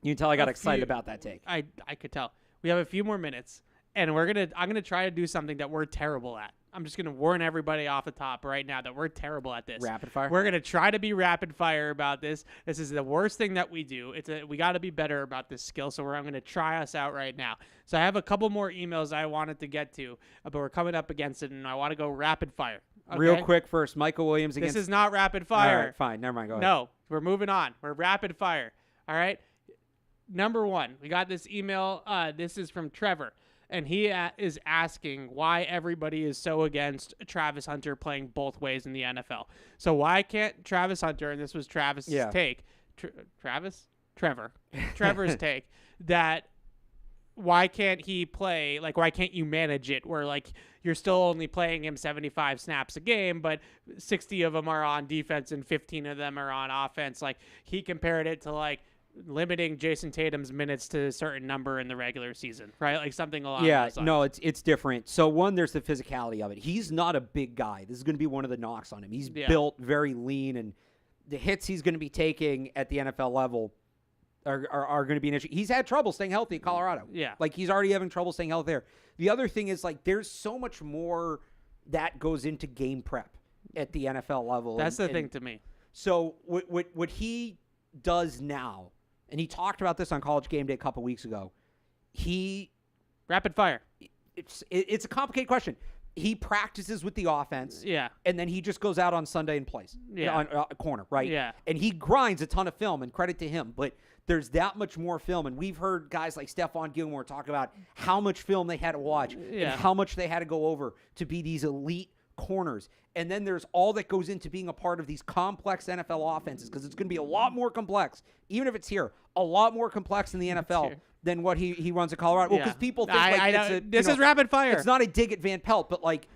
You can tell I got excited about that take. I could tell. We have a few more minutes, and I'm gonna try to do something that we're terrible at. I'm just gonna warn everybody off the top right now that we're terrible at this. Rapid fire. We're gonna try to be rapid fire about this. This is the worst thing that we do. We got to be better about this skill. So I'm gonna try us out right now. So I have a couple more emails I wanted to get to, but we're coming up against it, and I want to go rapid fire. Okay? Real quick first, Michael Williams against. This is not rapid fire. All right, fine. Never mind. Go ahead. No, we're moving on. We're rapid fire. All right. Number 1, we got this email. This is from Trevor, and he is asking why everybody is so against Travis Hunter playing both ways in the NFL. So why can't Travis Hunter, and this was Travis's take, Trevor's take, that why can't he play, like why can't you manage it where like you're still only playing him 75 snaps a game, but 60 of them are on defense and 15 of them are on offense. Like he compared it to like limiting Jason Tatum's minutes to a certain number in the regular season, right? Like something along those lines. No, it's different. So one, there's the physicality of it. He's not a big guy. This is going to be one of the knocks on him. He's built very lean, and the hits he's going to be taking at the NFL level are going to be an issue. He's had trouble staying healthy at Colorado. Yeah. Like he's already having trouble staying healthy there. The other thing is like there's so much more that goes into game prep at the NFL level. That's the thing to me. So what he does now, and he talked about this on College Game Day a couple weeks ago. Rapid fire. It's a complicated question. he practices with the offense. Yeah. And then he just goes out on Sunday and plays. Yeah. On a corner, right? Yeah. And he grinds a ton of film, and credit to him. But there's that much more film. And we've heard guys like Stephon Gilmore talk about how much film they had to watch and how much they had to go over to be these elite corners. And then there's all that goes into being a part of these complex NFL offenses, because it's going to be a lot more complex, even if it's here, a lot more complex in the NFL than what he runs at Colorado. Well, because people think this is rapid fire. It's not a dig at Van Pelt, but like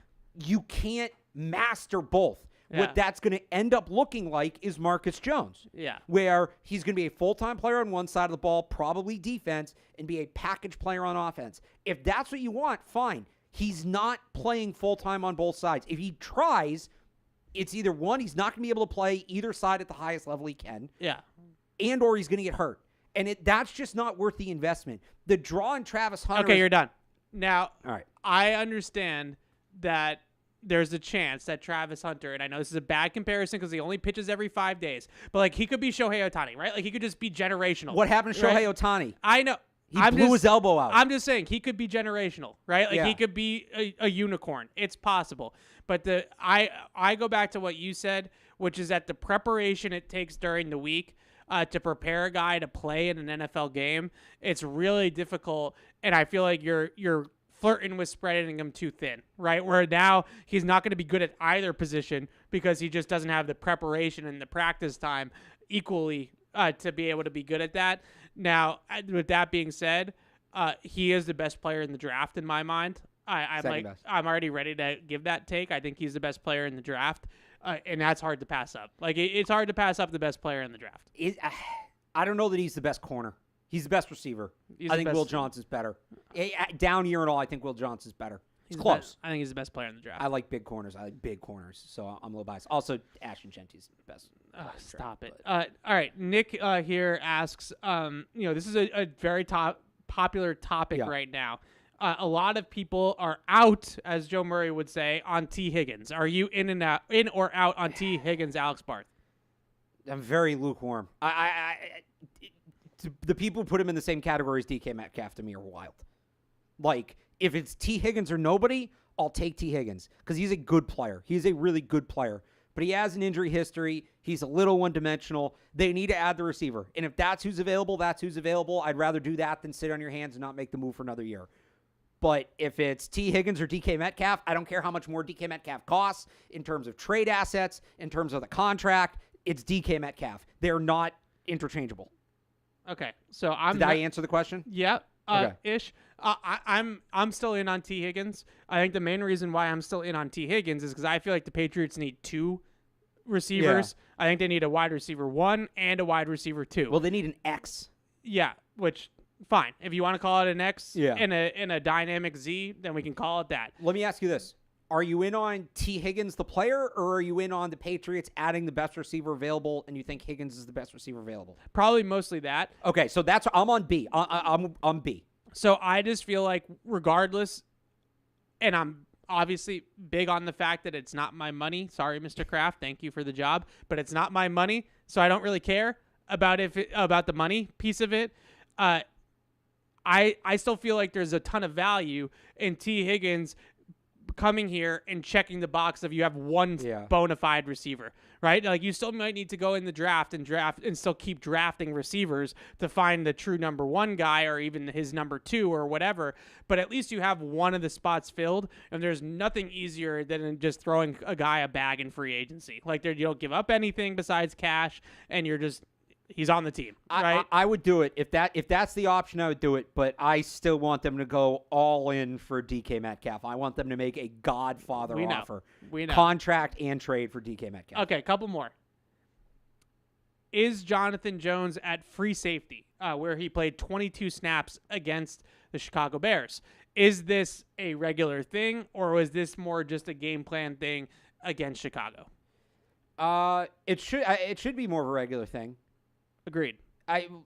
you can't master both. Yeah. What that's going to end up looking like is Marcus Jones. Yeah. Where he's going to be a full-time player on one side of the ball, probably defense, and be a package player on offense. If that's what you want, fine. He's not playing full-time on both sides. If he tries, it's either one, he's not going to be able to play either side at the highest level he can. Yeah. And or he's going to get hurt. And that's just not worth the investment. The draw on Travis Hunter. Okay, you're done. Now, all right. I understand that there's a chance that Travis Hunter, and I know this is a bad comparison because he only pitches every 5 days, but like he could be Shohei Ohtani, right? Like he could just be generational. What happened to Shohei Ohtani? I know. He blew his elbow out. I'm just saying he could be generational, right? Like he could be a unicorn. It's possible. But I go back to what you said, which is that the preparation it takes during the week to prepare a guy to play in an NFL game, it's really difficult. And I feel like you're flirting with spreading him too thin, right? Where now he's not going to be good at either position because he just doesn't have the preparation and the practice time equally to be able to be good at that. Now, with that being said, he is the best player in the draft in my mind. I'm already ready to give that take. I think he's the best player in the draft, and that's hard to pass up. Like it's hard to pass up the best player in the draft. I don't know that he's the best corner. He's the best receiver. I think Will Johnson's better. Down year and all, I think Will Johnson's better. It's close. I think he's the best player in the draft. I like big corners. So I'm a little biased. Also, Ashton Genty's the best. Stop it. All right, Nick here asks, this is a very popular topic right now. A lot of people are out, as Joe Murray would say, on T. Higgins. Are you in or out on T. Higgins, Alex Barth? I'm very lukewarm. The people who put him in the same category as DK Metcalf to me are wild. Like, if it's T. Higgins or nobody, I'll take T. Higgins because he's a good player. He's a really good player. But he has an injury history. He's a little one-dimensional. They need to add the receiver. And if that's who's available, that's who's available. I'd rather do that than sit on your hands and not make the move for another year. But if it's T. Higgins or DK Metcalf, I don't care how much more DK Metcalf costs in terms of trade assets, in terms of the contract. It's DK Metcalf. They're not interchangeable. Okay, so Did I answer the question? Yeah, okay. Ish. I'm still in on T. Higgins. I think the main reason why I'm still in on T. Higgins is because I feel like the Patriots need two receivers. Yeah. I think they need a wide receiver 1 and a wide receiver 2. Well, they need an X. Yeah, which fine. If you want to call it an X in a dynamic Z, then we can call it that. Let me ask you this. Are you in on T. Higgins, the player, or are you in on the Patriots adding the best receiver available, and you think Higgins is the best receiver available? Probably mostly that. Okay, so I'm on B. I'm B. So I just feel like regardless, and I'm obviously big on the fact that it's not my money. Sorry, Mr. Kraft. Thank you for the job. But it's not my money, so I don't really care about about the money piece of it. I still feel like there's a ton of value in T. Higgins coming here and checking the box of you have one bona fide receiver, right? Like you still might need to go in the draft and still keep drafting receivers to find the true number 1 guy or even his number 2 or whatever. But at least you have one of the spots filled, and there's nothing easier than just throwing a guy a bag in free agency. Like you don't give up anything besides cash, and he's on the team, right? I would do it. If that's the option, I would do it. But I still want them to go all in for DK Metcalf. I want them to make a Godfather offer. We know. Contract and trade for DK Metcalf. Okay, a couple more. Is Jonathan Jones at free safety, where he played 22 snaps against the Chicago Bears? Is this a regular thing, or was this more just a game plan thing against Chicago? It should be more of a regular thing. Agreed.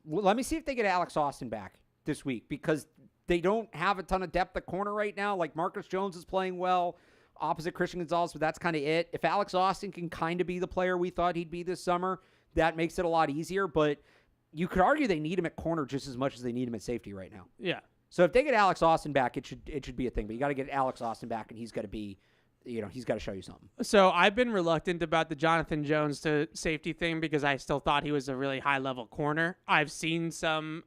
Let me see if they get Alex Austin back this week, because they don't have a ton of depth at corner right now. Like Marcus Jones is playing well opposite Christian Gonzalez, but that's kind of it. If Alex Austin can kind of be the player we thought he'd be this summer, that makes it a lot easier. But you could argue they need him at corner just as much as they need him at safety right now. Yeah. So if they get Alex Austin back, it should be a thing. But you got to get Alex Austin back, and he's got to be, he's got to show you something. So I've been reluctant about the Jonathan Jones to safety thing because I still thought he was a really high-level corner. I've seen some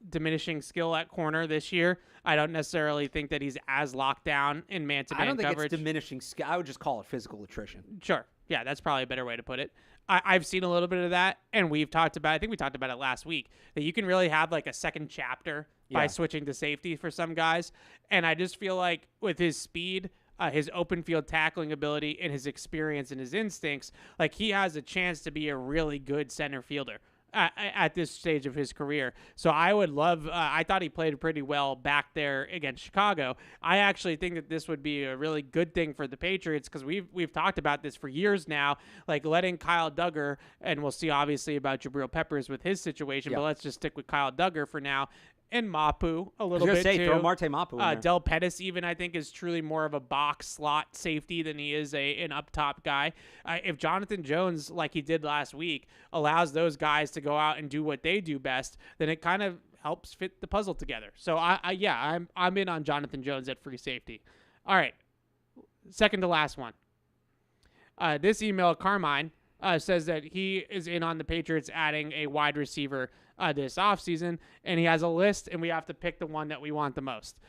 diminishing skill at corner this year. I don't necessarily think that he's as locked down in man-to-man I don't think coverage. it's diminishing skill. I would just call it physical attrition. Sure. Yeah, that's probably a better way to put it. I've seen a little bit of that, and we've talked about, I think we talked about it last week, that you can really have like a second chapter by switching to safety for some guys. And I just feel like with his speed, his open field tackling ability, and his experience and his instincts, like he has a chance to be a really good center fielder at this stage of his career. So I would love, I thought he played pretty well back there against Chicago. I actually think that this would be a really good thing for the Patriots because we've talked about this for years now, like letting Kyle Duggar, and we'll see obviously about Jabril Peppers with his situation, but let's just stick with Kyle Duggar for now. And Mapu a little bit too. Throw Marte Mapu in there. Del Pettis even I think is truly more of a box slot safety than he is an up top guy. If Jonathan Jones, like he did last week, allows those guys to go out and do what they do best, then it kind of helps fit the puzzle together. So I'm in on Jonathan Jones at free safety. All right, second to last one. This email, Carmine, says that he is in on the Patriots adding a wide receiver this offseason, and he has a list, and we have to pick the one that we want the most.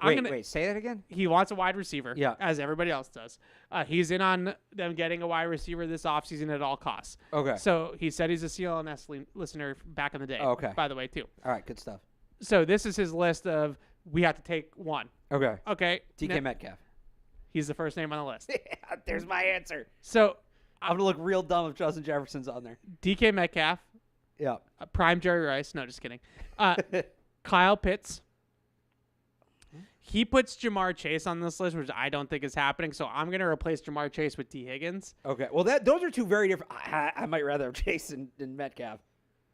Wait, say that again? He wants a wide receiver, as everybody else does. He's in on them getting a wide receiver this offseason at all costs. Okay. So he said he's a CLNS listener back in the day, by the way, too. All right, good stuff. So this is his list of we have to take one. Okay. DK Metcalf. He's the first name on the list. There's my answer. So I'm going to look real dumb if Justin Jefferson's on there. DK Metcalf. Yeah. Prime Jerry Rice. No, just kidding. Kyle Pitts. He puts Jamar Chase on this list, which I don't think is happening. So I'm going to replace Jamar Chase with T. Higgins. Okay. Well, those are two very different. I might rather have Chase than Metcalf.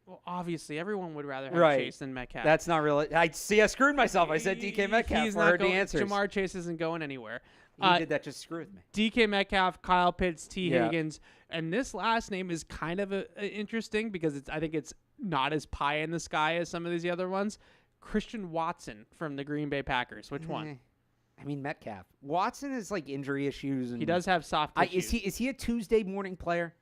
Well, obviously, everyone would rather have Chase than Metcalf. That's not really. I screwed myself. I said DK Metcalf. He's not not going. The answers. Jamar Chase isn't going anywhere. He did that just screw with me. DK Metcalf, Kyle Pitts, T. Higgins, and this last name is kind of interesting because I think it's not as pie in the sky as some of these other ones. Christian Watson from the Green Bay Packers. Which one? I mean Metcalf. Watson is like injury issues, and he does have soft issues. Is he a Tuesday morning player?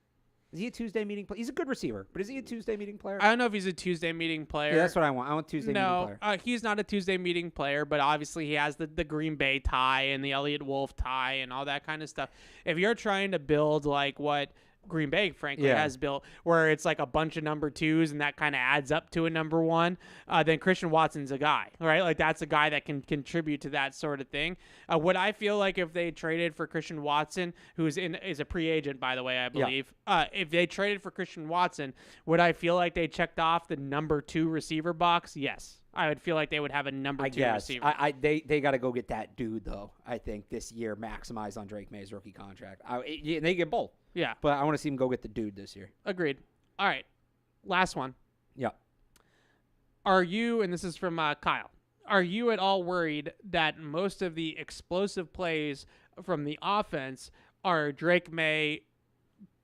Is he a Tuesday meeting player? He's a good receiver, but is he a Tuesday meeting player? I don't know if he's a Tuesday meeting player. Yeah, that's what I want. I want Tuesday meeting player. No, he's not a Tuesday meeting player, but obviously he has the Green Bay tie and the Elliott Wolf tie and all that kind of stuff. If you're trying to build like what Green Bay, frankly, has built, where it's like a bunch of number twos and that kind of adds up to a number one, then Christian Watson's a guy, right? Like that's a guy that can contribute to that sort of thing. What I feel like if they traded for Christian Watson, is a free agent, by the way, I believe, if they traded for Christian Watson, would I feel like they checked off the number two receiver box? Yes. I would feel like they would have a number two receiver. They got to go get that dude, though, I think, this year, maximize on Drake Maye's rookie contract. They get both. Yeah. But I want to see him go get the dude this year. Agreed. All right. Last one. Yeah. Are you, and this is from Kyle, are you at all worried that most of the explosive plays from the offense are Drake Maye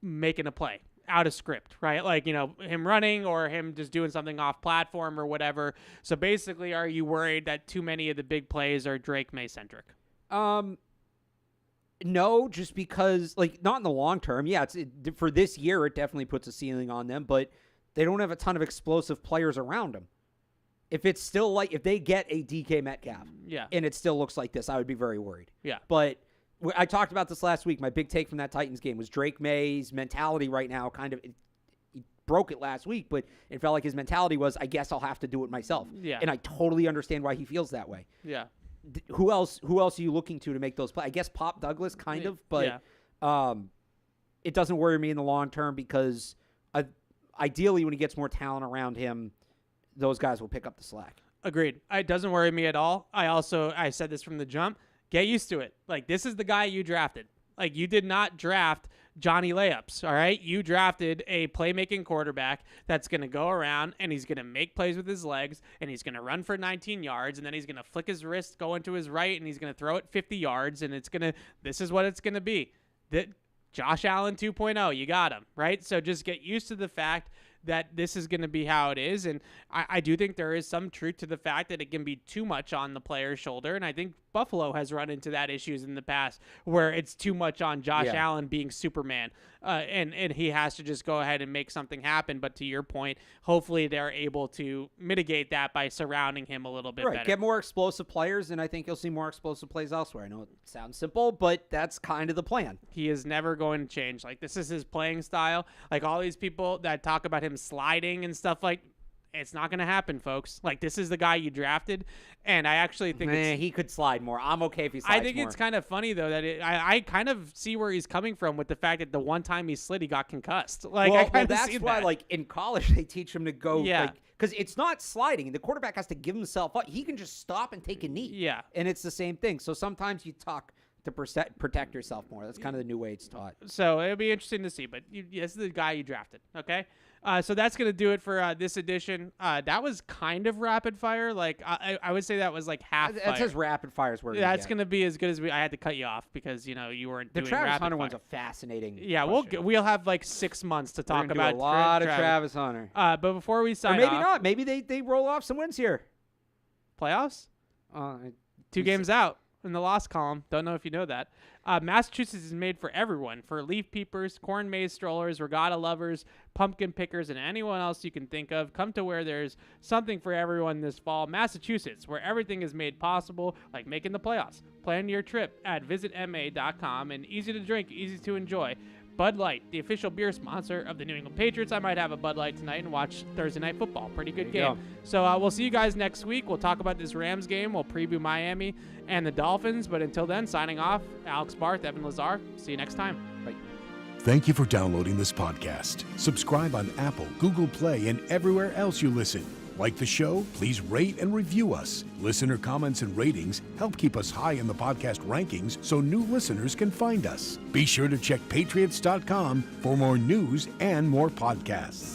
making a play? Out of script, right? Like, him running or him just doing something off platform or whatever. So basically, are you worried that too many of the big plays are Drake Maye centric? No, just because, like, not in the long term. Yeah, for this year, it definitely puts a ceiling on them, but they don't have a ton of explosive players around them. If it's still like, if they get a DK Metcalf and it still looks like this, I would be very worried. Yeah. But I talked about this last week. My big take from that Titans game was Drake Maye's mentality right now he broke it last week, but it felt like his mentality was, I guess I'll have to do it myself. Yeah. And I totally understand why he feels that way. Yeah. Who else are you looking to make those plays? I guess Pop Douglas kind of, but it doesn't worry me in the long term because ideally when he gets more talent around him, those guys will pick up the slack. Agreed. It doesn't worry me at all. I said this from the jump. Get used to it. Like, this is the guy you drafted. Like, you did not draft Johnny Layups, all right? You drafted a playmaking quarterback that's going to go around, and he's going to make plays with his legs, and he's going to run for 19 yards, and then he's going to flick his wrist, go into his right, and he's going to throw it 50 yards, and this is what it's going to be. Josh Allen 2.0, you got him, right? So just get used to the fact that this is going to be how it is. And I do think there is some truth to the fact that it can be too much on the player's shoulder. And I think Buffalo has run into that issues in the past where it's too much on Josh Allen being Superman. And he has to just go ahead and make something happen. But to your point, hopefully they're able to mitigate that by surrounding him a little bit better. Get more explosive players, and I think you'll see more explosive plays elsewhere. I know it sounds simple, but that's kind of the plan. He is never going to change. Like, this is his playing style. Like, all these people that talk about him sliding and stuff, like, it's not going to happen, folks. Like, this is the guy you drafted, and I actually think he could slide more. I'm okay if he slides more. I think it's kind of funny, though, that I kind of see where he's coming from with the fact that the one time he slid, he got concussed. Like, I kind of see that. That's why, like, in college, they teach him to go, because it's not sliding. The quarterback has to give himself up. He can just stop and take a knee. Yeah. And it's the same thing. So sometimes you talk to protect yourself more. That's kind of the new way it's taught. So it'll be interesting to see. But this is the guy you drafted, okay? So that's going to do it for this edition. That was kind of rapid fire. Like, I would say that was like half fire. It says rapid fire is where that's going to be as good as I had to cut you off because, you weren't doing rapid fire. The Travis Hunter one's a fascinating question. we'll have like 6 months to talk about a lot of Travis Hunter. But before we sign off. Or maybe off, not. Maybe they roll off some wins here. Playoffs? 2 games out in the loss column. Don't know if you know that. Massachusetts is made for everyone, for leaf peepers, corn maze strollers, regatta lovers, pumpkin pickers, and anyone else you can think of. Come to where there's something for everyone this fall. Massachusetts, where everything is made possible, like making the playoffs. Plan your trip at visitma.com, and easy to drink, easy to enjoy. Bud Light, the official beer sponsor of the New England Patriots. I might have a Bud Light tonight and watch Thursday Night Football. Pretty good game. So we'll see you guys next week. We'll talk about this Rams game. We'll preview Miami and the Dolphins. But until then, signing off, Alex Barth, Evan Lazar. See you next time. Bye. Thank you for downloading this podcast. Subscribe on Apple, Google Play, and everywhere else you listen. Like the show? Please rate and review us. Listener comments and ratings help keep us high in the podcast rankings so new listeners can find us. Be sure to check patriots.com for more news and more podcasts.